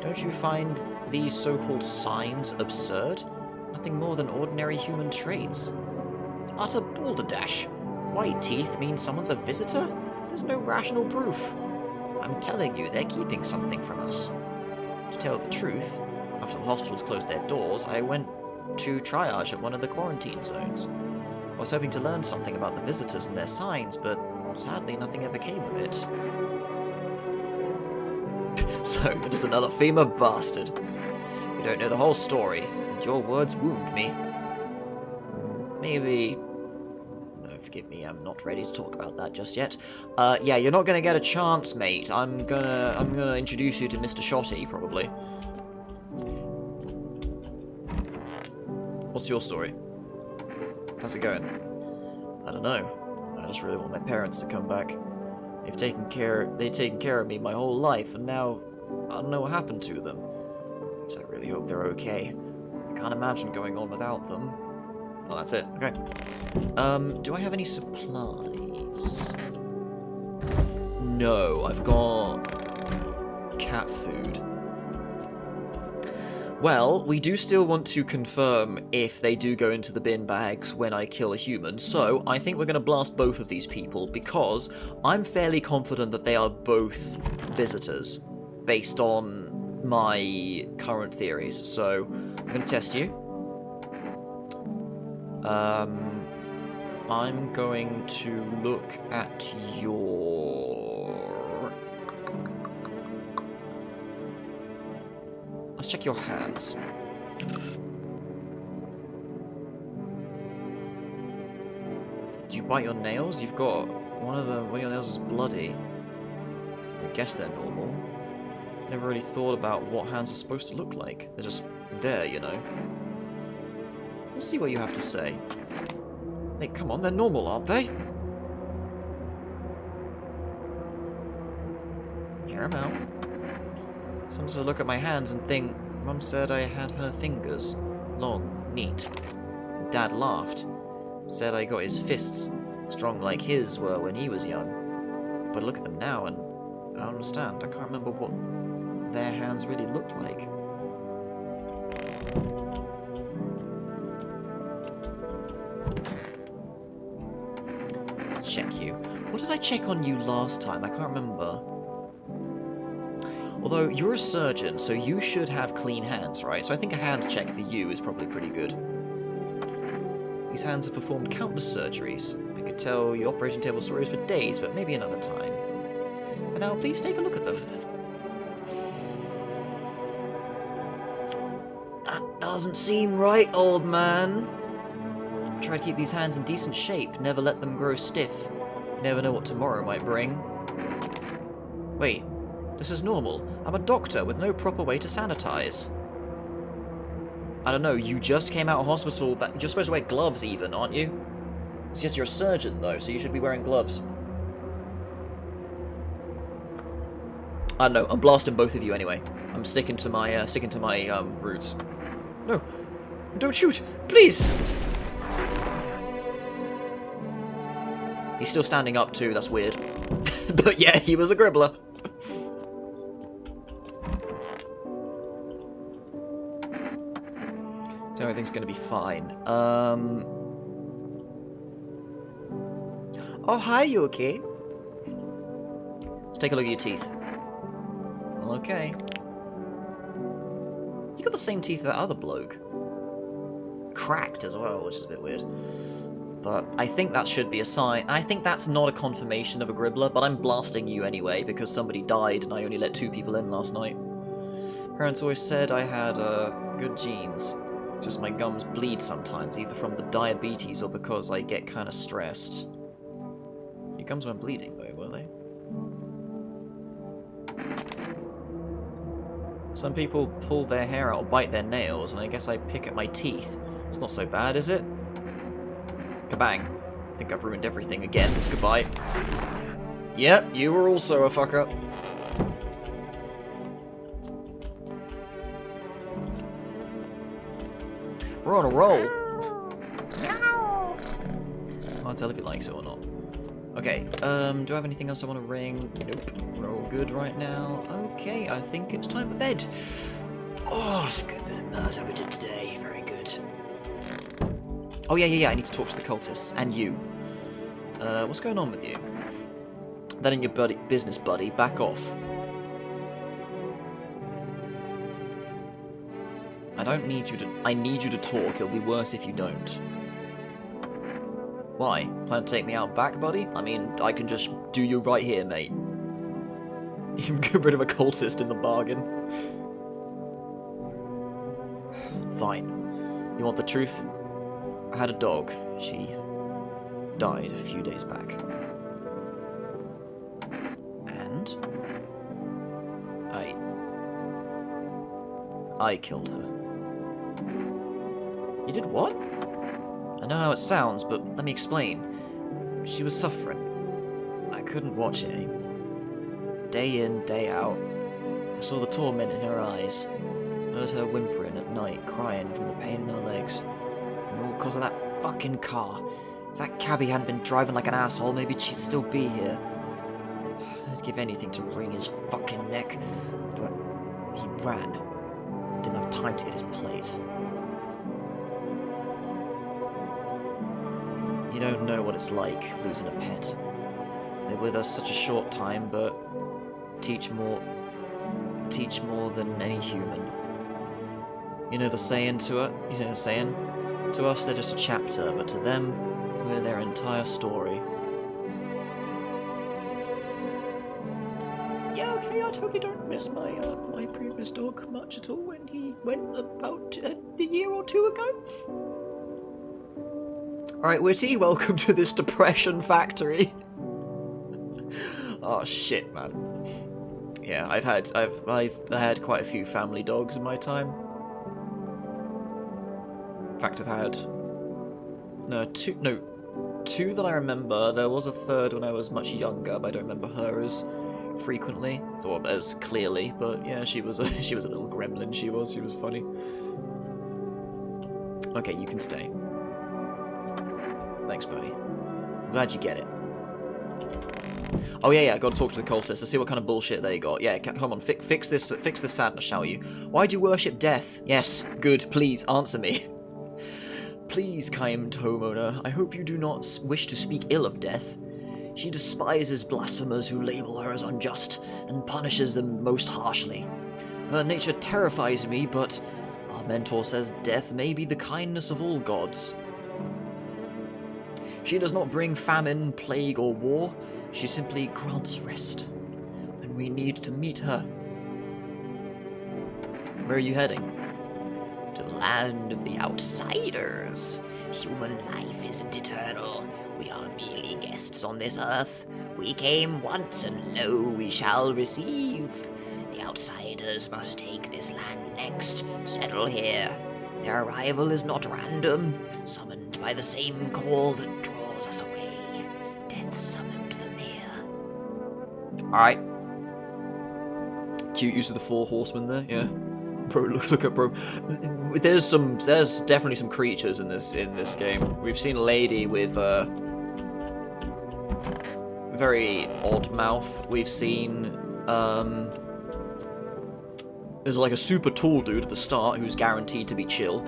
Don't you find these so-called signs absurd? Nothing more than ordinary human traits. It's utter balderdash. White teeth mean someone's a visitor? There's no rational proof. I'm telling you, they're keeping something from us. To tell the truth, after the hospitals closed their doors, I went to triage at one of the quarantine zones. I was hoping to learn something about the visitors and their signs, but sadly nothing ever came of it. So, you're just another FEMA bastard. You don't know the whole story, and your words wound me. Maybe... No, forgive me, I'm not ready to talk about that just yet. Yeah, you're not gonna get a chance, mate. I'm gonna introduce you to Mr. Shotty, probably. What's your story? How's it going? I don't know. I just really want my parents to come back. They've taken care of me my whole life, and now I don't know what happened to them. So I really hope they're okay. I can't imagine going on without them. Well, that's it. Okay. Do I have any supplies? No, I've got cat food. Well, we do still want to confirm if they do go into the bin bags when I kill a human, so I think we're going to blast both of these people, because I'm fairly confident that they are both visitors, based on my current theories. So, I'm going to test you. I'm going to look at your... Let's check your hands. Do you bite your nails? You've got one of your nails is bloody. I guess they're normal. Never really thought about what hands are supposed to look like. They're just there, you know. Let's see what you have to say. Hey, come on, they're normal, aren't they? Hear 'em out. Sometimes I look at my hands and think, Mum said I had her fingers. Long, neat. Dad laughed. Said I got his fists strong like his were when he was young. But look at them now and I don't understand. I can't remember what their hands really looked like. Check you. What did I check on you last time? I can't remember. Although, you're a surgeon, so you should have clean hands, right? So I think a hand check for you is probably pretty good. These hands have performed countless surgeries. I could tell you operating table stories for days, but maybe another time. And now, please take a look at them. That doesn't seem right, old man. Try to keep these hands in decent shape, never let them grow stiff. Never know what tomorrow might bring. Wait. This is normal. I'm a doctor with no proper way to sanitize. I don't know, you just came out of hospital. You're supposed to wear gloves even, aren't you? It's just you're a surgeon though, so you should be wearing gloves. I don't know, I'm blasting both of you anyway. I'm sticking to my roots. No, don't shoot, please! He's still standing up too, that's weird. But yeah, he was a gribbler. So everything's gonna be fine. Oh, hi, you okay? Let's take a look at your teeth. Well, okay. You got the same teeth as that other bloke. Cracked as well, which is a bit weird. But I think that should be a sign. I think that's not a confirmation of a gribbler, but I'm blasting you anyway because somebody died and I only let 2 people in last night. Parents always said I had good genes. Just my gums bleed sometimes, either from the diabetes or because I get kind of stressed. Your gums weren't bleeding though, were they? Some people pull their hair out or bite their nails, and I guess I pick at my teeth. It's not so bad, is it? Kabang. I think I've ruined everything again. Goodbye. Yep, you were also a fucker. We're on a roll. Can't tell if he likes it or not. Okay, do I have anything else I want to ring? Nope. We're all good right now. Okay, I think it's time for bed. Oh, it's a good bit of murder we did today. Very good. Oh, yeah. I need to talk to the cultists. And you. What's going on with you? That ain't your business, buddy. Back off. I need you to talk. It'll be worse if you don't. Why? Plan to take me out back, buddy? I mean, I can just do you right here, mate. You can get rid of a cultist in the bargain. Fine. You want the truth? I had a dog. She died a few days back. And? I killed her. You did what? I know how it sounds, but let me explain. She was suffering. I couldn't watch it anymore. Day in, day out. I saw the torment in her eyes. Heard her whimpering at night, crying from the pain in her legs. And all because of that fucking car. If that cabbie hadn't been driving like an asshole, maybe she'd still be here. I'd give anything to wring his fucking neck. But he ran. Didn't have time to get his plate. You don't know what it's like losing a pet. They're with us such a short time, but teach more than any human. You know the saying to it? You know the saying? To us they're just a chapter, but to them, we're their entire story. Yeah, okay, I totally don't miss my my previous dog much at all when he went about a year or two ago. Alright, Witty, welcome to this depression factory. Oh shit, man. Yeah, I've had quite a few family dogs in my time. In fact, I've had two that I remember. There was a third when I was much younger, but I don't remember her as frequently or as clearly. But yeah, she was a little gremlin. She was funny. Okay, you can stay. Thanks, buddy. I'm glad you get it. Oh yeah, I gotta talk to the cultists. Let's see what kind of bullshit they got. Yeah, come on, fix this sadness, shall you? Why do you worship death? Yes, good, please, answer me. Please, kind homeowner, I hope you do not wish to speak ill of death. She despises blasphemers who label her as unjust, and punishes them most harshly. Her nature terrifies me, but our mentor says death may be the kindness of all gods. She does not bring famine, plague, or war. She simply grants rest. And we need to meet her. Where are you heading? To the land of the outsiders. Human life isn't eternal. We are merely guests on this earth. We came once, and lo, we shall receive. The outsiders must take this land next. Settle here. Their arrival is not random, summoned by the same call that draws us away. Death summoned them here. Alright. Cute use of the 4 horsemen there, yeah. Bro, look at bro. There's definitely some creatures in this game. We've seen a lady with a very odd mouth. We've seen there's like a super tall dude at the start who's guaranteed to be chill.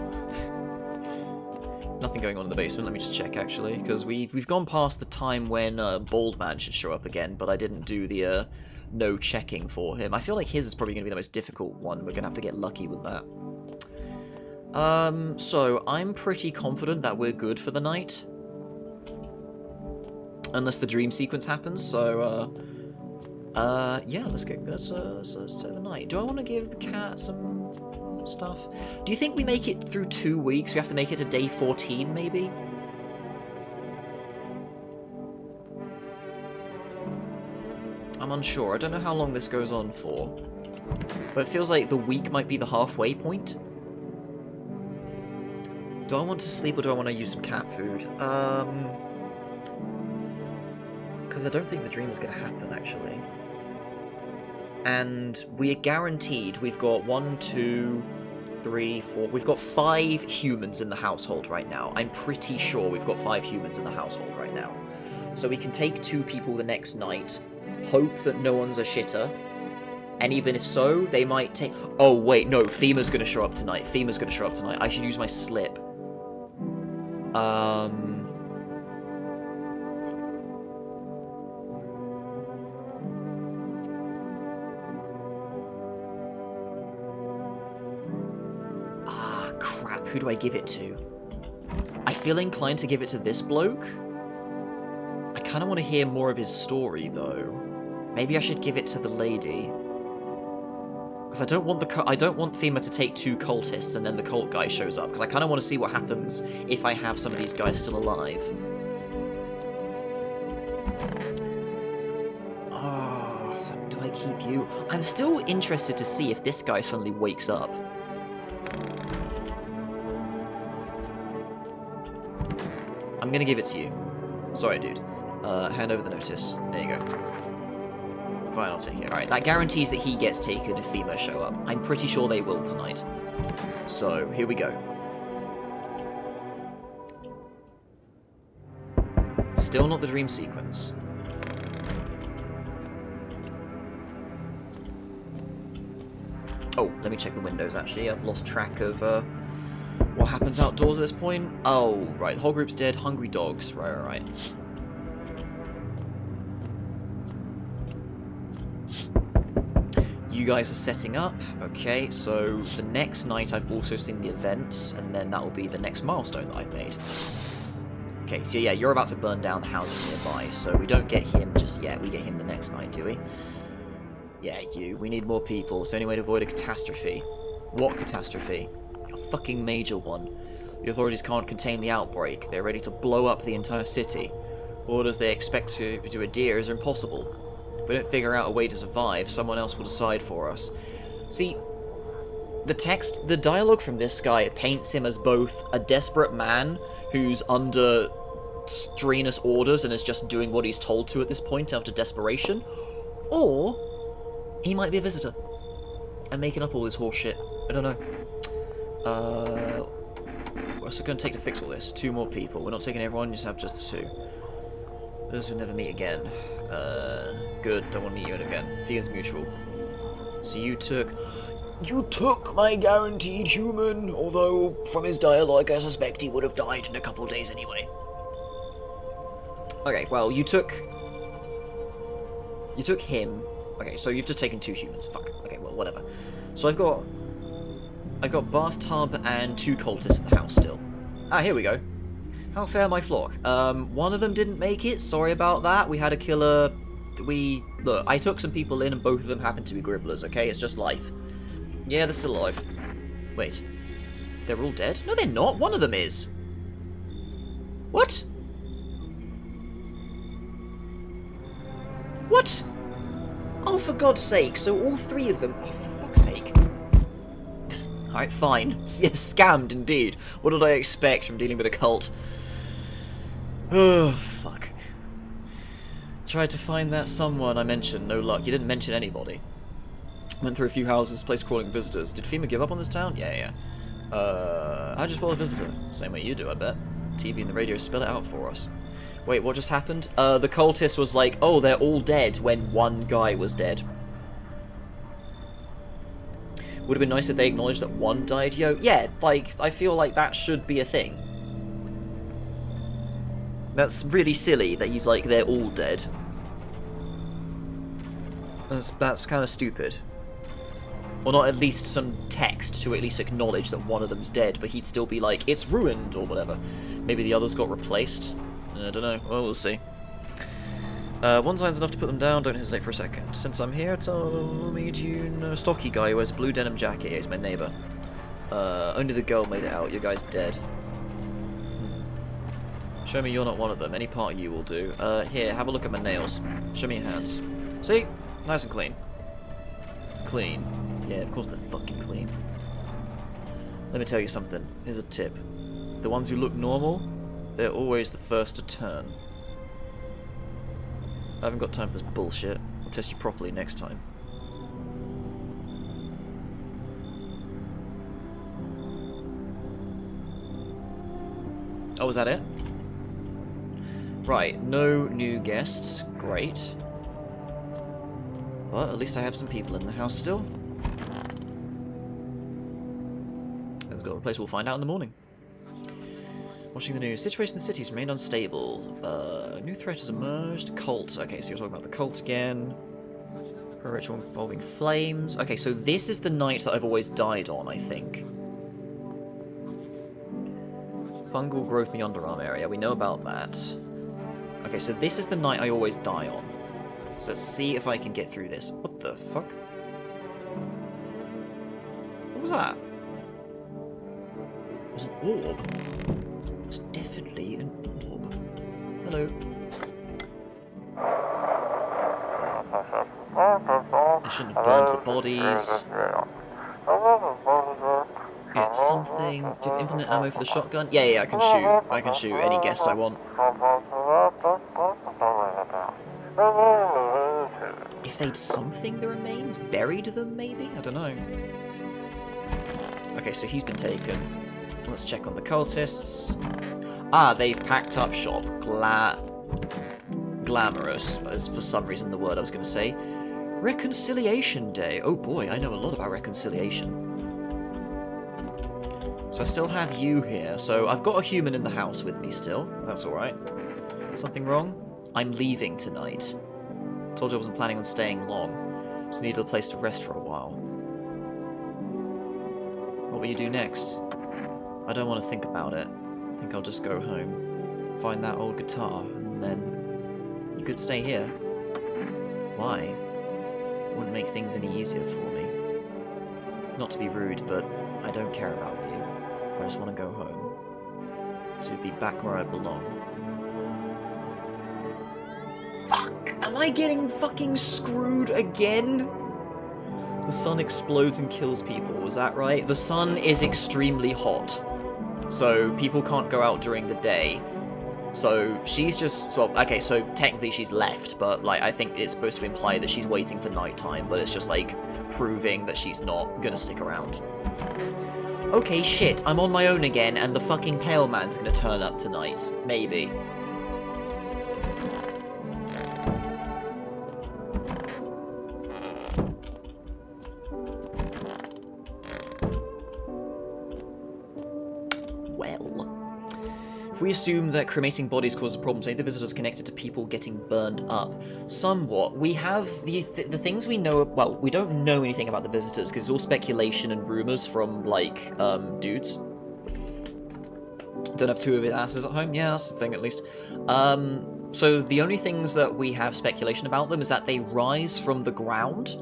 Nothing going on in the basement. Let me just check actually, because we've gone past the time when Bald Man should show up again, but I didn't do the no checking for him. I feel like his is probably going to be the most difficult one. We're going to have to get lucky with that. So I'm pretty confident that we're good for the night, unless the dream sequence happens. So yeah, let's say the night. Do I want to give the cat some stuff? Do you think we make it through 2 weeks? We have to make it to day 14, maybe? I'm unsure. I don't know how long this goes on for. But it feels like the week might be the halfway point. Do I want to sleep or do I want to use some cat food? Because I don't think the dream is going to happen, actually. And we are guaranteed we've got 1, 2, 3, 4... We've got 5 humans in the household right now. I'm pretty sure we've got 5 humans in the household right now. So we can take 2 people the next night, hope that no one's a shitter, and even if so, they might take... Oh, wait, no, FEMA's gonna show up tonight. FEMA's gonna show up tonight. I should use my slip. Ah, crap, who do I give it to? I feel inclined to give it to this bloke. I kind of want to hear more of his story, though. Maybe I should give it to the lady. Because I don't want FEMA to take 2 cultists and then the cult guy shows up. Because I kind of want to see what happens if I have some of these guys still alive. Oh, do I keep you? I'm still interested to see if this guy suddenly wakes up. I'm gonna give it to you. Sorry, dude. Hand over the notice. There you go. Fine, I'll take it. Alright, that guarantees that he gets taken if FEMA show up. I'm pretty sure they will tonight. So, here we go. Still not the dream sequence. Oh, let me check the windows, actually. I've lost track of, what happens outdoors at this point. Oh, right. The whole group's dead. Hungry dogs. Right. You guys are setting up. Okay, so the next night I've also seen the events, and then that will be the next milestone that I've made. Okay, so yeah, you're about to burn down the houses nearby, so we don't get him just yet. We get him the next night, do we? Yeah, you. We need more people. So any way to avoid a catastrophe? What catastrophe? A fucking major one. The authorities can't contain the outbreak. They're ready to blow up the entire city. Orders they expect to adhere is impossible. If we don't figure out a way to survive, someone else will decide for us. See, the dialogue from this guy paints him as both a desperate man who's under strenuous orders and is just doing what he's told to at this point out of desperation, or he might be a visitor and making up all this horse shit. I don't know. What's it going to take to fix all this? 2 more people. We're not taking everyone, just have just 2. Those who never meet again. Good, don't want to meet you again. Feelings mutual. So you took my guaranteed human, although from his dialogue I suspect he would have died in a couple of days anyway. Okay, well, you took him. Okay, so you've just taken 2 humans. Fuck. Okay, well, whatever. So I've got bathtub and 2 cultists in the house still. Ah, here we go. How fare my flock? One of them didn't make it. Sorry about that. We had a killer. Look, I took some people in and both of them happened to be gribblers, okay? It's just life. Yeah, they're still alive. Wait. They're all dead? No, they're not. One of them is. What? What? Oh, for God's sake. So all 3 of them... Oh, for fuck's sake. Alright, fine. Yeah, scammed indeed. What did I expect from dealing with a cult? Oh, fuck. Tried to find that someone I mentioned, no luck. You didn't mention anybody. Went through a few houses, placed crawling visitors. Did FEMA give up on this town? Yeah. How'd you spell a visitor? Same way you do, I bet. TV and the radio spell it out for us. Wait, what just happened? The cultist was like, oh, they're all dead, when one guy was dead. Would have been nice if they acknowledged that one died, yo. Yeah, like, I feel like that should be a thing. That's really silly that he's like, they're all dead. That's kind of stupid. Or not at least some text to at least acknowledge that one of them's dead, but he'd still be like, it's ruined, or whatever. Maybe the others got replaced? I don't know. Well, we'll see. One sign's enough to put them down, don't hesitate for a second. Since I'm here, tell me, do you know a stocky guy who wears a blue denim jacket? Yeah, he's my neighbour. Only the girl made it out, your guy's dead. Show me you're not one of them, any part of you will do. Here, have a look at my nails. Show me your hands. See? Nice and clean. Clean. Yeah, of course they're fucking clean. Let me tell you something. Here's a tip. The ones who look normal, they're always the first to turn. I haven't got time for this bullshit. I'll test you properly next time. Oh, was that it? Right, no new guests. Great. Well, at least I have some people in the house still. Let's go to a place we'll find out in the morning. Watching the news. Situation in the cities remained unstable. New threat has emerged. Cult. Okay, so you're talking about the cult again. Ritual involving flames. Okay, so this is the night that I've always died on, I think. Fungal growth in the underarm area. We know about that. Okay, so this is the night I always die on. So let's see if I can get through this. What the fuck? What was that? It was an orb. It was definitely an orb. Hello. I shouldn't have burned the bodies. Get something. Do you have infinite ammo for the shotgun? Yeah, I can shoot. I can shoot any guest I want. If they'd something the remains, buried them maybe? I don't know. Okay, so he's been taken. Let's check on the cultists. Ah, they've packed up shop. Glamorous is for some reason the word I was going to say. Reconciliation Day. Oh boy, I know a lot about reconciliation. So I still have you here. So I've got a human in the house with me still. That's alright. Something wrong? I'm leaving tonight. Told you I wasn't planning on staying long. Just needed a place to rest for a while. What will you do next? I don't want to think about it. I think I'll just go home. Find that old guitar, and then... You could stay here. Why? It wouldn't make things any easier for me. Not to be rude, but I don't care about you. I just want to go home. To be back where I belong. Fuck! Am I getting fucking screwed again? The sun explodes and kills people, is that right? The sun is extremely hot. So people can't go out during the day. So she's just, well, okay, so technically she's left, but like I think it's supposed to imply that she's waiting for nighttime, but it's just like proving that she's not gonna stick around. Okay, shit, I'm on my own again, and the fucking Pale Man's gonna turn up tonight. Maybe. If we assume that cremating bodies causes problems, maybe the visitors connected to people getting burned up. Somewhat. We have the things we know. Well, we don't know anything about the visitors because it's all speculation and rumors from like dudes. Don't have two of his asses at home. Yeah, that's the thing at least. So the only things that we have speculation about them is that they rise from the ground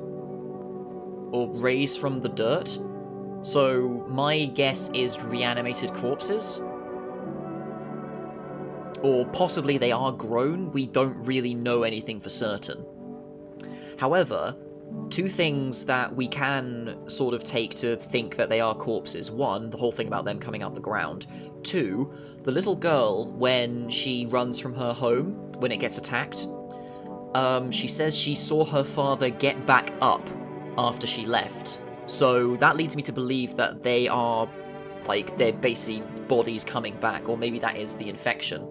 or raise from the dirt. So my guess is reanimated corpses. Or possibly they are grown, we don't really know anything for certain. However, two things that we can sort of take to think that they are corpses. One, the whole thing about them coming out the ground. Two, the little girl, when she runs from her home, when it gets attacked, she says she saw her father get back up after she left. So that leads me to believe that they are, like, they're basically bodies coming back, or maybe that is the infection.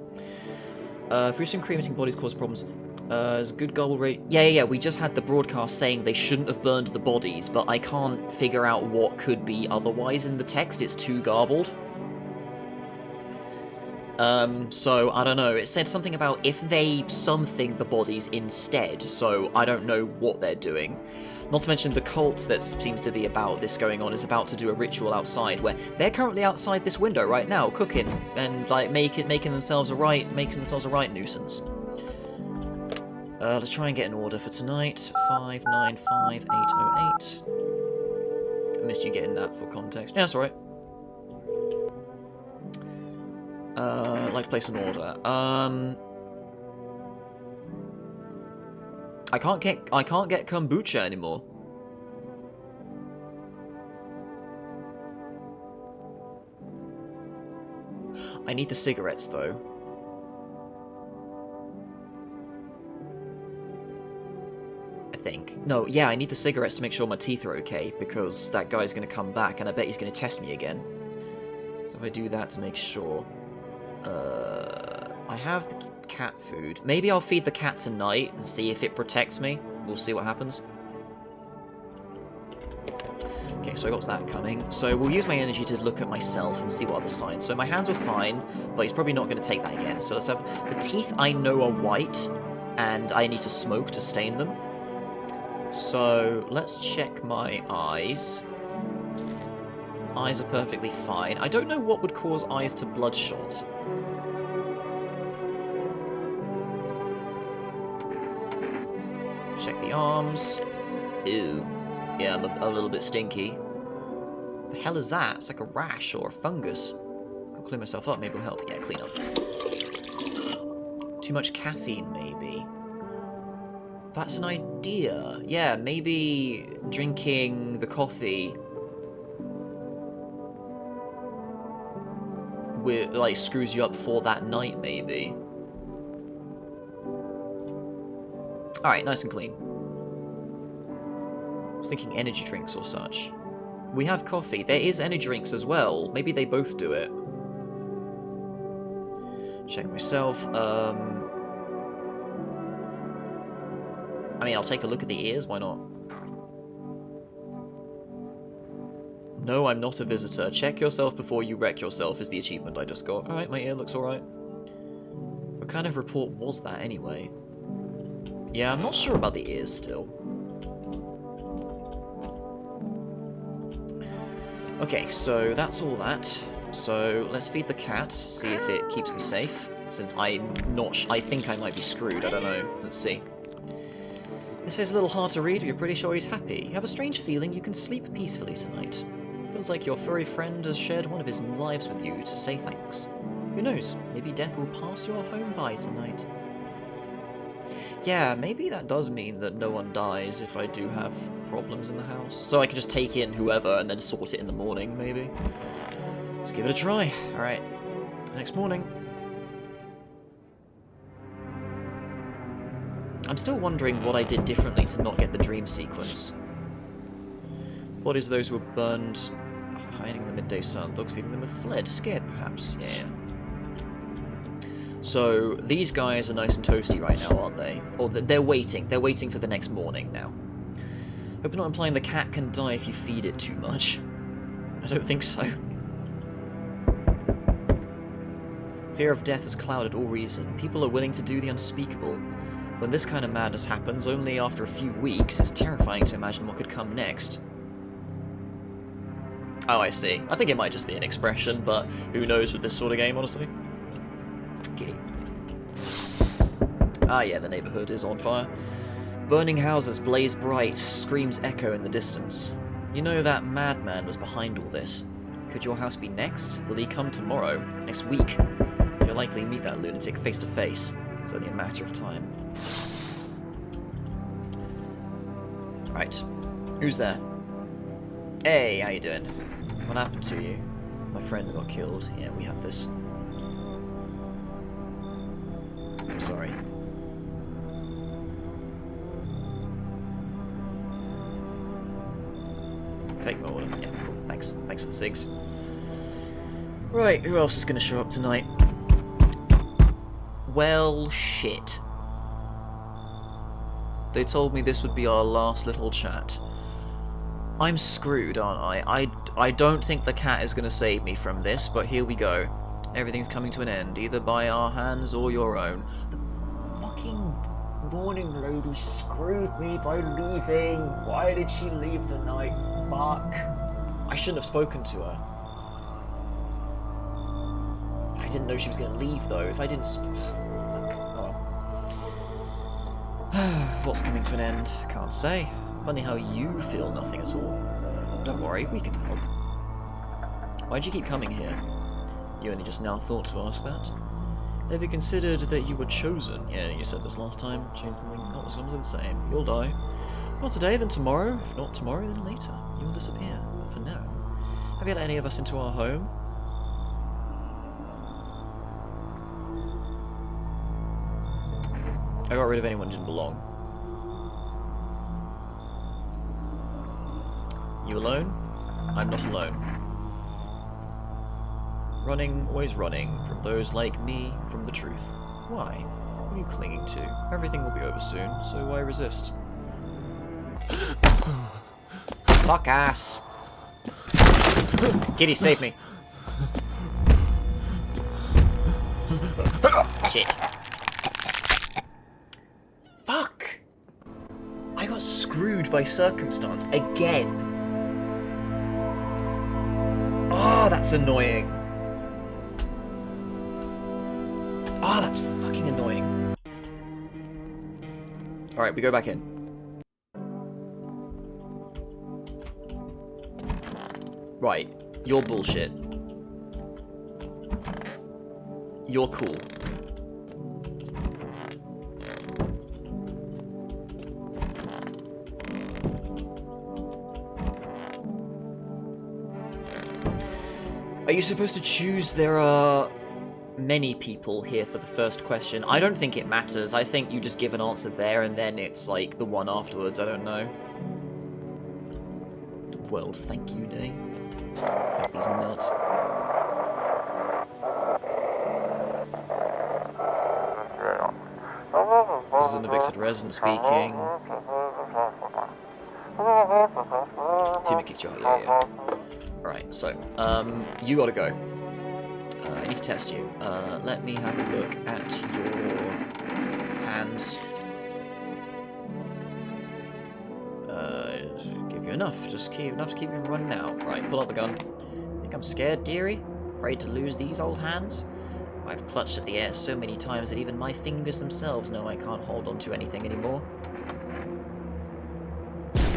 If we assume cremating bodies cause problems, there's a good gobble rate. Yeah, we just had the broadcast saying they shouldn't have burned the bodies, but I can't figure out what could be otherwise in the text. It's too garbled. So, I don't know. It said something about if they something the bodies instead, so I don't know what they're doing. Not to mention the cult that seems to be about this going on is about to do a ritual outside where they're currently outside this window right now cooking and like making themselves a right nuisance. Let's try and get an order for tonight. 595808. I missed you getting that for context. Yeah, that's alright. I'd like to place an order. I can't get kombucha anymore. I need the cigarettes though. I think. No, yeah, I need the cigarettes to make sure my teeth are okay, because that guy's gonna come back and I bet he's gonna test me again. So if I do that to make sure. I have the cat food. Maybe I'll feed the cat tonight and see if it protects me. We'll see what happens. Okay, so I got that coming. So we'll use my energy to look at myself and see what other signs. So my hands were fine, but he's probably not going to take that again. So let's have... The teeth I know are white, and I need to smoke to stain them. So let's check my eyes. Eyes are perfectly fine. I don't know what would cause eyes to bloodshot. Check the arms. Ew. Yeah, I'm a little bit stinky. The hell is that? It's like a rash or a fungus. I'll clean myself up, maybe it'll help. Yeah, clean up. Too much caffeine, maybe. That's an idea. Yeah, maybe drinking the coffee like screws you up for that night, maybe. Alright, nice and clean. I was thinking energy drinks or such. We have coffee. There is energy drinks as well. Maybe they both do it. Check myself. I mean, I'll take a look at the ears. Why not? No, I'm not a visitor. Check yourself before you wreck yourself is the achievement I just got. Alright, my ear looks alright. What kind of report was that anyway? Yeah, I'm not sure about the ears still. Okay, so that's all that. So let's feed the cat, see if it keeps me safe. Since I'm not I think I might be screwed, I don't know. Let's see. This is a little hard to read, but you're pretty sure he's happy. You have a strange feeling you can sleep peacefully tonight. Feels like your furry friend has shared one of his lives with you to say thanks. Who knows, maybe death will pass your home by tonight. Yeah, maybe that does mean that no one dies if I do have problems in the house. So I can just take in whoever and then sort it in the morning, maybe. Let's give it a try. Alright, next morning. I'm still wondering what I did differently to not get the dream sequence. Bodies of those who were burned, hiding in the midday sun. Dogs feeding them have fled, scared perhaps. Yeah. So these guys are nice and toasty right now, aren't they? Or they're waiting. They're waiting for the next morning now. Hope you're not implying the cat can die if you feed it too much. I don't think so. Fear of death has clouded all reason. People are willing to do the unspeakable. When this kind of madness happens only after a few weeks, it's terrifying to imagine what could come next. Oh, I see. I think it might just be an expression, but who knows with this sort of game, honestly. Kitty. Ah, yeah, the neighborhood is on fire. Burning houses blaze bright, screams echo in the distance. You know that madman was behind all this. Could your house be next? Will he come tomorrow? Next week? You'll likely meet that lunatic face to face. It's only a matter of time. Right. Who's there? Hey, how you doing? What happened to you? My friend got killed. Yeah, we had this. I'm sorry. Take my order. Yeah, cool. Thanks. Thanks for the cigs. Right, who else is going to show up tonight? Well, shit. They told me this would be our last little chat. I'm screwed, aren't I? I don't think the cat is going to save me from this, but here we go. Everything's coming to an end, either by our hands or your own. The fucking morning lady screwed me by leaving. Why did she leave tonight? Fuck. I shouldn't have spoken to her. I didn't know she was going to leave, though. If I didn't... Fuck. Oh. What's coming to an end? Can't say. Funny how you feel nothing at all. Don't worry, we can help. Why'd you keep coming here? You only just now thought to ask that? Have you considered that you were chosen? Yeah, you said this last time. Change something, not was going to do the same. You'll die. Not today, then tomorrow. If not tomorrow, then later. You'll disappear. But for now, have you let any of us into our home? I got rid of anyone who didn't belong. You alone? I'm not alone. Running, always running, from those like me, from the truth. Why? What are you clinging to? Everything will be over soon, so why resist? Fuck ass! Kitty, save me! Shit. Fuck! I got screwed by circumstance again. Oh, that's annoying. Oh, that's fucking annoying. Alright, we go back in. Right, you're bullshit. You're cool. Are you supposed to choose? There are many people here for the first question. I don't think it matters. I think you just give an answer there and then it's like the one afterwards. I don't know. World, thank you, Day. Fuck these nuts. This is an evicted resident speaking. Timmy kicked you out, yeah. Right, so, you gotta go. I need to test you. Let me have a look at your hands. Give you enough. Just enough to keep you from running out. Right, pull out the gun. Think I'm scared, dearie? Afraid to lose these old hands? I've clutched at the air so many times that even my fingers themselves know I can't hold on to anything anymore.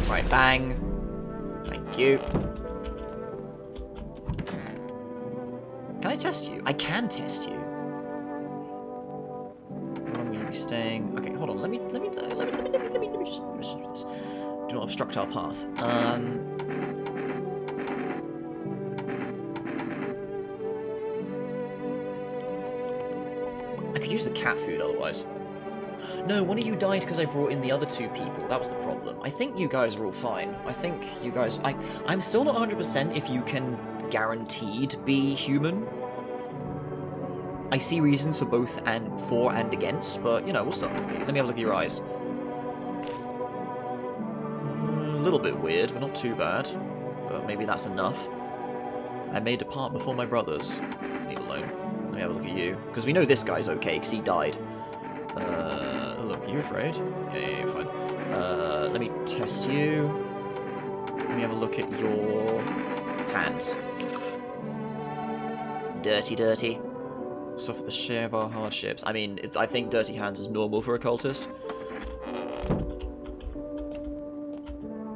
Right, bang. Thank you. Can I test you? I can test you. I'm going to be staying. Okay, hold on. Let me just do this. Do not obstruct our path. I could use the cat food otherwise. No, one of you died because I brought in the other two people. That was the problem. I think you guys are all fine. I think you guys... I'm still not 100% if you can guaranteed be human. I see reasons for both and for and against, but, you know, we'll start looking. Let me have a look at your eyes. A little bit weird, but not too bad. But maybe that's enough. I may depart before my brothers. Leave alone. Let me have a look at you. Because we know this guy's okay, because he died. Look, are you afraid? Yeah, you're fine. Let me test you. Let me have a look at your hands. Dirty, dirty. Suffer the share of our hardships. I mean, I think dirty hands is normal for a cultist.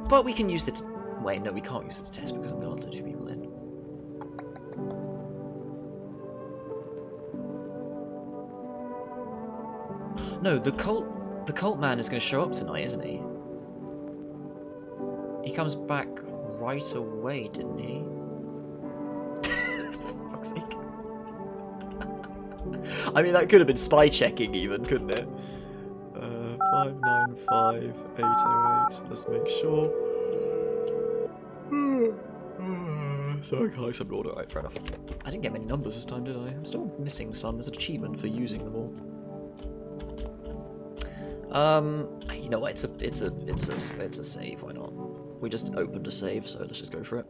But we can use the... Wait, no, we can't use the test because I'm going to let two people in. No, the cult man is going to show up tonight, isn't he? He comes back right away, didn't he? For fuck's sake. I mean, that could have been spy checking even, couldn't it? 595 808. Let's make sure. Sorry, I accept order. Alright, fair enough. I didn't get many numbers this time, did I? I'm still missing some as an achievement for using them all. You know what? It's a save. Why not? We just opened a save, so let's just go for it.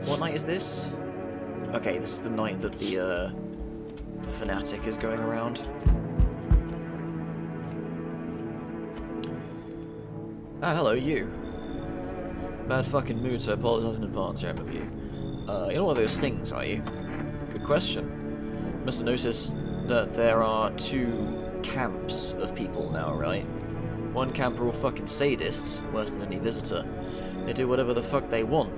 What night is this? Okay, this is the night that the fanatic is going around. Ah, hello, you. Bad fucking mood, so I apologize in advance. I remember you. You're not one of those things, are you? Good question. Must have noticed that there are two camps of people now, right? One camp are all fucking sadists, worse than any visitor. They do whatever the fuck they want.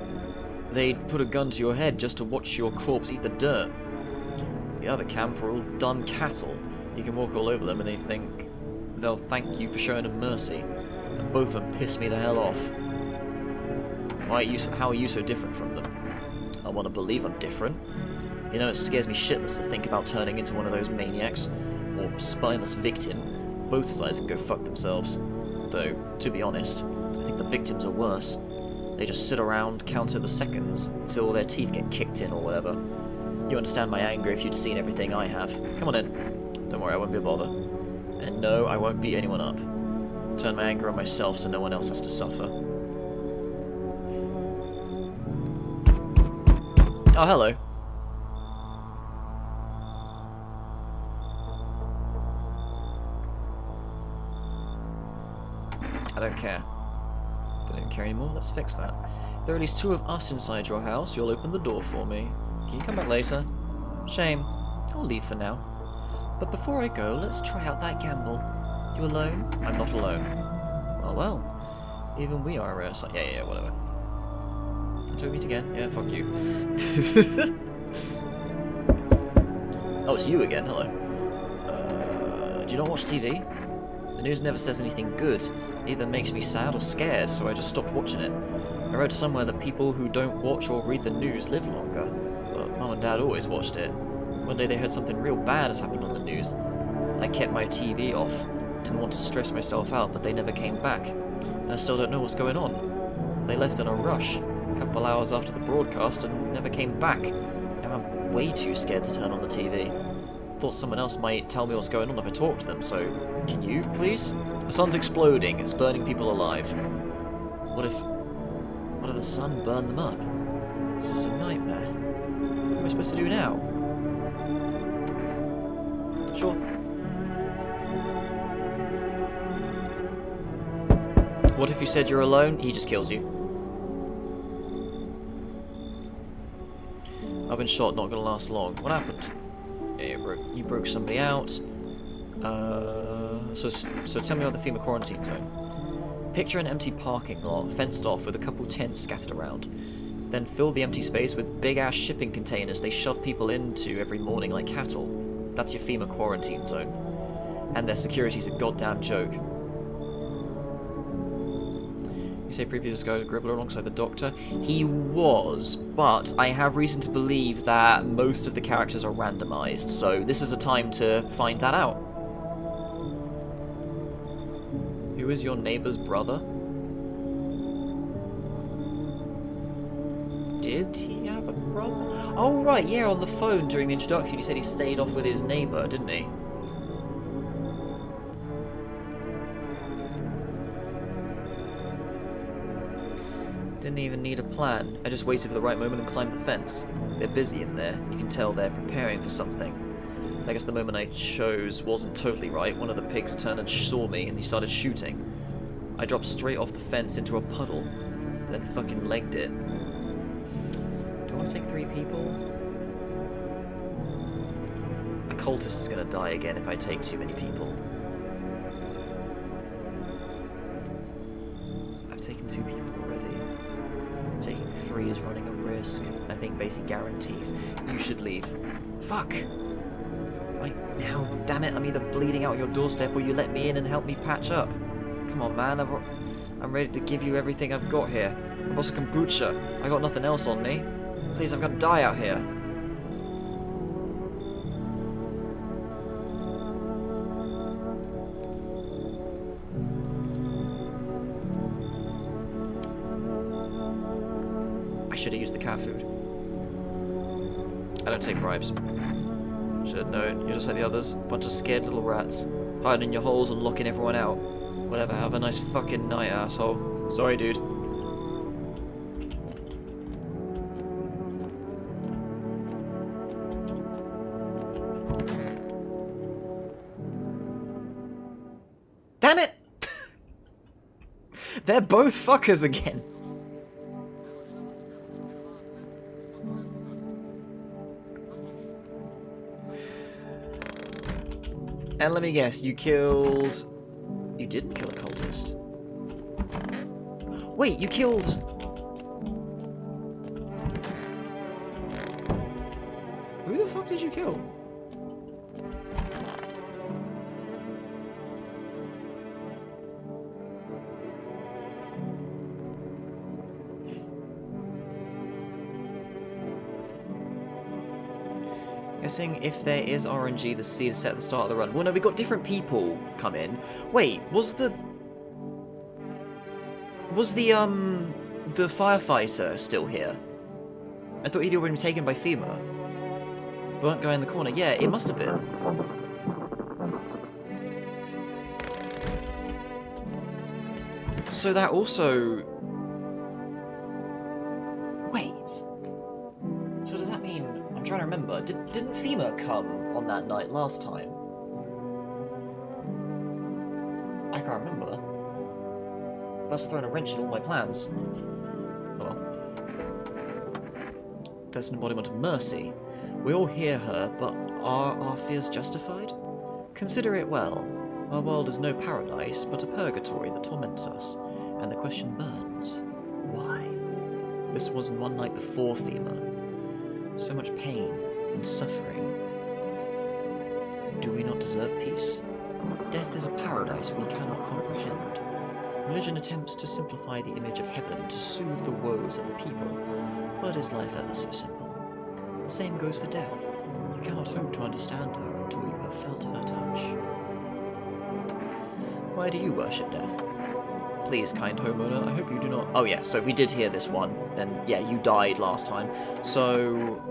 They'd put a gun to your head just to watch your corpse eat the dirt. The other camp are all done cattle. You can walk all over them and they think they'll thank you for showing them mercy. And both of them piss me the hell off. How are you so different from them? I want to believe I'm different. You know, it scares me shitless to think about turning into one of those maniacs, or spineless victim. Both sides can go fuck themselves. Though, to be honest, I think the victims are worse. They just sit around, counter the seconds till their teeth get kicked in or whatever. You understand my anger if you'd seen everything I have. Come on in. Don't worry, I won't be a bother. And no, I won't beat anyone up. Turn my anger on myself so no one else has to suffer. Oh, hello. I don't care. Don't even care anymore. Let's fix that. There are at least 2 of us inside your house. You'll open the door for me. Can you come back later? Shame. I'll leave for now. But before I go, let's try out that gamble. You alone? I'm not alone. Well, well. Even we are a rare sight. Yeah, whatever. Until we meet again. Yeah, fuck you. Oh, it's you again. Hello. Do you not watch TV? The news never says anything good. It either makes me sad or scared, so I just stopped watching it. I read somewhere that people who don't watch or read the news live longer. But Mum and Dad always watched it. One day they heard something real bad has happened on the news. I kept my TV off. Didn't want to stress myself out, but they never came back. And I still don't know what's going on. They left in a rush, a couple hours after the broadcast, and never came back. Now I'm way too scared to turn on the TV. Thought someone else might tell me what's going on if I talked to them, so can you, please? The sun's exploding, it's burning people alive. What if the sun burned them up? This is a nightmare. What am I supposed to do now? Sure. What if you said you're alone? He just kills you. I've been shot, not gonna last long. What happened? Yeah, you broke somebody out. So tell me about the FEMA quarantine zone. Picture an empty parking lot, fenced off with a couple tents scattered around. Then fill the empty space with big-ass shipping containers they shove people into every morning like cattle. That's your FEMA quarantine zone. And their security's a goddamn joke. You say previous guy Gribbler alongside the Doctor? He was, but I have reason to believe that most of the characters are randomized, so this is a time to find that out. Who is your neighbor's brother? Did he have a brother? Oh right, yeah, on the phone during the introduction he said he stayed off with his neighbor, didn't he? Didn't even need a plan. I just waited for the right moment and climbed the fence. They're busy in there. You can tell they're preparing for something. I guess the moment I chose wasn't totally right. One of the pigs turned and saw me and he started shooting. I dropped straight off the fence into a puddle, then fucking legged it. Do I want to take 3 people? A cultist is gonna die again if I take too many people. I've taken 2 people already. Taking 3 is running a risk. I think basically guarantees you should leave. Fuck! Right now, damn it, I'm either bleeding out on your doorstep or you let me in and help me patch up. Come on, man, I'm ready to give you everything I've got here. I'm also kombucha. I got nothing else on me. Please, I'm gonna die out here. I should have used the cat food. I don't take bribes. Should have known. You're just like the others. Bunch of scared little rats. Hiding in your holes and locking everyone out. Whatever, have a nice fucking night, asshole. Sorry, dude. Damn it! They're both fuckers again. And let me guess, you killed... You didn't kill a cultist. Wait, you killed... Who the fuck did you kill? Guessing if there is RNG, the C is set at the start of the run. Well, no, we got different people come in. Wait, was the the firefighter still here? I thought he'd already been taken by FEMA. Burnt guy in the corner. Yeah, it must have been. So that also... Wait. So does that mean... I'm trying to remember. Didn't FEMA come on that night last time? I can't remember. That's thrown a wrench in all my plans. Well, there's an embodiment of mercy. We all hear her, but are our fears justified? Consider it well. Our world is no paradise, but a purgatory that torments us. And the question burns. Why? This wasn't one night before FEMA. So much pain and suffering. Do we not deserve peace? Death is a paradise we cannot comprehend. Religion attempts to simplify the image of heaven to soothe the woes of the people, but is life ever so simple? The same goes for death. You cannot hope to understand her until you have felt her touch. Why do you worship death? Please, kind homeowner, I hope you do not... Oh yeah, so we did hear this one, and yeah, you died last time. So,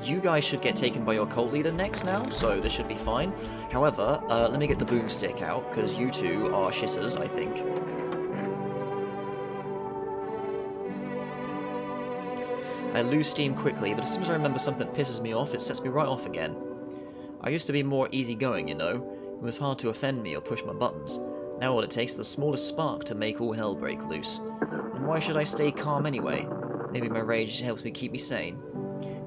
you guys should get taken by your cult leader next now, so this should be fine. However, let me get the boomstick out, because you two are shitters, I think. I lose steam quickly, but as soon as I remember something that pisses me off, it sets me right off again. I used to be more easygoing, you know. It was hard to offend me or push my buttons. Now all it takes is the smallest spark to make all hell break loose. And why should I stay calm anyway? Maybe my rage helps me keep me sane.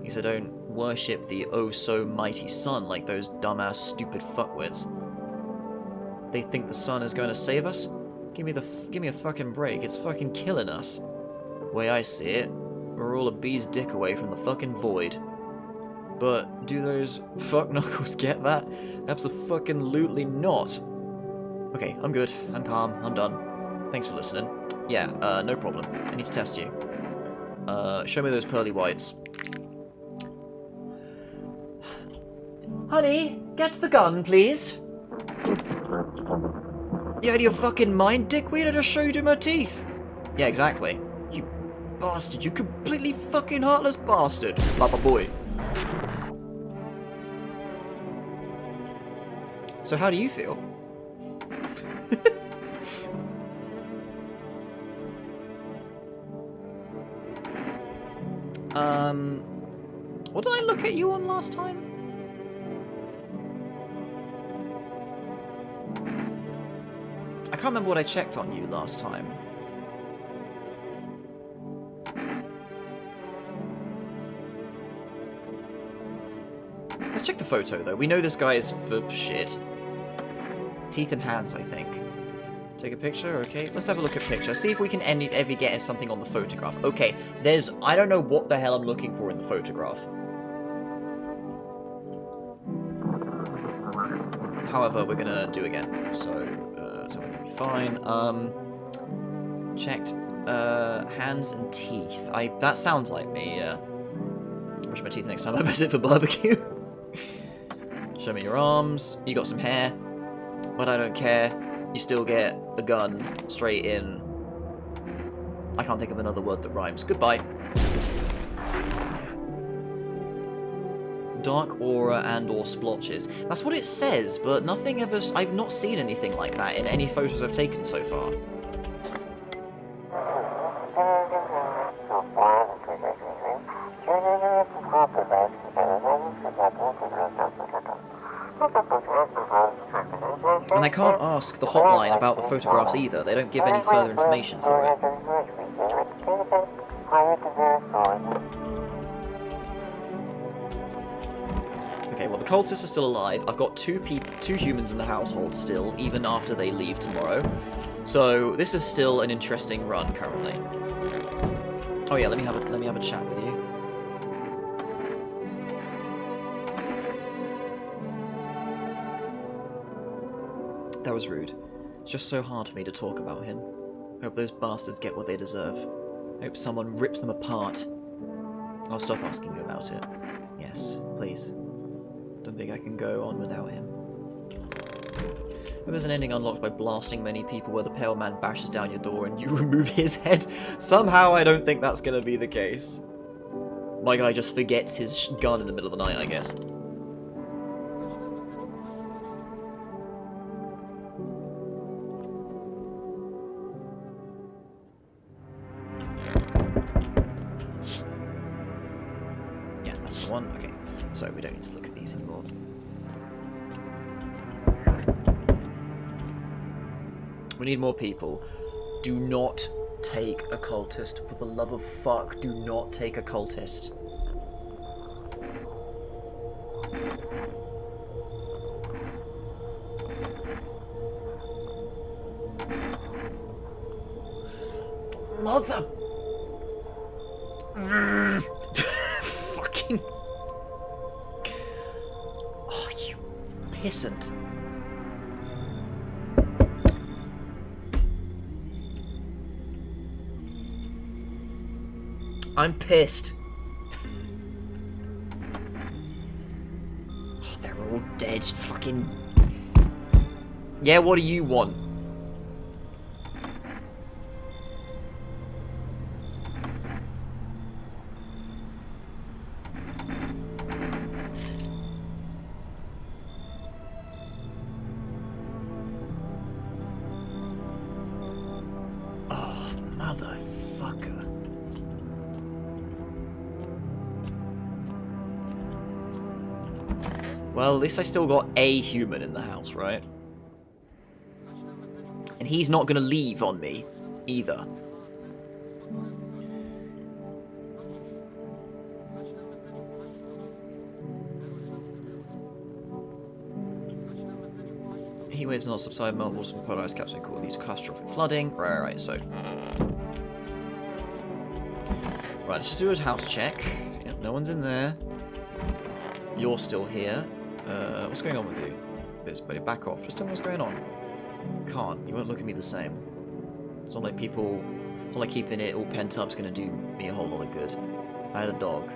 Because I don't worship the oh-so-mighty sun like those dumbass stupid fuckwits. They think the sun is going to save us? Give me a fucking break, it's fucking killing us. The way I see it, we're all a bee's dick away from the fucking void. But do those fuck knuckles get that? Abso-fucking-lutely not. Okay, I'm good, I'm calm, I'm done. Thanks for listening. Yeah, no problem. I need to test you. Show me those pearly whites. Honey, get the gun, please. You out of your fucking mind, dickweed? I just showed you my teeth. Yeah, exactly. You bastard, you completely fucking heartless bastard. Papa boy. So how do you feel? What did I look at you on last time? I can't remember what I checked on you last time. Let's check the photo, though. We know this guy is for shit. Teeth and hands, I think. Take a picture, okay. Let's have a look at picture. See if we can ever get something on the photograph. Okay, there's... I don't know what the hell I'm looking for in the photograph. However, we're gonna do again. So we're gonna be fine. Checked. Hands and teeth. That sounds like me, yeah. Brush my teeth next time I visit for barbecue. Show me your arms. You got some hair. But I don't care. You still get a gun straight in. I can't think of another word that rhymes. Goodbye. Dark aura and or splotches. That's what it says, but nothing ever... I've not seen anything like that in any photos I've taken so far. And I can't ask the hotline about the photographs either. They don't give any further information for it. Okay, well the cultists are still alive. I've got two humans in the household still, even after they leave tomorrow. So this is still an interesting run currently. Oh yeah, let me have a chat with you. That was rude. It's just so hard for me to talk about him. Hope those bastards get what they deserve. Hope someone rips them apart. I'll stop asking you about it. Yes, please. Don't think I can go on without him. There's an ending unlocked by blasting many people where the Pale Man bashes down your door and you remove his head. Somehow I don't think that's gonna be the case. My guy just forgets his gun in the middle of the night, I guess. Yeah, that's the one. Okay, so we don't need to look at these anymore. We need more people. Do not take a cultist. For the love of fuck, do not take a cultist. Mother... Fucking... Oh, you pissant. I'm pissed. Oh, they're all dead. Fucking... Yeah, what do you want? Oh, motherfucker. Well, at least I still got a human in the house, right? And he's not gonna leave on me, either. Heat waves not subside, melt water from polar ice caps may cause catastrophic flooding. Right, so... Right, let's just do a house check. Yep, no one's in there. You're still here. What's going on with you? Buddy, back off. Just tell me what's going on. You can't. You won't look at me the same. It's not like people... It's not like keeping it all pent up's gonna do me a whole lot of good. I had a dog.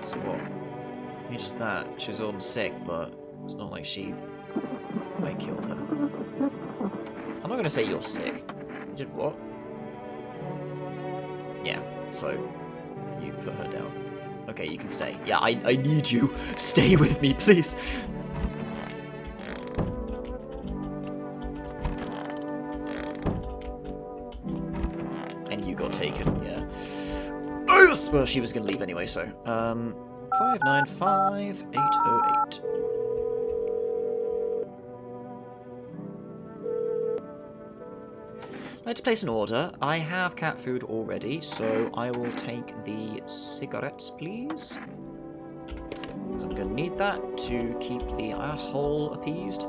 So what? Maybe just that. She was old and sick, but it's not like I killed her. I'm not gonna say you're sick. You did what? Yeah, so you put her down. Okay, you can stay. Yeah, I need you. Stay with me, please. And you got taken, yeah. Well, she was going to leave anyway, so. 595808. Let's place an order. I have cat food already, so I will take the cigarettes, please. Because I'm going to need that to keep the asshole appeased.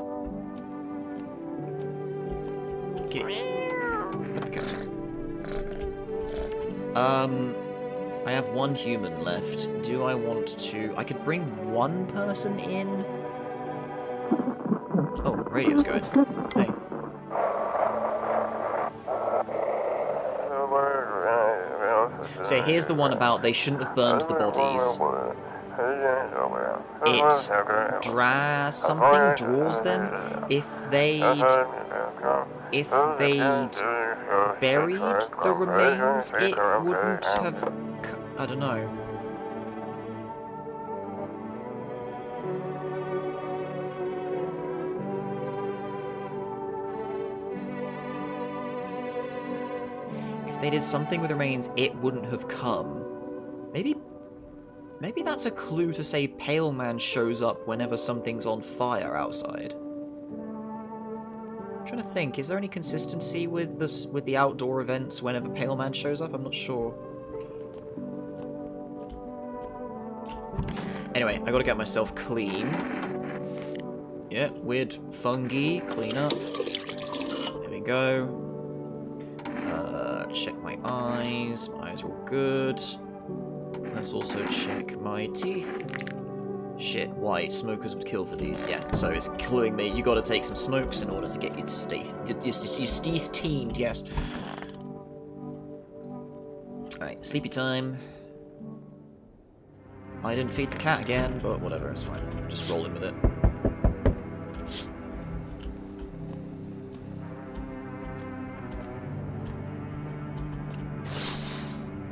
Okay. Put the cat. I have one human left. Do I want to... I could bring one person in? Oh, radio's going. Hey. So here's the one about they shouldn't have burned the bodies. It draws them. If they'd buried the remains, it wouldn't have... I don't know. If they did something with the remains, it wouldn't have come. Maybe that's a clue to say Pale Man shows up whenever something's on fire outside. I'm trying to think, is there any consistency with this, with the outdoor events whenever Pale Man shows up? I'm not sure. Anyway, I gotta get myself clean. Yeah, weird fungi, clean up. There we go. Check my eyes. My eyes are all good. Let's also check my teeth. Shit, white. Smokers would kill for these. Yeah, so it's cluing me. You gotta take some smokes in order to get your teeth teamed, yes. Alright, sleepy time. I didn't feed the cat again, but whatever, it's fine. Just rolling with it.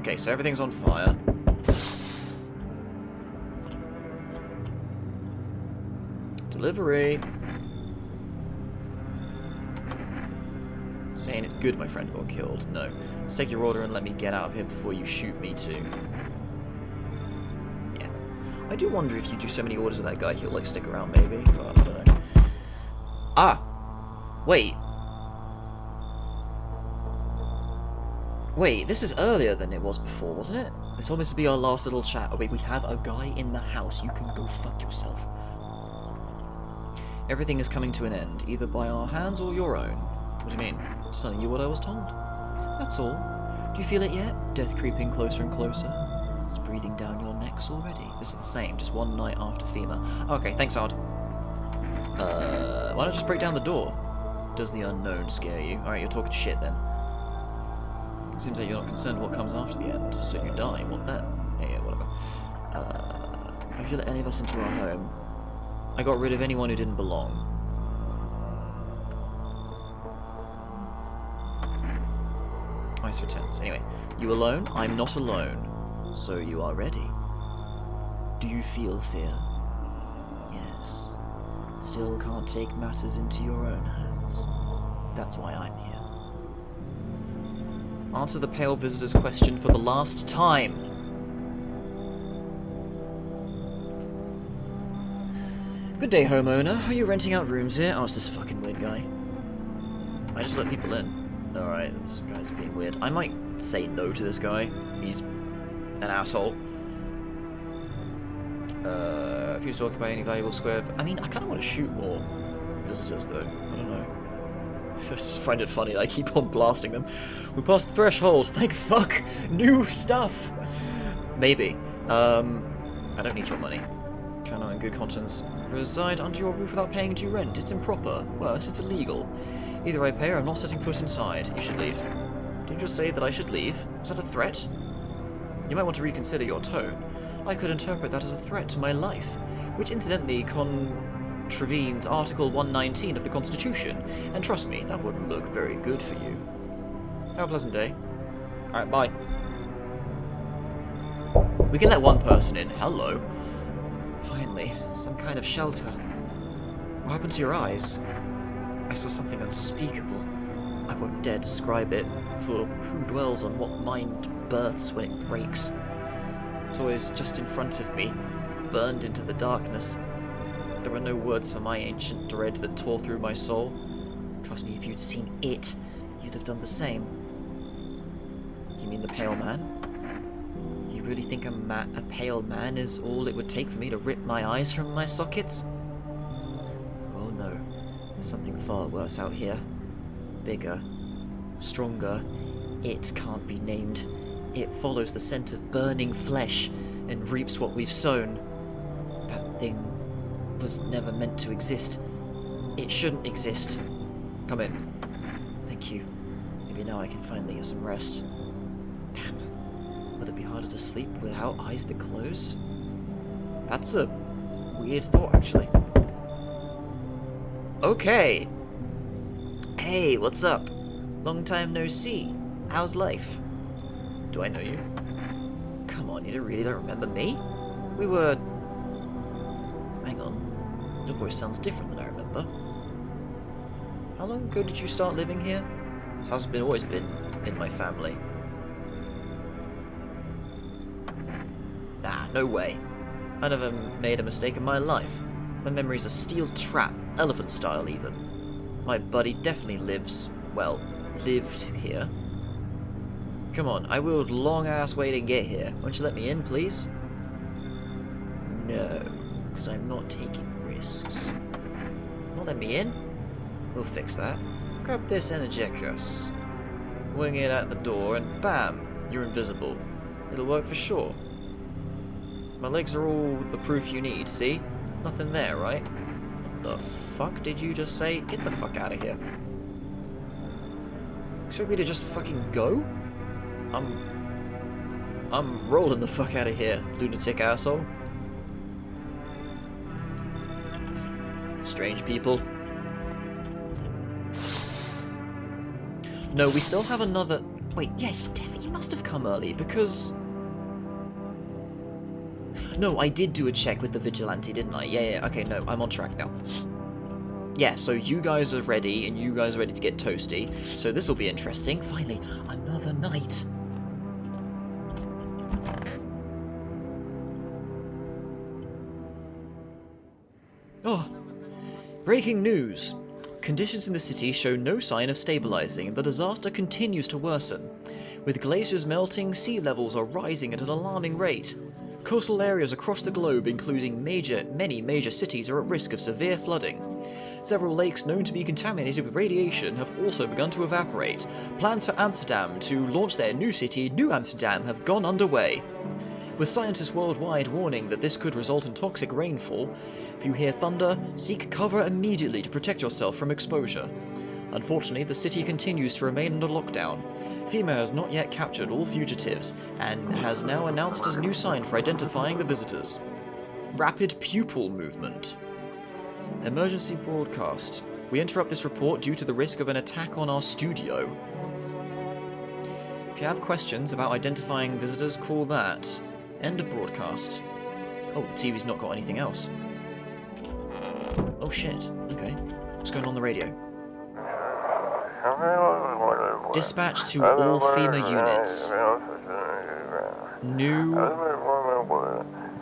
Okay, so everything's on fire. Delivery. Saying it's good my friend got killed. No. Just take your order and let me get out of here before you shoot me too. Yeah. I do wonder if you do so many orders with that guy, he'll like stick around maybe, but I don't know. Ah! Wait. Wait, this is earlier than it was before, wasn't it? This almost to be our last little chat. Oh wait, we have a guy in the house. You can go fuck yourself. Everything is coming to an end, either by our hands or your own. What do you mean? Just telling you what I was told. That's all. Do you feel it yet? Death creeping closer and closer. It's breathing down your necks already. This is the same, just one night after FEMA. Okay, thanks, Odd. Why not just break down the door? Does the unknown scare you? Alright, you're talking shit then. It seems like you're not concerned what comes after the end, so you die. What then? Yeah, whatever. Have you let any of us into our home? I got rid of anyone who didn't belong. Ice returns. Anyway, you alone? I'm not alone. So you are ready. Do you feel fear? Yes. Still can't take matters into your own hands. That's why I'm here. Answer the Pale Visitor's question for the last time. Good day, homeowner. Are you renting out rooms here? Asked this fucking weird guy. I just let people in. Alright, this guy's being weird. I might say no to this guy. He's an asshole. If he was talking about any valuable square... I mean, I kind of want to shoot more visitors, though. I don't know. I just find it funny. I keep on blasting them. We passed the threshold. Thank fuck. New stuff. Maybe. I don't need your money. Cannot in good conscience reside under your roof without paying due rent. It's improper. Worse, it's illegal. Either I pay or I'm not setting foot inside. You should leave. Did you just say that I should leave? Is that a threat? You might want to reconsider your tone. I could interpret that as a threat to my life, which incidentally contravenes Article 119 of the Constitution, and trust me, that wouldn't look very good for you. Have a pleasant day. Alright, bye. We can let one person in. Hello. Finally, some kind of shelter. What happened to your eyes? I saw something unspeakable. I won't dare describe it, for who dwells on what mind births when it breaks? It's always just in front of me, burned into the darkness. There are no words for my ancient dread that tore through my soul. Trust me, if you'd seen it, you'd have done the same. You mean the pale man? You really think a pale man is all it would take for me to rip my eyes from my sockets? Oh no, there's something far worse out here. Bigger, stronger. It can't be named. It follows the scent of burning flesh and reaps what we've sown. That thing was never meant to exist. It shouldn't exist. Come in. Thank you. Maybe now I can finally get some rest. Damn. Would it be harder to sleep without eyes to close? That's a weird thought, actually. Okay. Hey, what's up? Long time no see. How's life? Do I know you? Come on, you really don't remember me? We were... Hang on. Your voice sounds different than I remember. How long ago did you start living here? This house has always been in my family. Nah, no way. I never made a mistake in my life. My memory's a steel trap, elephant style even. My buddy definitely lives, well, lived here. Come on, I willed long ass way to get here. Won't you let me in, please? No, because I'm not taking risks. Not let me in? We'll fix that. Grab this Energeticus, wing it at the door, and bam, you're invisible. It'll work for sure. My legs are all the proof you need, see? Nothing there, right? What the fuck did you just say? Get the fuck out of here. Expect me to just fucking go? I'm rolling the fuck out of here, lunatic asshole. Strange people. No, we still have another... Wait, yeah, he definitely He must have come early, because... No, I did do a check with the Vigilante, didn't I? Yeah, okay, no, I'm on track now. Yeah, so you guys are ready, and you guys are ready to get toasty, so this will be interesting. Finally, another night. Oh, breaking news. Conditions in the city show no sign of stabilizing, and the disaster continues to worsen. With glaciers melting, sea levels are rising at an alarming rate. Coastal areas across the globe, including many major cities, are at risk of severe flooding. Several lakes known to be contaminated with radiation have also begun to evaporate. Plans for Amsterdam to launch their new city, New Amsterdam, have gone underway. With scientists worldwide warning that this could result in toxic rainfall, if you hear thunder, seek cover immediately to protect yourself from exposure. Unfortunately, the city continues to remain under lockdown. FEMA has not yet captured all fugitives, and has now announced a new sign for identifying the visitors. Rapid pupil movement. Emergency broadcast. We interrupt this report due to the risk of an attack on our studio. If you have questions about identifying visitors, call that. End of broadcast. Oh, the TV's not got anything else. Oh shit, okay. What's going on the radio? Dispatch to all FEMA units. New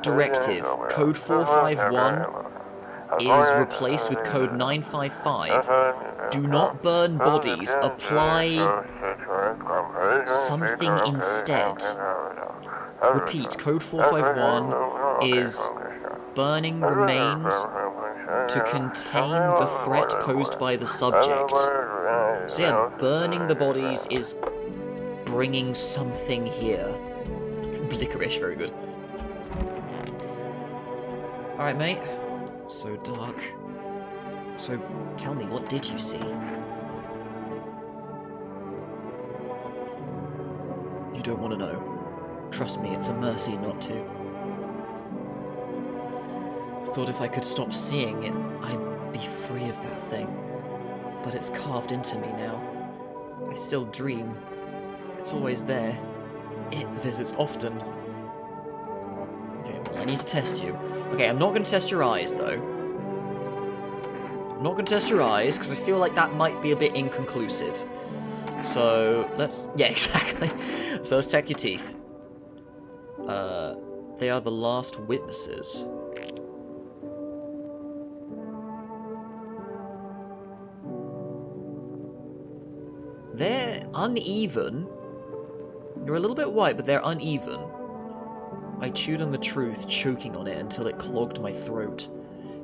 directive. Code 451 is replaced with code 955. Do not burn bodies. Apply something instead. Repeat, code 451 is burning remains to contain the threat posed by the subject. So yeah, burning the bodies is bringing something here. Licorice, very good. Alright, mate. So dark. So, tell me, what did you see? You don't want to know. Trust me, it's a mercy not to. I thought if I could stop seeing it, I'd be free of that thing. But it's carved into me now. I still dream. It's always there. It visits often. Okay, well, I need to test you. Okay, I'm not going to test your eyes, though. I'm not going to test your eyes, because I feel like that might be a bit inconclusive. So, let's... Yeah, exactly. So let's check your teeth. They are the last witnesses. They're uneven. You're a little bit white, but they're uneven. I chewed on the truth, choking on it until it clogged my throat.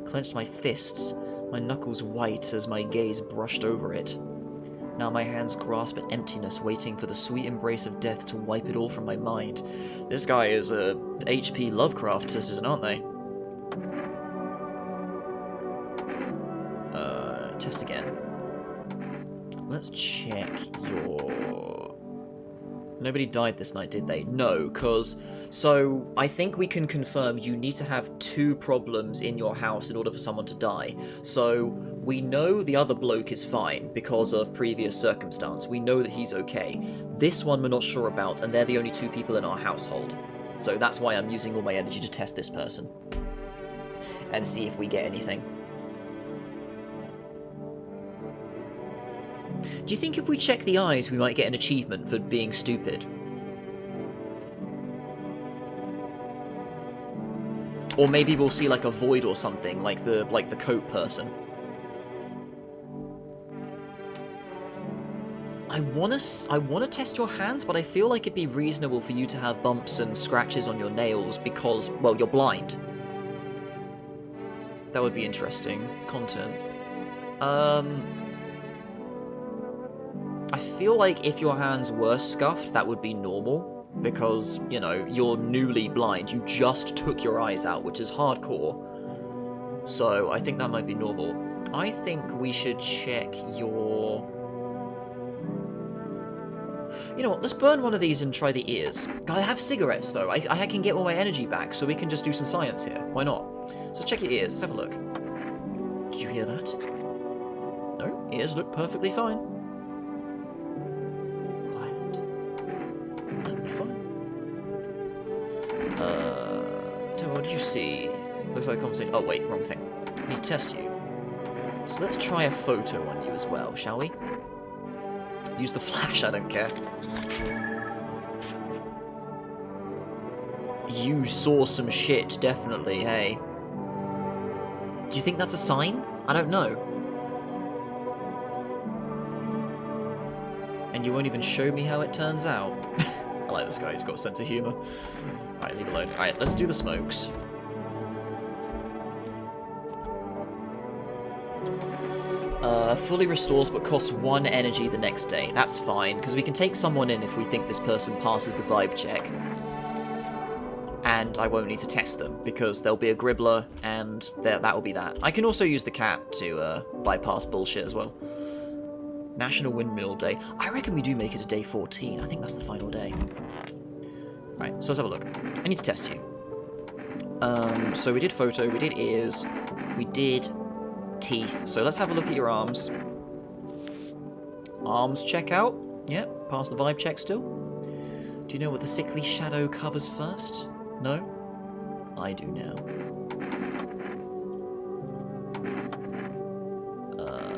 Clenched my fists, my knuckles white as my gaze brushed over it. Now my hands grasp at emptiness, waiting for the sweet embrace of death to wipe it all from my mind. This guy is a H.P. Lovecraft citizen, aren't they? Test again. Let's check your... Nobody died this night, did they? No, cause... So, I think we can confirm you need to have 2 problems in your house in order for someone to die. So, we know the other bloke is fine because of previous circumstance. We know that he's okay. This one we're not sure about, and they're the only 2 people in our household. So that's why I'm using all my energy to test this person. And see if we get anything. Do you think if we check the eyes we might get an achievement for being stupid? Or maybe we'll see like a void or something, like the coat person. I wanna test your hands, but I feel like it'd be reasonable for you to have bumps and scratches on your nails because, well, you're blind. That would be interesting content. I feel like if your hands were scuffed, that would be normal, because, you know, you're newly blind. You just took your eyes out, which is hardcore. So, I think that might be normal. I think we should check your... You know what, let's burn one of these and try the ears. I have cigarettes, though. I can get all my energy back, so we can just do some science here. Why not? So check your ears. Let's have a look. Did you hear that? No, ears look perfectly fine. What did you see? Looks like a conversation. Oh, wait, wrong thing. I need to test you. So let's try a photo on you as well, shall we? Use the flash, I don't care. You saw some shit, definitely, hey. Do you think that's a sign? I don't know. And you won't even show me how it turns out. I like this guy, he's got a sense of humour. Alright, leave it alone. Alright, let's do the smokes. Fully restores but costs 1 energy the next day. That's fine, because we can take someone in if we think this person passes the vibe check. And I won't need to test them, because there'll be a Gribbler, and that will be that. I can also use the cat to bypass bullshit as well. National Windmill Day. I reckon we do make it a day 14. I think that's the final day. Right, so let's have a look. I need to test you. So we did photo, we did ears, we did teeth. So let's have a look at your arms. Arms check out. Yep, pass the vibe check still. Do you know what the sickly shadow covers first? No? I do now.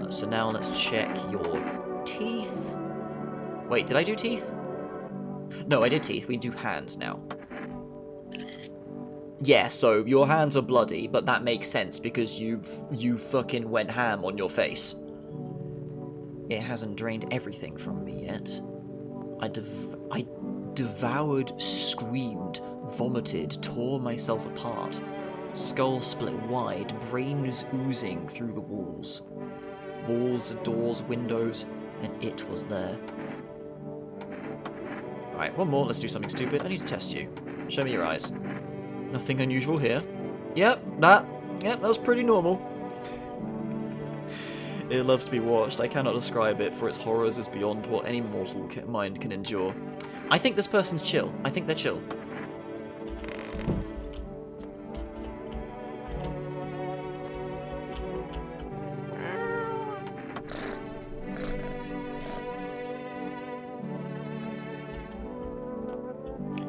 So now let's check your teeth. Wait, did I do teeth? No, I did teeth. We do hands now. Yeah, so your hands are bloody, but that makes sense because you fucking went ham on your face. It hasn't drained everything from me yet. I devoured, screamed, vomited, tore myself apart. Skull split wide, brains oozing through the walls. Walls, doors, windows, and it was there. Alright, one more, let's do something stupid. I need to test you. Show me your eyes. Nothing unusual here. Yep, that was pretty normal. It loves to be watched. I cannot describe it, for its horrors is beyond what any mortal mind can endure. I think this person's chill. I think they're chill.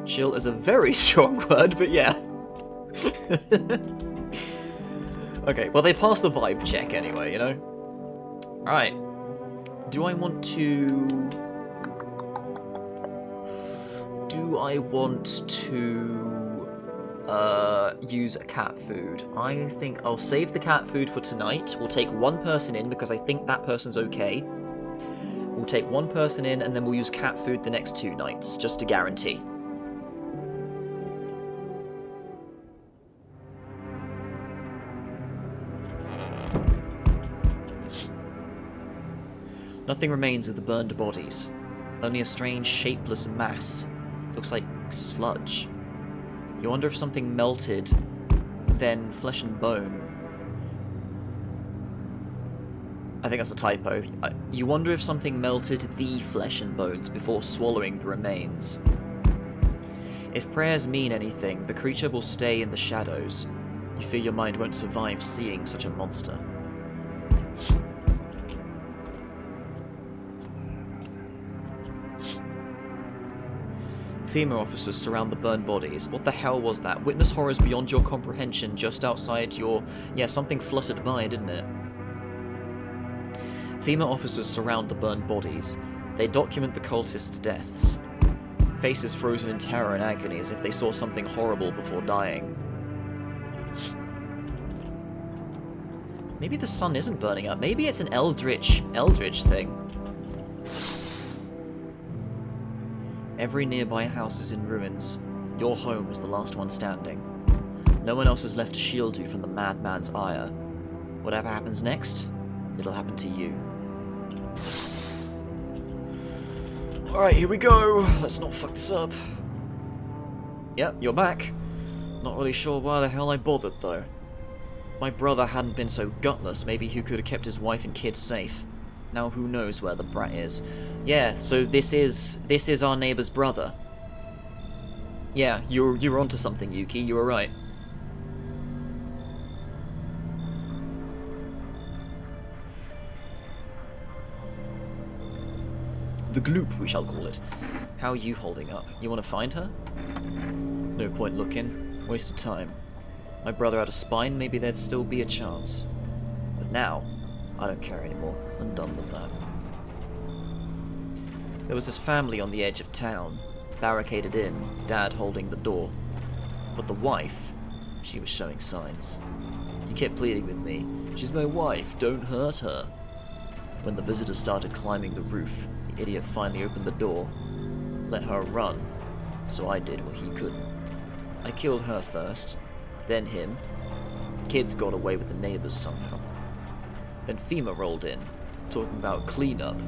Chill is a very strong word, but yeah. Okay, well they passed the vibe check anyway, you know? Alright. Do I want to... use a cat food? I think I'll save the cat food for tonight. We'll take one person in because I think that person's okay. We'll take one person in and then we'll use cat food the next 2 nights, just to guarantee. Nothing remains of the burned bodies. Only a strange, shapeless mass. Looks like sludge. You wonder if something melted, then flesh and bone. I think that's a typo. You wonder if something melted the flesh and bones before swallowing the remains. If prayers mean anything, the creature will stay in the shadows. You fear your mind won't survive seeing such a monster. FEMA officers surround the burned bodies. What the hell was that? Witness horrors beyond your comprehension just outside your... Yeah, something fluttered by, didn't it? FEMA officers surround the burned bodies. They document the cultists' deaths. Faces frozen in terror and agony as if they saw something horrible before dying. Maybe the sun isn't burning up. Maybe it's an eldritch thing. Every nearby house is in ruins. Your home is the last one standing. No one else is left to shield you from the madman's ire. Whatever happens next, it'll happen to you. Alright, here we go. Let's not fuck this up. Yep, you're back. Not really sure why the hell I bothered, though. If my brother hadn't been so gutless, maybe he could have kept his wife and kids safe. Now who knows where the brat is. Yeah, so this is our neighbor's brother. Yeah, you were onto something, Yuki. You were right. The gloop, we shall call it. How are you holding up? You want to find her? No point looking. Waste of time. My brother had a spine, maybe there'd still be a chance. But now, I don't care anymore. I'm done with that. There was this family on the edge of town, barricaded in, Dad holding the door. But the wife, she was showing signs. He kept pleading with me, "She's my wife, don't hurt her." When the visitors started climbing the roof, the idiot finally opened the door, let her run, so I did what he couldn't. I killed her first, then him. Kids got away with the neighbors somehow. Then FEMA rolled in, talking about cleanup.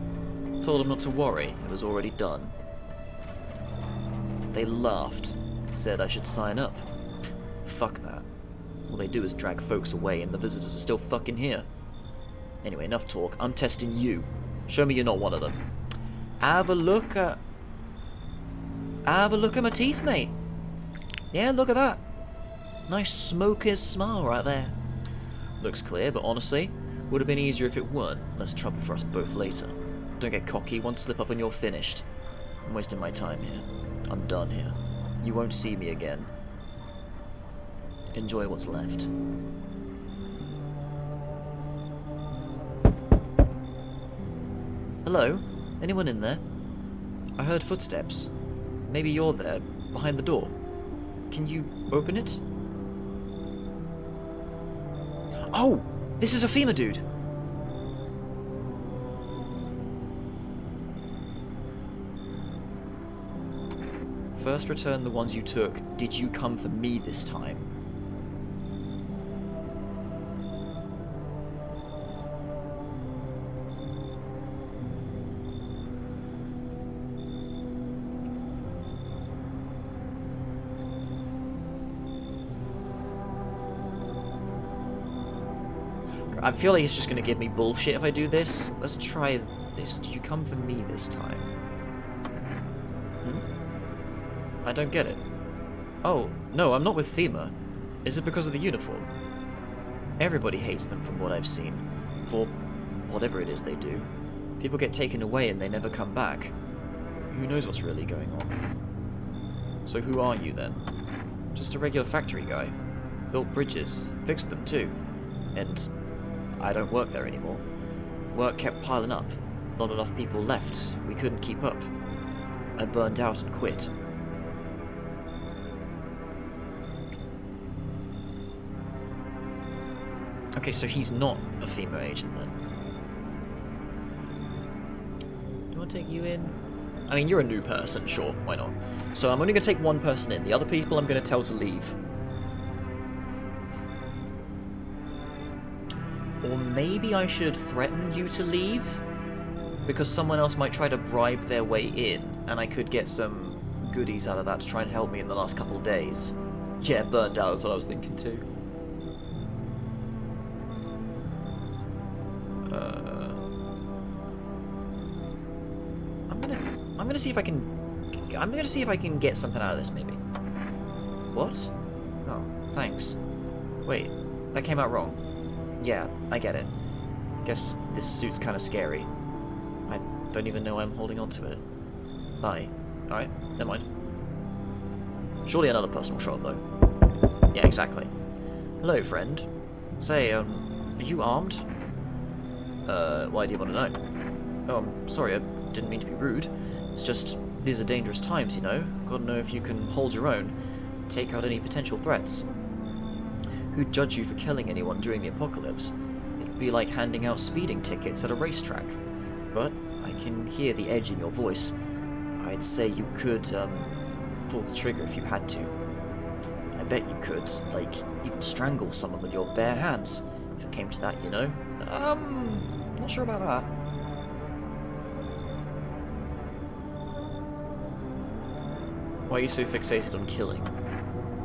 Told them not to worry, it was already done. They laughed, said I should sign up. Fuck that. All they do is drag folks away and the visitors are still fucking here. Anyway, enough talk. I'm testing you. Show me you're not one of them. Have a look at my teeth, mate. Yeah, look at that. Nice smoker's smile right there. Looks clear, but honestly, would have been easier if it weren't. Less trouble for us both later. Don't get cocky. One slip up and you're finished. I'm wasting my time here. I'm done here. You won't see me again. Enjoy what's left. Hello? Anyone in there? I heard footsteps. Maybe you're there, behind the door. Can you open it? Oh! This is a FEMA dude! First return the ones you took. Did you come for me this time? I feel like he's just gonna give me bullshit if I do this. Let's try this. Did you come for me this time? I don't get it. Oh, no, I'm not with FEMA. Is it because of the uniform? Everybody hates them from what I've seen. For whatever it is they do. People get taken away and they never come back. Who knows what's really going on? So who are you then? Just a regular factory guy. Built bridges. Fixed them too. And I don't work there anymore. Work kept piling up. Not enough people left. We couldn't keep up. I burned out and quit. Okay, so he's not a FEMA agent then. Do you want to take you in? I mean, you're a new person, sure, why not? So I'm only going to take one person in. The other people I'm going to tell to leave. Or maybe I should threaten you to leave? Because someone else might try to bribe their way in, and I could get some goodies out of that to try and help me in the last couple of days. Yeah, burned out, that's what I was thinking too. I'm gonna see if I can... I'm gonna see if I can get something out of this, maybe. What? Oh, thanks. Wait, that came out wrong. Yeah, I get it. Guess this suit's kinda scary. I don't even know I'm holding on to it. Bye. Alright, never mind. Surely another person will show up, though. Yeah, exactly. Hello, friend. Say, are you armed? Why do you want to know? Oh, I'm sorry, I didn't mean to be rude. It's just, these are dangerous times, you know? Gotta know if you can hold your own, take out any potential threats. Who'd judge you for killing anyone during the apocalypse? It'd be like handing out speeding tickets at a racetrack. But I can hear the edge in your voice. I'd say you could, pull the trigger if you had to. I bet you could, like, even strangle someone with your bare hands, if it came to that, you know? Not sure about that. Why are you so fixated on killing?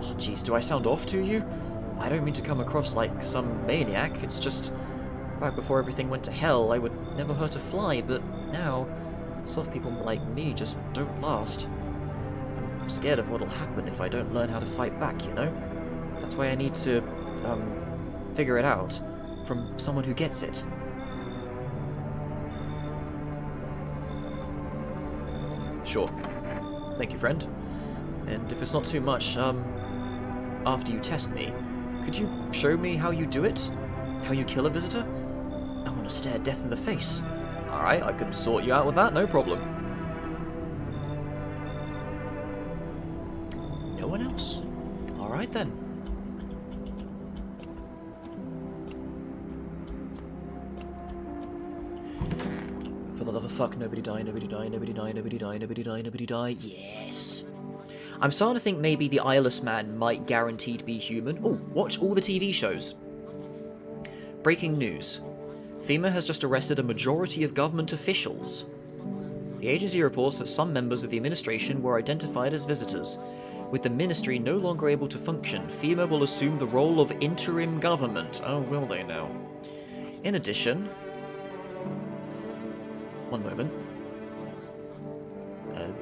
Oh, jeez, do I sound off to you? I don't mean to come across like some maniac, it's just... Right before everything went to hell, I would never hurt a fly, but now... soft people like me just don't last. I'm scared of what'll happen if I don't learn how to fight back, you know? That's why I need to, figure it out. From someone who gets it. Sure. Thank you, friend. And if it's not too much, after you test me, could you show me how you do it? How you kill a visitor? I want to stare death in the face. Alright, I can sort you out with that, no problem. No one else? Alright then. For the love of fuck, nobody die, nobody die, nobody die, nobody die, nobody die, nobody die. Yes. I'm starting to think maybe the eyeless man might guarantee to be human. Oh, watch all the TV shows. Breaking news. FEMA has just arrested a majority of government officials. The agency reports that some members of the administration were identified as visitors. With the ministry no longer able to function, FEMA will assume the role of interim government. Oh, will they now? In addition... One moment.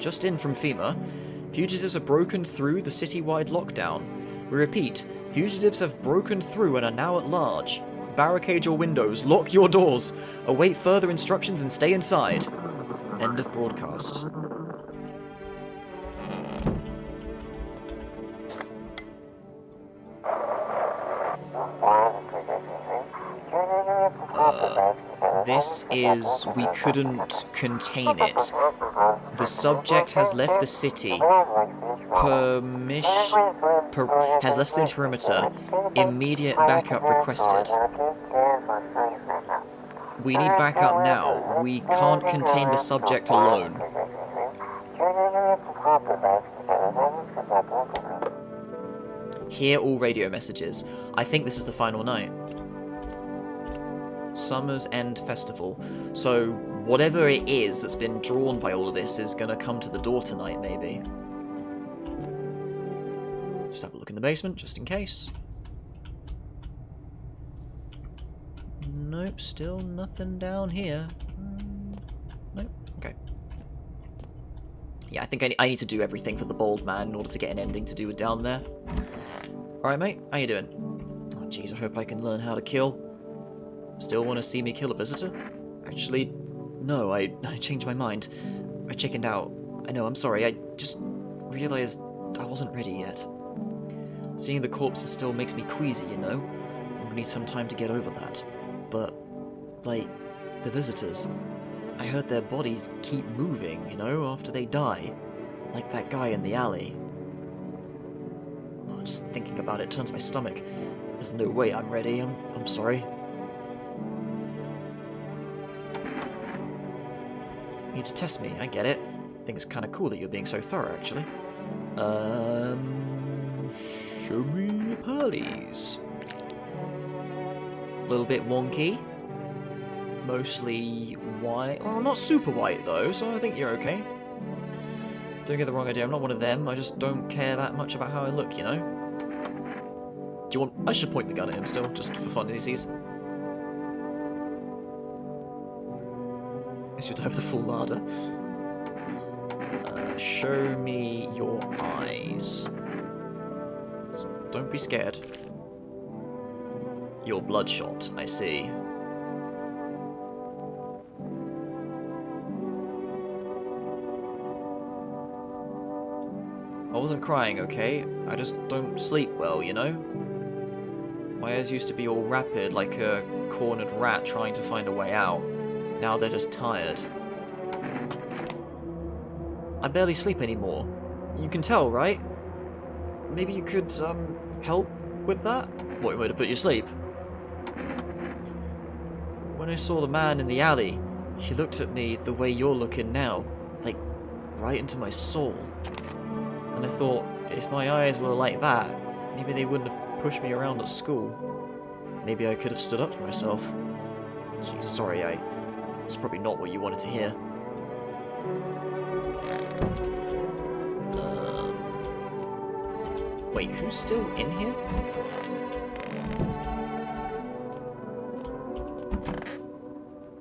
Just in from FEMA, fugitives have broken through the citywide lockdown. We repeat, fugitives have broken through and are now at large. Barricade your windows, lock your doors, await further instructions and stay inside. End of broadcast. This is... we couldn't contain it. The subject has left the city. Has left city perimeter. Immediate backup requested. We need backup now. We can't contain the subject alone. Hear all radio messages. I think this is the final night. Summer's End Festival. So, whatever it is that's been drawn by all of this is gonna come to the door tonight, maybe. Just have a look in the basement, just in case. Nope, still nothing down here. Nope, okay. Yeah, I think I need to do everything for the bald man in order to get an ending to do with down there. Alright, mate, how you doing? Oh, jeez, I hope I can learn how to kill. Still want to see me kill a visitor? Actually, no, I changed my mind. I chickened out. I know, I'm sorry, I just realized I wasn't ready yet. Seeing the corpses still makes me queasy, you know? I'm gonna need some time to get over that. But, like, the visitors, I heard their bodies keep moving, you know, after they die. Like that guy in the alley. Oh, just thinking about it turns my stomach. There's no way I'm ready, I'm sorry. You need to test me, I get it. I think it's kind of cool that you're being so thorough, actually. Show me your pearlies. A little bit wonky. Mostly white. Oh, not super white, though, so I think you're okay. Don't get the wrong idea, I'm not one of them. I just don't care that much about how I look, you know? Do you want... I should point the gun at him still, just for funsies. Guess you have the full larder. Show me your eyes. Don't be scared. You're bloodshot, I see. I wasn't crying, okay? I just don't sleep well, you know? My eyes used to be all rapid, like a cornered rat trying to find a way out. Now they're just tired. I barely sleep anymore. You can tell, right? Maybe you could, help with that? What, you want to put you to sleep? When I saw the man in the alley, he looked at me the way you're looking now. Like, right into my soul. And I thought, if my eyes were like that, maybe they wouldn't have pushed me around at school. Maybe I could have stood up for myself. Geez, sorry, it's probably not what you wanted to hear. Wait, who's still in here?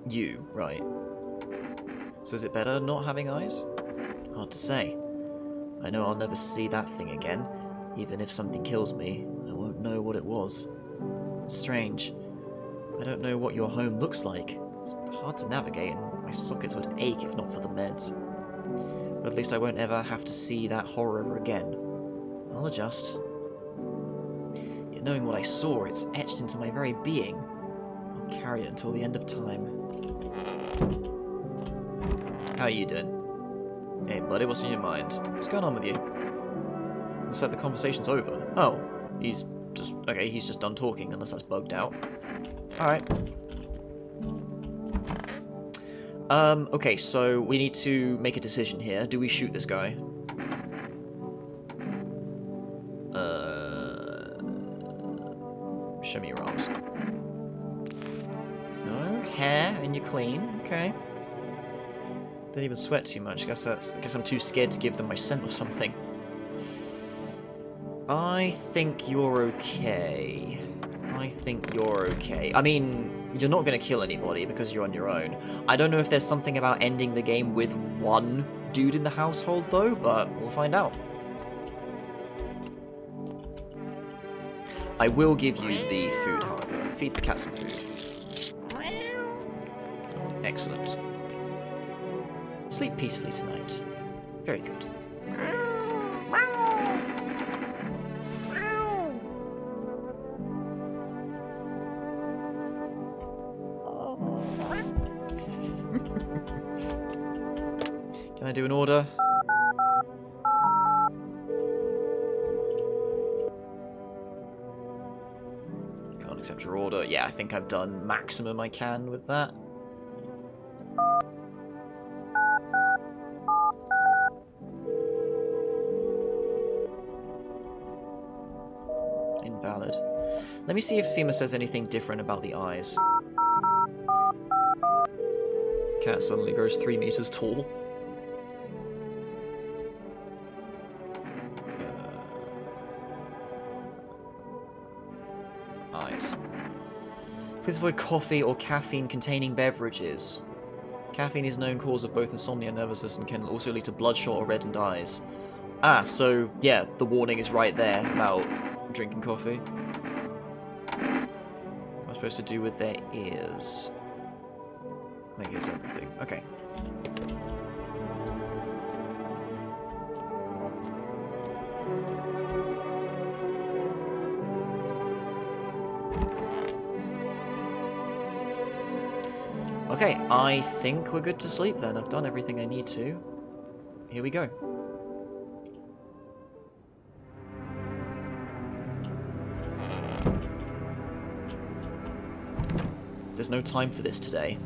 You, right. So is it better not having eyes? Hard to say. I know I'll never see that thing again. Even if something kills me, I won't know what it was. It's strange. I don't know what your home looks like. It's hard to navigate, and my sockets would ache if not for the meds. But at least I won't ever have to see that horror again. I'll adjust. Yet knowing what I saw, it's etched into my very being. I'll carry it until the end of time. How are you doing? Hey buddy, what's in your mind? What's going on with you? Looks like the conversation's over. Oh, he's just done talking, unless that's bugged out. Alright. Okay, so we need to make a decision here. Do we shoot this guy? Show me your arms. No hair, and you're clean. Okay. Didn't even sweat too much. I guess I'm too scared to give them my scent or something. I think you're okay. I think you're okay. I mean, you're not going to kill anybody because you're on your own. I don't know if there's something about ending the game with one dude in the household, though, but we'll find out. I will give you the food, however. Feed the cat some food. Excellent. Sleep peacefully tonight. Very good. Can I do an order? Can't accept your order. Yeah, I think I've done maximum I can with that. Invalid. Let me see if FEMA says anything different about the eyes. Cat suddenly grows 3 meters tall. Eyes. Please avoid coffee or caffeine-containing beverages. Caffeine is a known cause of both insomnia and nervousness and can also lead to bloodshot or reddened eyes. Ah, so, yeah, the warning is right there about drinking coffee. What am I supposed to do with their ears? I think it's everything. Okay. Okay, I think we're good to sleep then. I've done everything I need to. Here we go. There's no time for this today.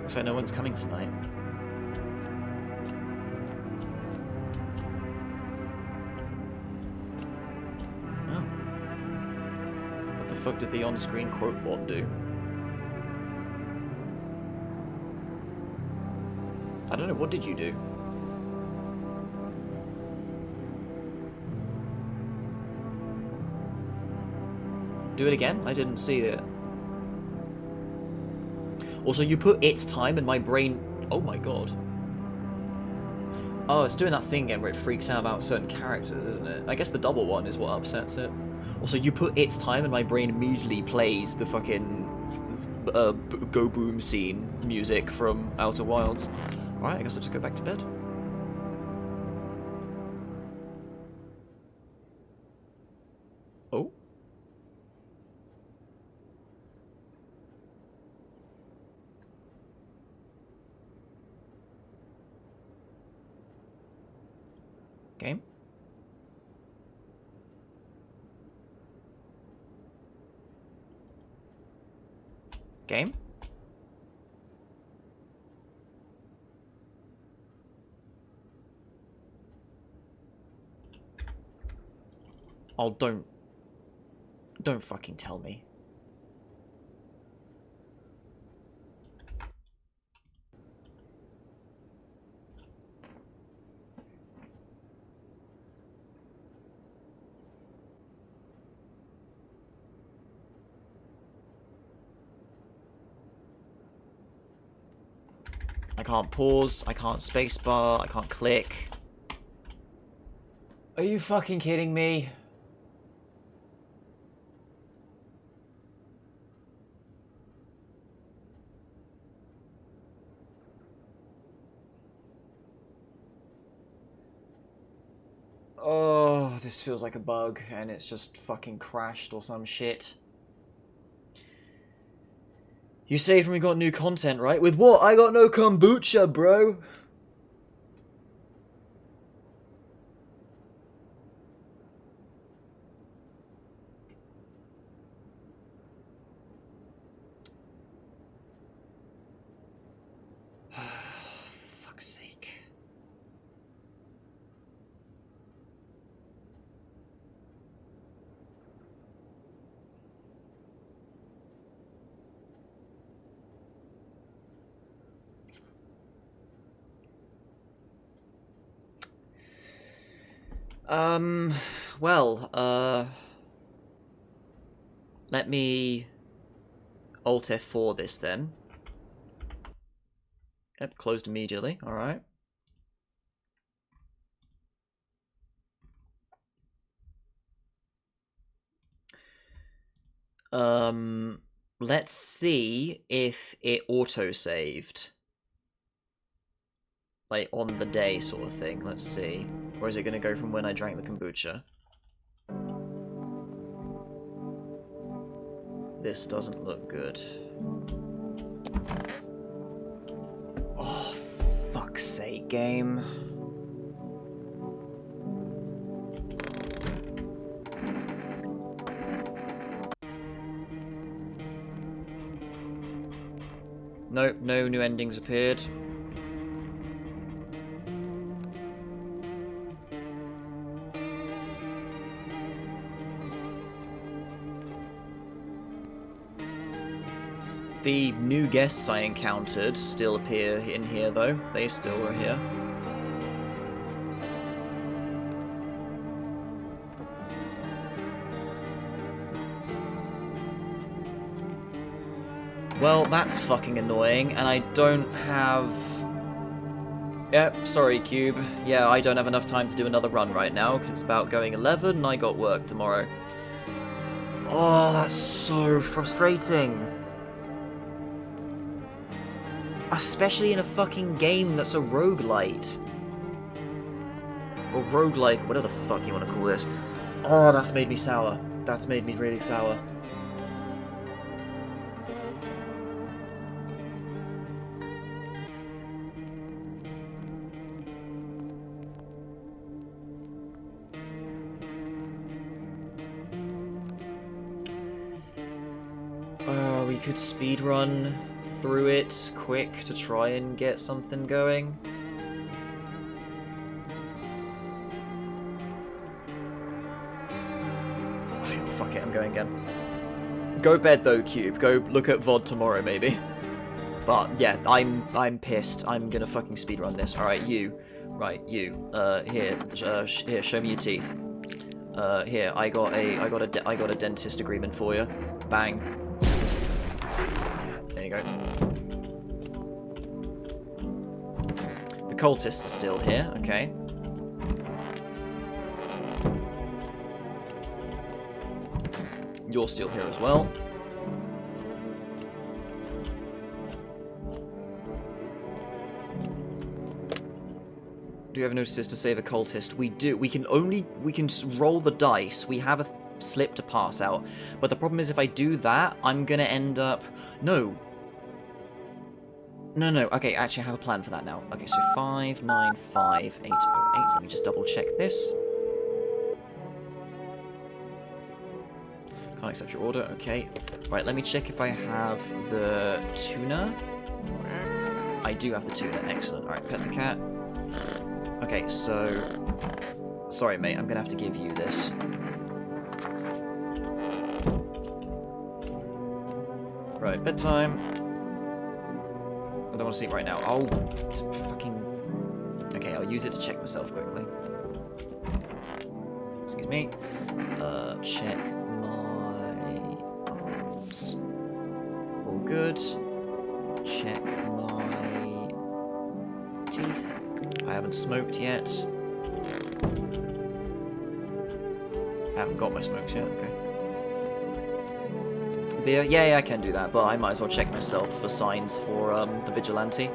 Looks like no one's coming tonight. Oh. What the fuck did the on-screen quote bot do? I don't know, what did you do? Do it again? I didn't see it. Also, you put its time and my brain... Oh my god. Oh, it's doing that thing again where it freaks out about certain characters, isn't it? I guess the double one is what upsets it. Also, you put its time and my brain immediately plays the fucking Go Boom scene music from Outer Wilds. Alright, I guess I'll just go back to bed. Oh? Game? Game? Oh, don't Don't fucking tell me. I can't pause, I can't spacebar, I can't click. Are you fucking kidding me? Oh, this feels like a bug, and it's just fucking crashed or some shit. You saved me got new content, right? With what? I got no kombucha, bro! Fuck's sake. Let me Alt F4 this then. Yep, closed immediately, alright. Let's see if it auto-saved. Like, on the day sort of thing, let's see. Or is it gonna go from when I drank the kombucha? This doesn't look good. Oh, fuck's sake, game. Nope, no new endings appeared. The new guests I encountered still appear in here, though. They still are here. Well, that's fucking annoying, and I don't have... Yep, sorry, Cube. Yeah, I don't have enough time to do another run right now, because it's about going 11, and I got work tomorrow. Oh, that's so frustrating. Especially in a fucking game that's a roguelite. Or roguelike, whatever the fuck you want to call this. Oh, that's made me sour. That's made me really sour. We could speedrun through it quick to try and get something going. Oh, fuck it, I'm going again. Go bed though, Cube. Go look at VOD tomorrow, maybe. But yeah, I'm pissed. I'm gonna fucking speedrun this. Alright, you. Right, you. Here, show me your teeth. Here, I got a dentist agreement for you. Bang. There you go. The cultists are still here, okay. You're still here as well. Do you ever notice to save a cultist? We do. We can roll the dice. We have a slip to pass out. But the problem is if I do that, I'm gonna end up... No. No. Okay, actually I have a plan for that now. Okay, so 595808. Let me just double check this. Can't accept your order. Okay. Right, let me check if I have the tuna. I do have the tuna. Excellent. Alright, pet the cat. Okay, so... Sorry, mate. I'm gonna have to give you this. Right, bedtime. I don't want to sleep right now. Oh, fucking... Okay, I'll use it to check myself quickly. Excuse me. Check my arms. All good. Check my teeth. I haven't smoked yet. I haven't got my smokes yet, okay. Beer? Yeah, I can do that, but I might as well check myself for signs for the vigilante.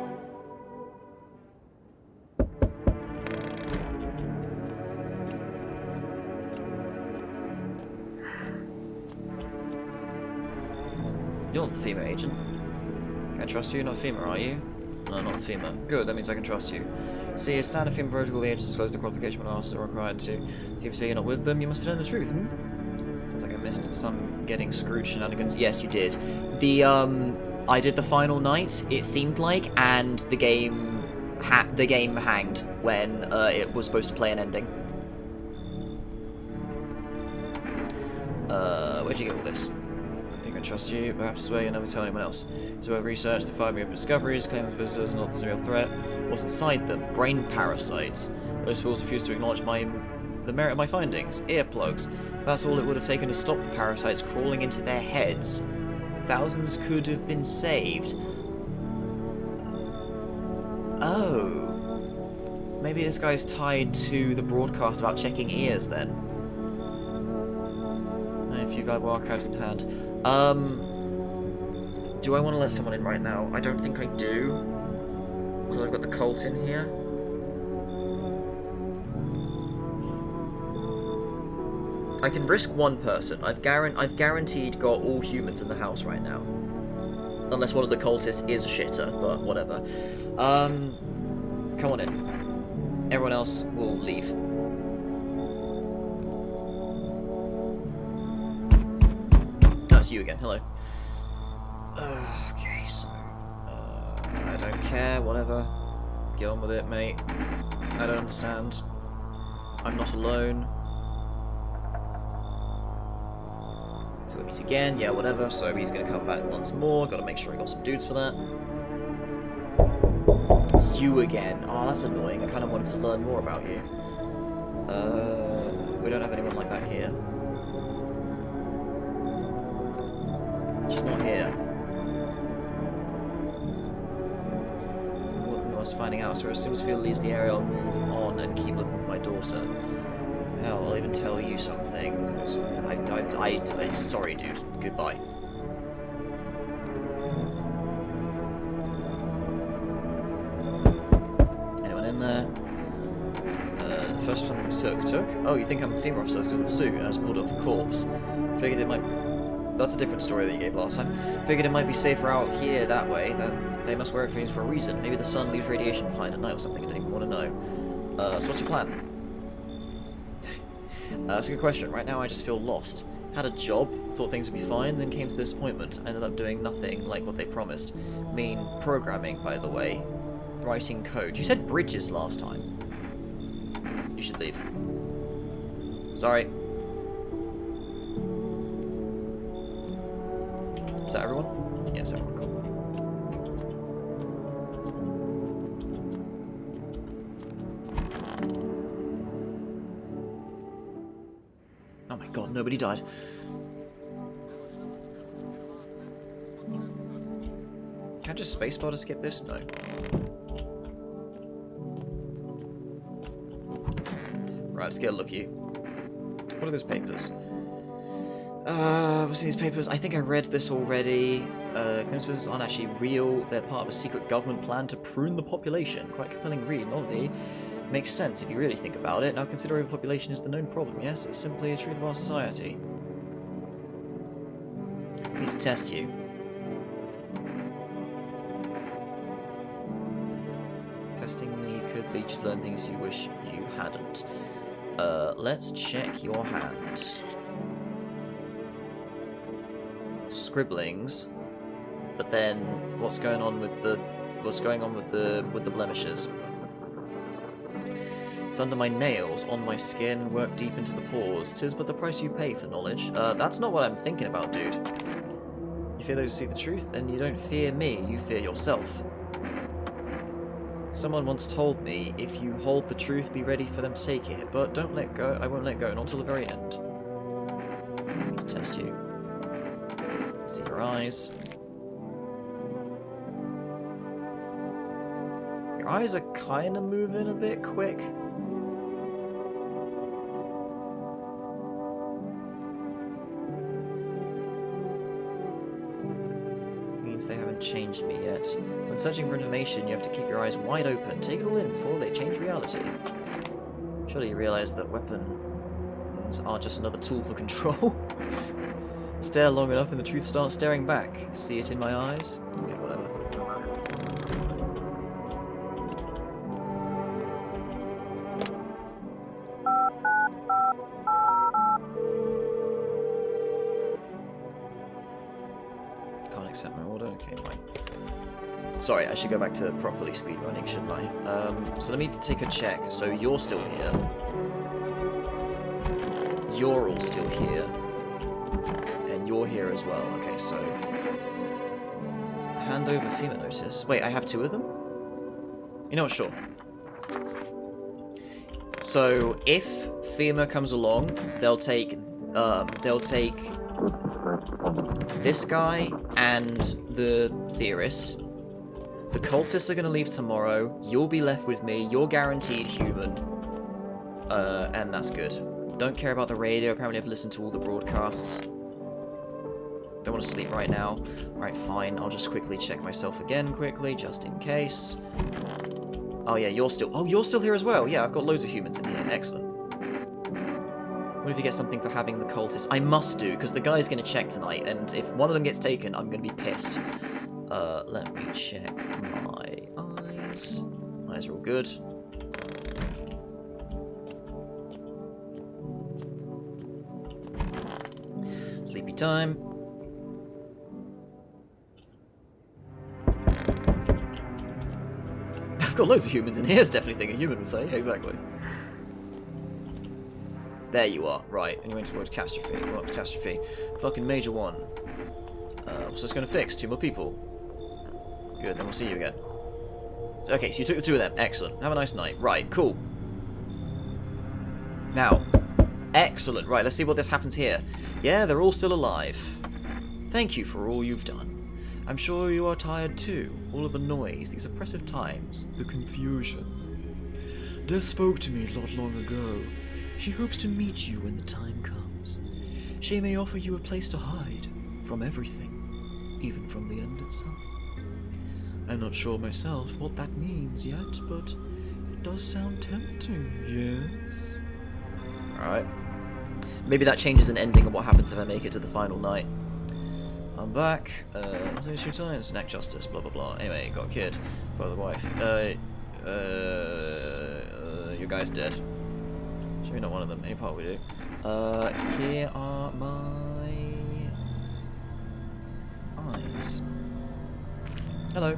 You're not the FEMA agent. Can I trust you? Not FEMA, are you? No, not FEMA. Good, that means I can trust you. See, as standard FEMA protocol, the agents disclose the qualification when asked are required to. See, if you say you're not with them, you must pretend the truth, Sounds like I missed some getting screwed shenanigans. Yes, you did. I did the final night, it seemed like, and the game hanged when it was supposed to play an ending. Where'd you get all this? I think I trust you, but I have to swear you'll never tell anyone else. So I've researched the 5 million discoveries, claim the visitors are not a serial threat. What's inside them? Brain parasites. Those fools refuse to acknowledge the merit of my findings. Earplugs. That's all it would have taken to stop the parasites crawling into their heads. Thousands could have been saved. Oh. Maybe this guy's tied to the broadcast about checking ears then. A few valuable archives in hand. Do I want to let someone in right now? I don't think I do. Because I've got the cult in here. I can risk one person. I've guaranteed got all humans in the house right now. Unless one of the cultists is a shitter, but whatever. Come on in. Everyone else will leave. That's you again. Hello. Okay, so... I don't care. Whatever. Get on with it, mate. I don't understand. I'm not alone. So we meet again, yeah, whatever. So he's gonna come back once more. Gotta make sure I got some dudes for that. It's you again. Oh, that's annoying. I kind of wanted to learn more about you. We don't have anyone like that here. She's not here. What was finding out? So as soon as Phil leaves the area, I'll move on and keep looking for my daughter. Hell, I'll even tell you something. Sorry, dude. Goodbye. Anyone in there? First one took? Oh, you think I'm a female officer because of the suit? I just pulled off a corpse. Figured it might... That's a different story that you gave last time. Figured it might be safer out here that way. That they must wear it for a reason. Maybe the sun leaves radiation behind at night or something I didn't even want to know. So what's your plan? That's a good question. Right now I just feel lost. Had a job, thought things would be fine, then came to disappointment. Ended up doing nothing like what they promised. Programming, by the way. Writing code. You said bridges last time. You should leave. Sorry. Is that everyone? Yes, everyone. Cool. Oh my god, nobody died. Can I just spacebar to skip this? No. Right, let's get a look at you. What are those papers? What's in these papers? I think I read this already. Claims businesses aren't actually real. They're part of a secret government plan to prune the population. Quite compelling read, not only. Makes sense if you really think about it. Now consider overpopulation is the known problem, yes? It's simply a truth of our society. I need to test you. Testing me could lead you to learn things you wish you hadn't. Let's check your hands. Scribblings, but then what's going on with the blemishes? It's under my nails, on my skin, work deep into the pores. 'Tis but the price you pay for knowledge. That's not what I'm thinking about, dude. You fear those who see the truth, then you don't fear me, you fear yourself. Someone once told me, if you hold the truth, be ready for them to take it, but don't let go. I won't let go, not until the very end. Test you. See your eyes. Your eyes are kind of moving a bit quick. Means they haven't changed me yet. When searching for information, you have to keep your eyes wide open. Take it all in before they change reality. Surely you realize that weapons are just another tool for control. Stare long enough and the truth starts staring back. See it in my eyes? Yeah, whatever. Can't accept my order? Okay, fine. Sorry, I should go back to properly speedrunning, shouldn't I? So let me take a check. So you're still here. You're all still here. And you're here as well. Okay, so... hand over FEMA notice. Wait, I have 2 of them? You know what, sure. So, if FEMA comes along, they'll take this guy and the theorist. The cultists are going to leave tomorrow. You'll be left with me. You're guaranteed human. And that's good. Don't care about the radio. Apparently I've listened to all the broadcasts. Don't want to sleep right now. Alright, fine. I'll just quickly check myself again quickly, just in case. Oh yeah, you're still here as well. Yeah, I've got loads of humans in here. Excellent. What if you get something for having the cultists? I must do, because the guy's going to check tonight, and if one of them gets taken, I'm going to be pissed. Let me check my eyes. Eyes are all good. Sleepy time. I've got loads of humans in here. It's definitely a thing a human would say. Yeah, exactly. There you are. Right. And you went towards catastrophe. What catastrophe? Fucking major one. What's this going to fix? 2 more people. Good, then we'll see you again. Okay, so you took the 2 of them. Excellent. Have a nice night. Right, cool. Now. Excellent. Right, let's see what this happens here. Yeah, they're all still alive. Thank you for all you've done. I'm sure you are tired too. All of the noise, these oppressive times, the confusion. Death spoke to me not long ago. She hopes to meet you when the time comes. She may offer you a place to hide from everything, even from the end itself. I'm not sure myself what that means yet, but it does sound tempting, yes? Alright. Maybe that changes an ending of what happens if I make it to the final night. I'm back. What's these 2 times? Neck justice, blah blah blah. Anyway, got a kid. Got the wife. Your guy's dead. Sure, you're not one of them. Any part we do. Here are my eyes. Hello.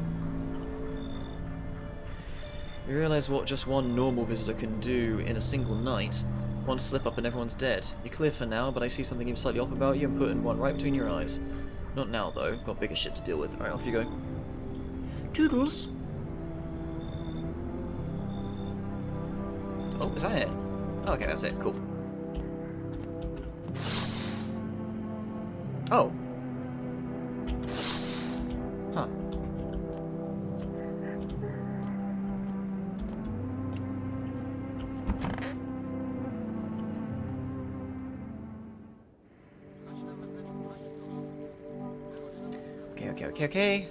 You realise what just one normal visitor can do in a single night. One slip up and everyone's dead. You're clear for now, but I see something even slightly off about you and putting one right between your eyes. Not now, though. Got bigger shit to deal with. Alright, off you go. Toodles! Oh, is that it? Oh, okay, that's it. Cool. Oh. Huh. Okay.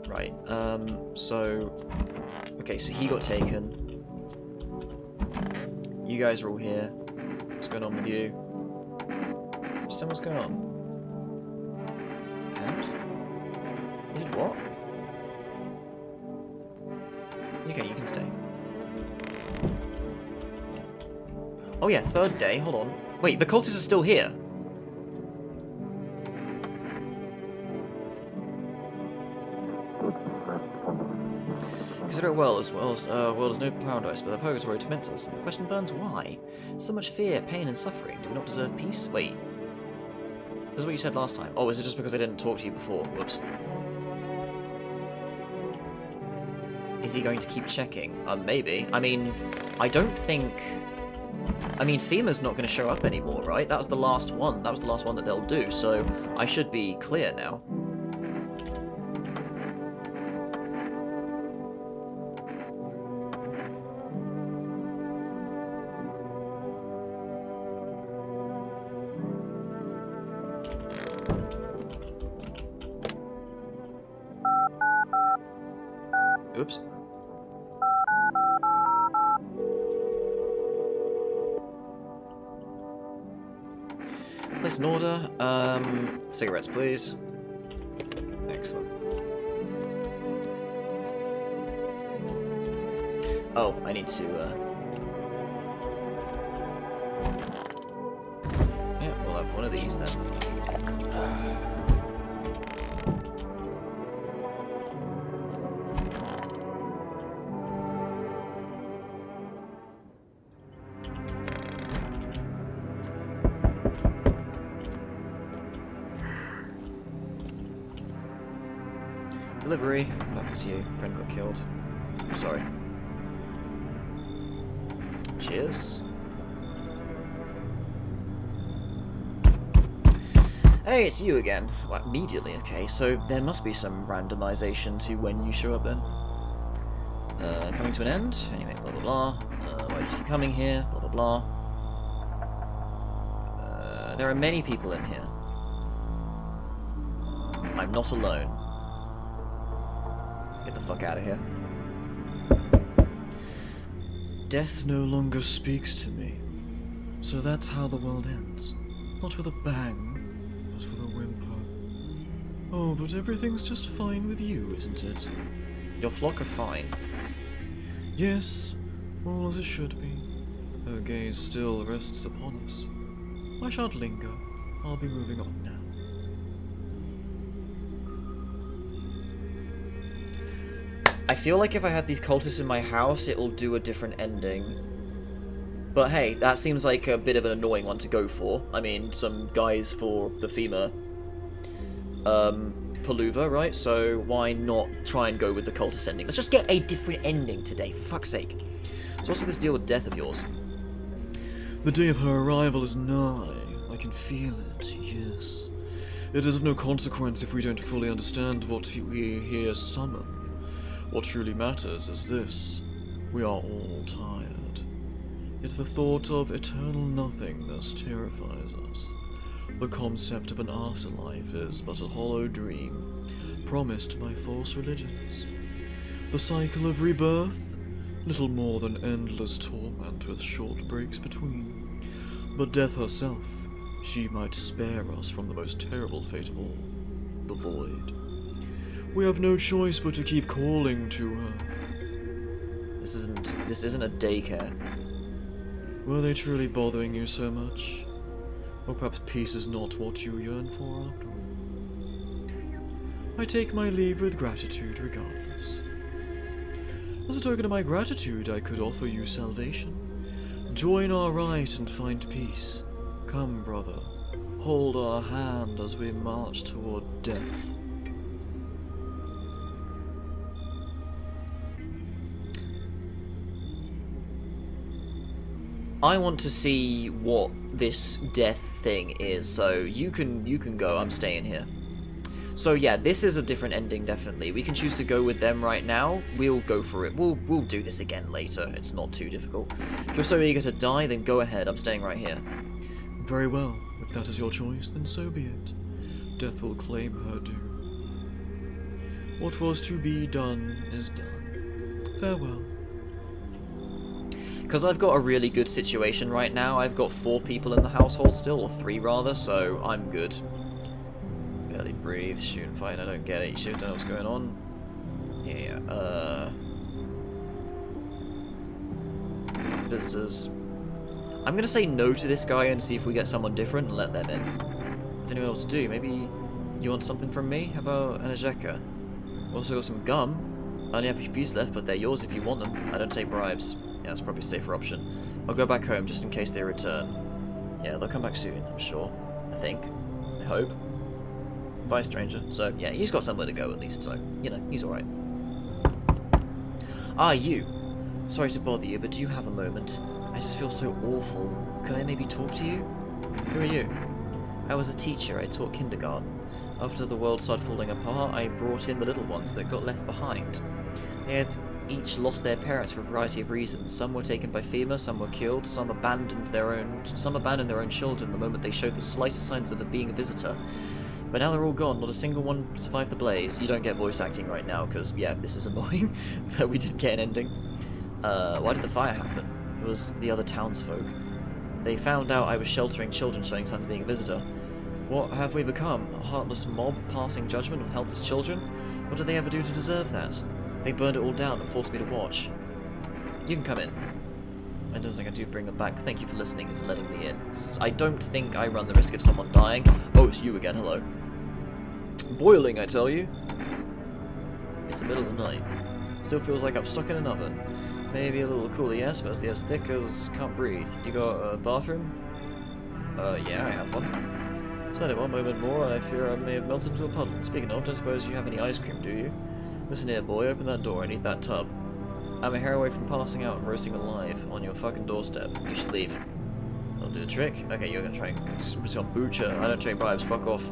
Right, so... Okay, so he got taken. You guys are all here. What's going on with you? Just tell me what's going on. And? You did what? Okay, you can stay. Oh yeah, 3rd day, hold on. Wait, the cultists are still here. Consider it well as world is no paradise, but the purgatory torments us. And the question burns: why? So much fear, pain, and suffering. Do we not deserve peace? Wait. This is what you said last time. Oh, is it just because I didn't talk to you before? Whoops. Is he going to keep checking? Maybe. I mean, I don't think... I mean, FEMA's not going to show up anymore, right? That was the last one. That was the last one that they'll do, so I should be clear now. Oops. Place an order. Cigarettes, please. Excellent. Oh, I need to, yeah, we'll have one of these then. Delivery. What happened to you? Friend got killed. Sorry. Cheers. Hey, it's you again. Well, immediately, okay. So there must be some randomization to when you show up then. Coming to an end. Anyway, blah blah blah. Why did you keep coming here? Blah blah blah. There are many people in here. I'm not alone. Get the fuck out of here. Death no longer speaks to me. So that's how the world ends. Not with a bang, but with a whimper. Oh, but everything's just fine with you, isn't it? Your flock are fine. Yes, all as it should be. Her gaze still rests upon us. I shan't linger. I'll be moving on now. I feel like if I had these cultists in my house, it'll do a different ending. But hey, that seems like a bit of an annoying one to go for. I mean, some guys for the FEMA Paluva, right? So why not try and go with the cultist ending? Let's just get a different ending today, for fuck's sake. So what's with this deal with death of yours? The day of her arrival is nigh. I can feel it, yes. It is of no consequence if we don't fully understand what we here summon. What truly matters is this: we are all tired. Yet the thought of eternal nothingness terrifies us. The concept of an afterlife is but a hollow dream, promised by false religions. The cycle of rebirth? Little more than endless torment with short breaks between. But death herself, she might spare us from the most terrible fate of all, the void. We have no choice but to keep calling to her. This isn't a daycare. Were they truly bothering you so much? Or perhaps peace is not what you yearn for after all? I take my leave with gratitude regardless. As a token of my gratitude, I could offer you salvation. Join our rite and find peace. Come, brother, hold our hand as we march toward death. I want to see what this death thing is, so you can go, I'm staying here. So yeah, this is a different ending, definitely. We can choose to go with them right now. We'll go for it. We'll do this again later. It's not too difficult. If you're so eager to die, then go ahead. I'm staying right here. Very well. If that is your choice, then so be it. Death will claim her due. What was to be done is done. Farewell. Because I've got a really good situation right now. I've got 4 people in the household still, or 3 rather, so I'm good. Barely breathe, shoot and fight, I don't get it. You don't know what's going on. Yeah, visitors. I'm gonna say no to this guy and see if we get someone different and let them in. I don't know what to do. Maybe you want something from me? How about an Ajeka? Also got some gum. I only have a few pieces left, but they're yours if you want them. I don't take bribes. Yeah, that's probably a safer option. I'll go back home just in case they return. Yeah, they'll come back soon, I'm sure. I hope. Bye, stranger. So, yeah, he's got somewhere to go at least, so, you know, he's alright. Ah, you. Sorry to bother you, but do you have a moment? I just feel so awful. Could I maybe talk to you? Who are you? I was a teacher. I taught kindergarten. After the world started falling apart, I brought in the little ones that got left behind. They had each lost their parents for a variety of reasons. Some were taken by FEMA, some were killed, some abandoned their own children the moment they showed the slightest signs of being a visitor. But now they're all gone, not a single one survived the blaze. You don't get voice acting right now, because, yeah, this is annoying, that we didn't get an ending. Why did the fire happen? It was the other townsfolk. They found out I was sheltering children showing signs of being a visitor. What have we become? A heartless mob passing judgment on helpless children? What did they ever do to deserve that? They burned it all down and forced me to watch. You can come in. I don't think I do bring them back. Thank you for listening and for letting me in. I don't think I run the risk of someone dying. Oh, it's you again. Hello. Boiling, I tell you. It's the middle of the night. Still feels like I'm stuck in an oven. Maybe a little cooler, yes, but it's as thick as can't breathe. You got a bathroom? Yeah, I have one. So one moment more, and I fear I may have melted into a puddle. Speaking of, don't suppose you have any ice cream, do you? Listen here, boy, open that door. I need that tub. I'm a hair away from passing out and roasting alive on your fucking doorstep. You should leave. I'll do the trick. Okay, you're gonna try and kombucha. I don't take bribes. Fuck off.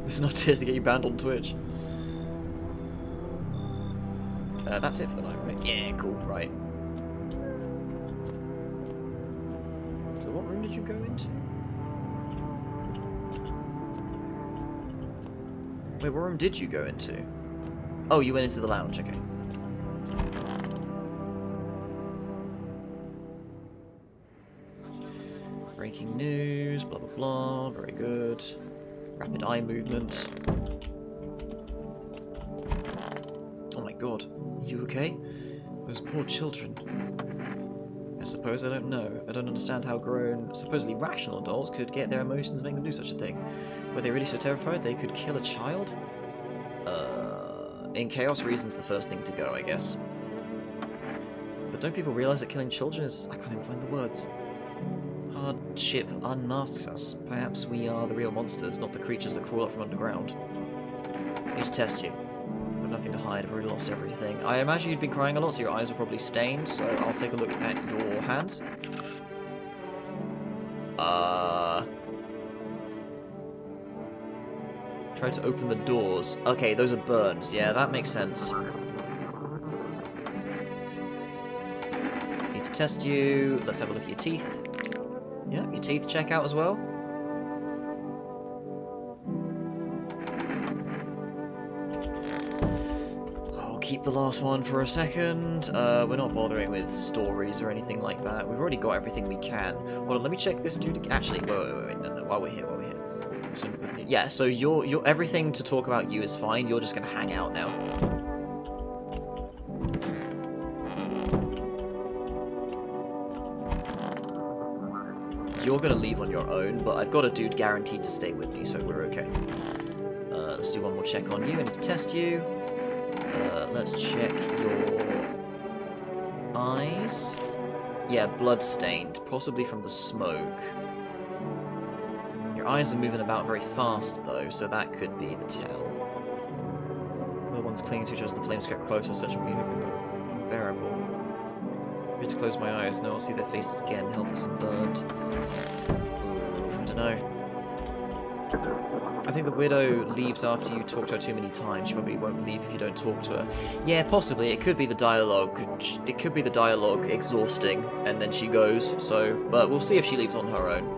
This is enough tears to get you banned on Twitch. That's it for the night, right? Yeah, cool, right. So what room did you go into? Wait, what room did you go into? Oh, you went into the lounge, okay. Breaking news, blah blah blah, very good. Rapid eye movement. Oh my god, are you okay? Those poor children. I suppose I don't know. I don't understand how grown, supposedly rational adults could get their emotions and make them do such a thing. Were they really so terrified they could kill a child? In Chaos, reason's the first thing to go, I guess. But don't people realize that killing children is... I can't even find the words. Hardship unmasks us. Perhaps we are the real monsters, not the creatures that crawl up from underground. I need to test you. I've got nothing to hide, I've already lost everything. I imagine you'd been crying a lot, so your eyes are probably stained, so I'll take a look at your hands. Try to open the doors. Okay, those are burns. Yeah, that makes sense. Need to test you. Let's have a look at your teeth. Yeah, your teeth check out as well. I'll keep the last one for a second. We're not bothering with stories or anything like that. We've already got everything we can. Hold on, let me check this dude. Actually, wait. No, while we're here. So, yeah, so you're everything to talk about you is fine. You're just gonna hang out now. You're gonna leave on your own, but I've got a dude guaranteed to stay with me, so we're okay. Let's do one more check on you. I need to test you. Let's check your eyes. Yeah, blood-stained, possibly from the smoke. Your eyes are moving about very fast, though, so that could be the tell. The other ones clinging to each other as the flames get closer, such will be unbearable. I need to close my eyes, now I'll see their faces again, helpless and burned. I don't know. I think the widow leaves after you talk to her too many times. She probably won't leave if you don't talk to her. Yeah, possibly. It could be the dialogue. It could be the dialogue exhausting, and then she goes. So, but we'll see if she leaves on her own.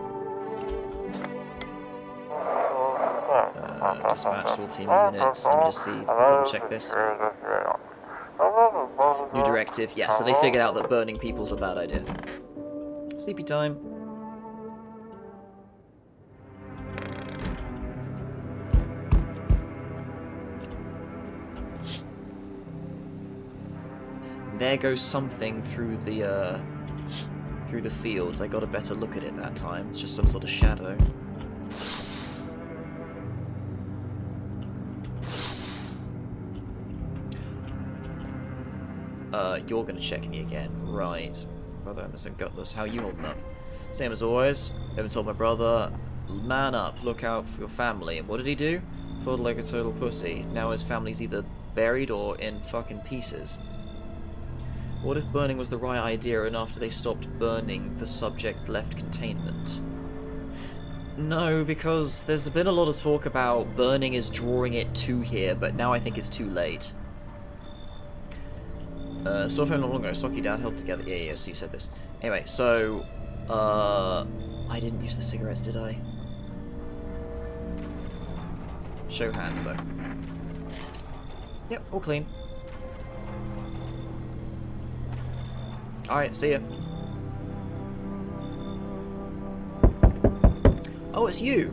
Dispatched all female units. Let me just see. Double check this. New directive. Yeah, so they figured out that burning people's a bad idea. Sleepy time. There goes something through the fields. I got a better look at it that time. It's just some sort of shadow. You're gonna check me again, right? Brother Emerson Gutless, how are you holding up? Same as always. Haven't told my brother Man up, look out for your family. And what did he do? Thought like a total pussy. Now his family's either buried or in fucking pieces. What if burning was the right idea and after they stopped burning, the subject left containment? No, because there's been a lot of talk about burning is drawing it to here, but now I think it's too late. So if I'm no longer Socky Dad held together. Yeah, so you said this. Anyway, so I didn't use the cigarettes, did I? Show hands though. Yep, all clean. Alright, see ya. Oh, it's you!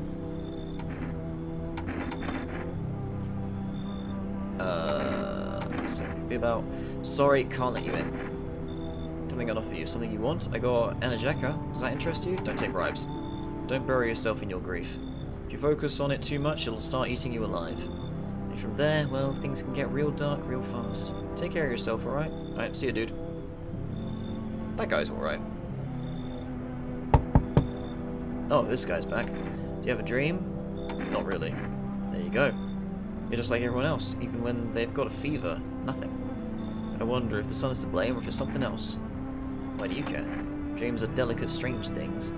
So be about... Sorry, can't let you in. Something I'll offer you. Something you want? I got Energeca. Does that interest you? Don't take bribes. Don't bury yourself in your grief. If you focus on it too much, it'll start eating you alive. And from there, well, things can get real dark real fast. Take care of yourself, alright? Alright, see ya, dude. That guy's alright. Oh, this guy's back. Do you have a dream? Not really. There you go. You're just like everyone else, even when they've got a fever. Nothing. I wonder if the sun is to blame or if it's something else. Why do you care? Dreams are delicate, strange things.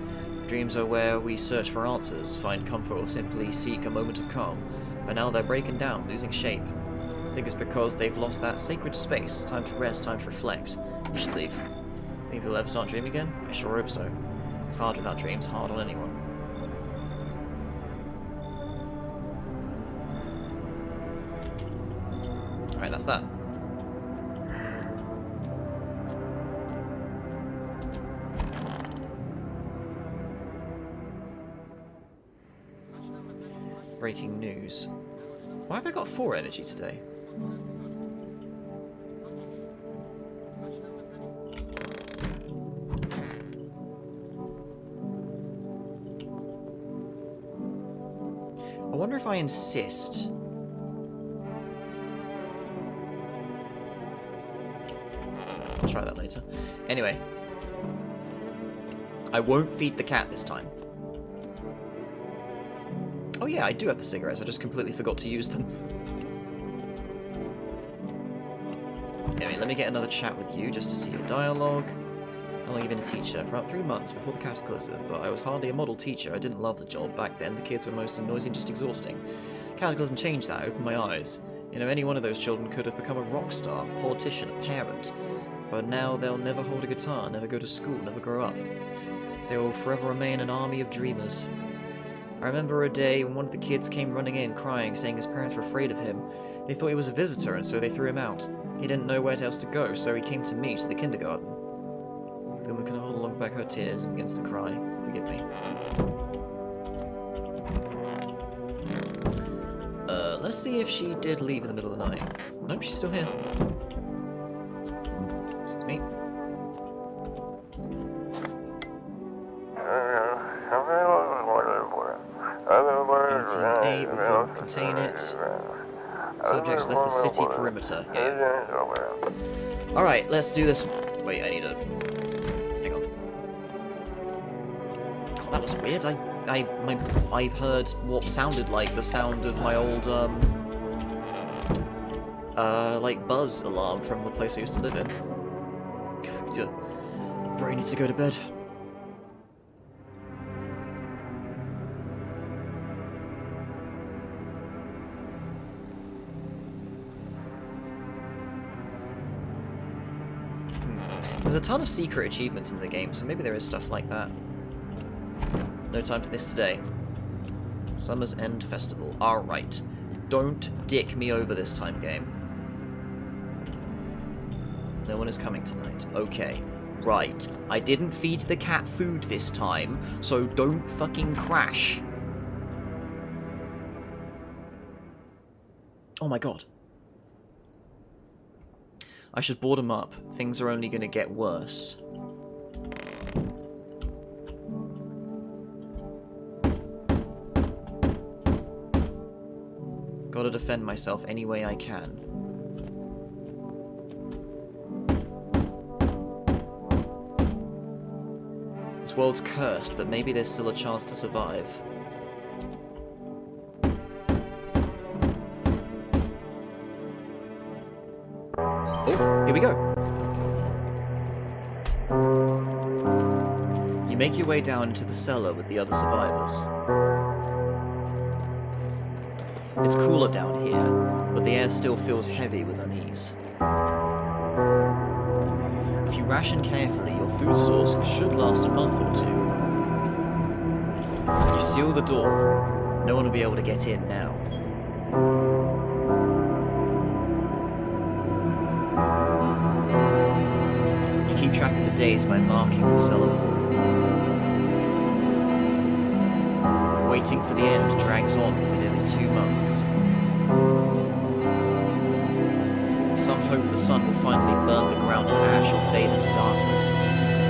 Dreams are where we search for answers, find comfort, or simply seek a moment of calm. But now they're breaking down, losing shape. I think it's because they've lost that sacred space, time to rest, time to reflect. You should leave. Think you'll ever start dreaming again? I sure hope so. It's hard without dreams, hard on anyone. Alright, that's that. Breaking news. Why have I got 4 energy today? I wonder if I insist. I'll try that later. Anyway. I won't feed the cat this time. Oh yeah, I do have the cigarettes, I just completely forgot to use them. Anyway, let me get another chat with you just to see your dialogue. How long have you been a teacher? For about 3 months before the Cataclysm, but I was hardly a model teacher. I didn't love the job. Back then, the kids were mostly noisy and just exhausting. Cataclysm changed that, opened my eyes. You know, any one of those children could have become a rock star, a politician, a parent. But now they'll never hold a guitar, never go to school, never grow up. They will forever remain an army of dreamers. I remember a day when one of the kids came running in, crying, saying his parents were afraid of him. They thought he was a visitor, and so they threw him out. He didn't know where else to go, so he came to me, to the kindergarten. The woman can hold along back her tears and begins to cry. Forgive me. Let's see if she did leave in the middle of the night. Nope, she's still here. This is me. 18A, we can contain it. Subjects left the city perimeter. Yeah. Alright, let's do this. Wait, I need a... Hang on. God, that was weird. I heard what sounded like the sound of my old, like buzz alarm from the place I used to live in. Brain needs to go to bed. There's a ton of secret achievements in the game, so maybe there is stuff like that. No time for this today. Summer's End Festival. Alright. Don't dick me over this time, game. No one is coming tonight. Okay. Right. I didn't feed the cat food this time, so don't fucking crash. Oh my god. I should board him up. Things are only gonna get worse. Gotta defend myself any way I can. This world's cursed, but maybe there's still a chance to survive. Oh, here we go. You make your way down into the cellar with the other survivors. It's cooler down here, but the air still feels heavy with unease. If you ration carefully, your food source should last a month or two. You seal the door. No one will be able to get in now. You keep track of the days by marking the cellar wall. Waiting for the end drags on for nearly 2 months. Some hope the sun will finally burn the ground to ash or fade into darkness.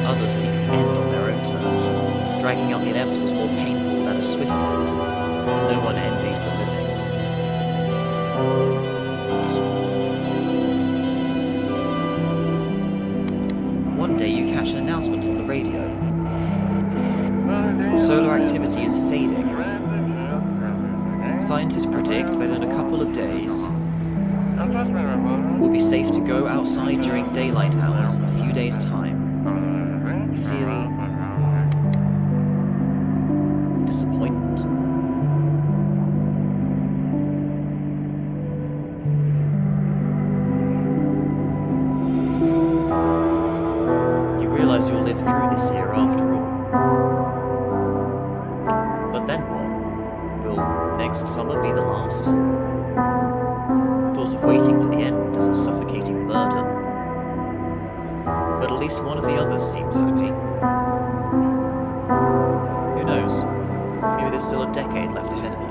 Others seek the end on their own terms. Dragging out the inevitable is more painful than a swift end. No one envies the living. One day you catch an announcement on the radio. Solar activity is fading. Scientists predict that in a couple of days, it will be safe to go outside during daylight hours in a few days' time. You feel disappointment. You realize you'll live through this year after all. But then what? Will next summer be the last? Thought of waiting for the end is a suffocating burden. But at least one of the others seems happy. Who knows? Maybe there's still a decade left ahead of you.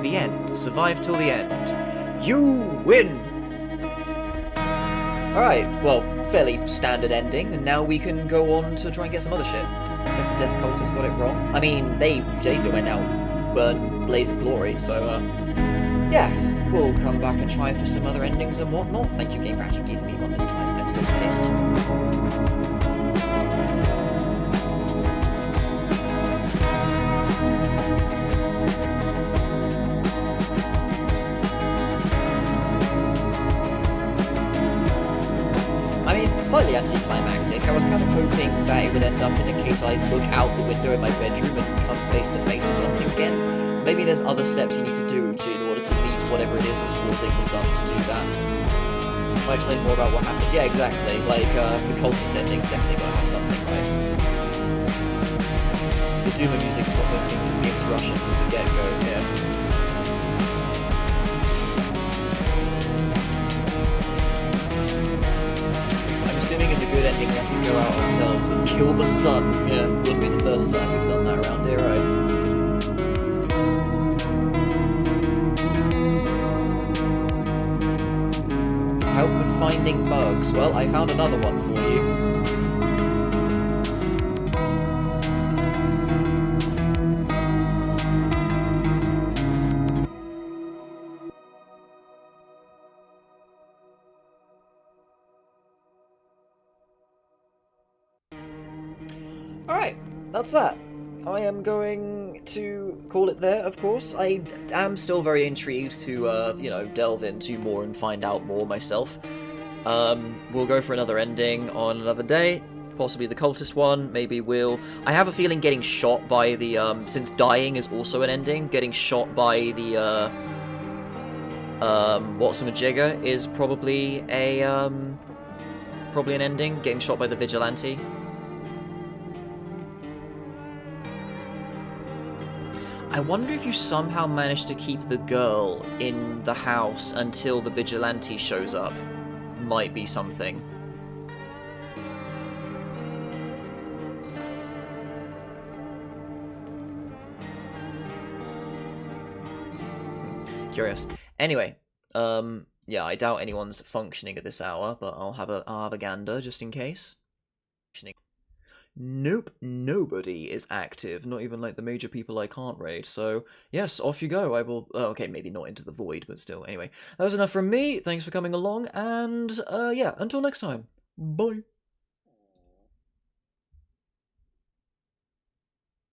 The end. Survive till the end. You win! Alright, well, fairly standard ending, and now we can go on to try and get some other shit. Guess the Death Cultists got it wrong. I mean, they went out, burn Blaze of Glory, so, yeah, we'll come back and try for some other endings and whatnot. Thank you, game, for actually giving me one this time. I'm still pissed. Slightly anticlimactic. I was kind of hoping that it would end up in a case I'd look out the window in my bedroom and come face to face with something again. Maybe there's other steps you need to do in order to meet whatever it is that's causing the sun to do that. I'll explain more about what happened. Yeah, exactly. Like, the cultist ending's definitely gotta have something, right? The Duma music's what made me think this game's Russian from the get-go, yeah. Assuming in the good ending we have to go out ourselves and kill the sun. Yeah, wouldn't be the first time we've done that around here, right? Help with finding bugs. Well, I found another one for you. Alright, that's that. I am going to call it there, of course. I am still very intrigued to, you know, delve into more and find out more myself. We'll go for another ending on another day. Possibly the cultist one, maybe we'll... I have a feeling getting shot by the, since dying is also an ending, getting shot by the, whatsamajigger is probably a, probably an ending. Getting shot by the vigilante. I wonder if you somehow managed to keep the girl in the house until the vigilante shows up. Might be something. Curious. Anyway, yeah, I doubt anyone's functioning at this hour, but I'll have a gander just in case. Nope, nobody is active, not even like the major people I can't raid. So, yes, off you go. I will. Okay, maybe not into the void, but still. Anyway, that was enough from me. Thanks for coming along, and yeah, until next time. Bye.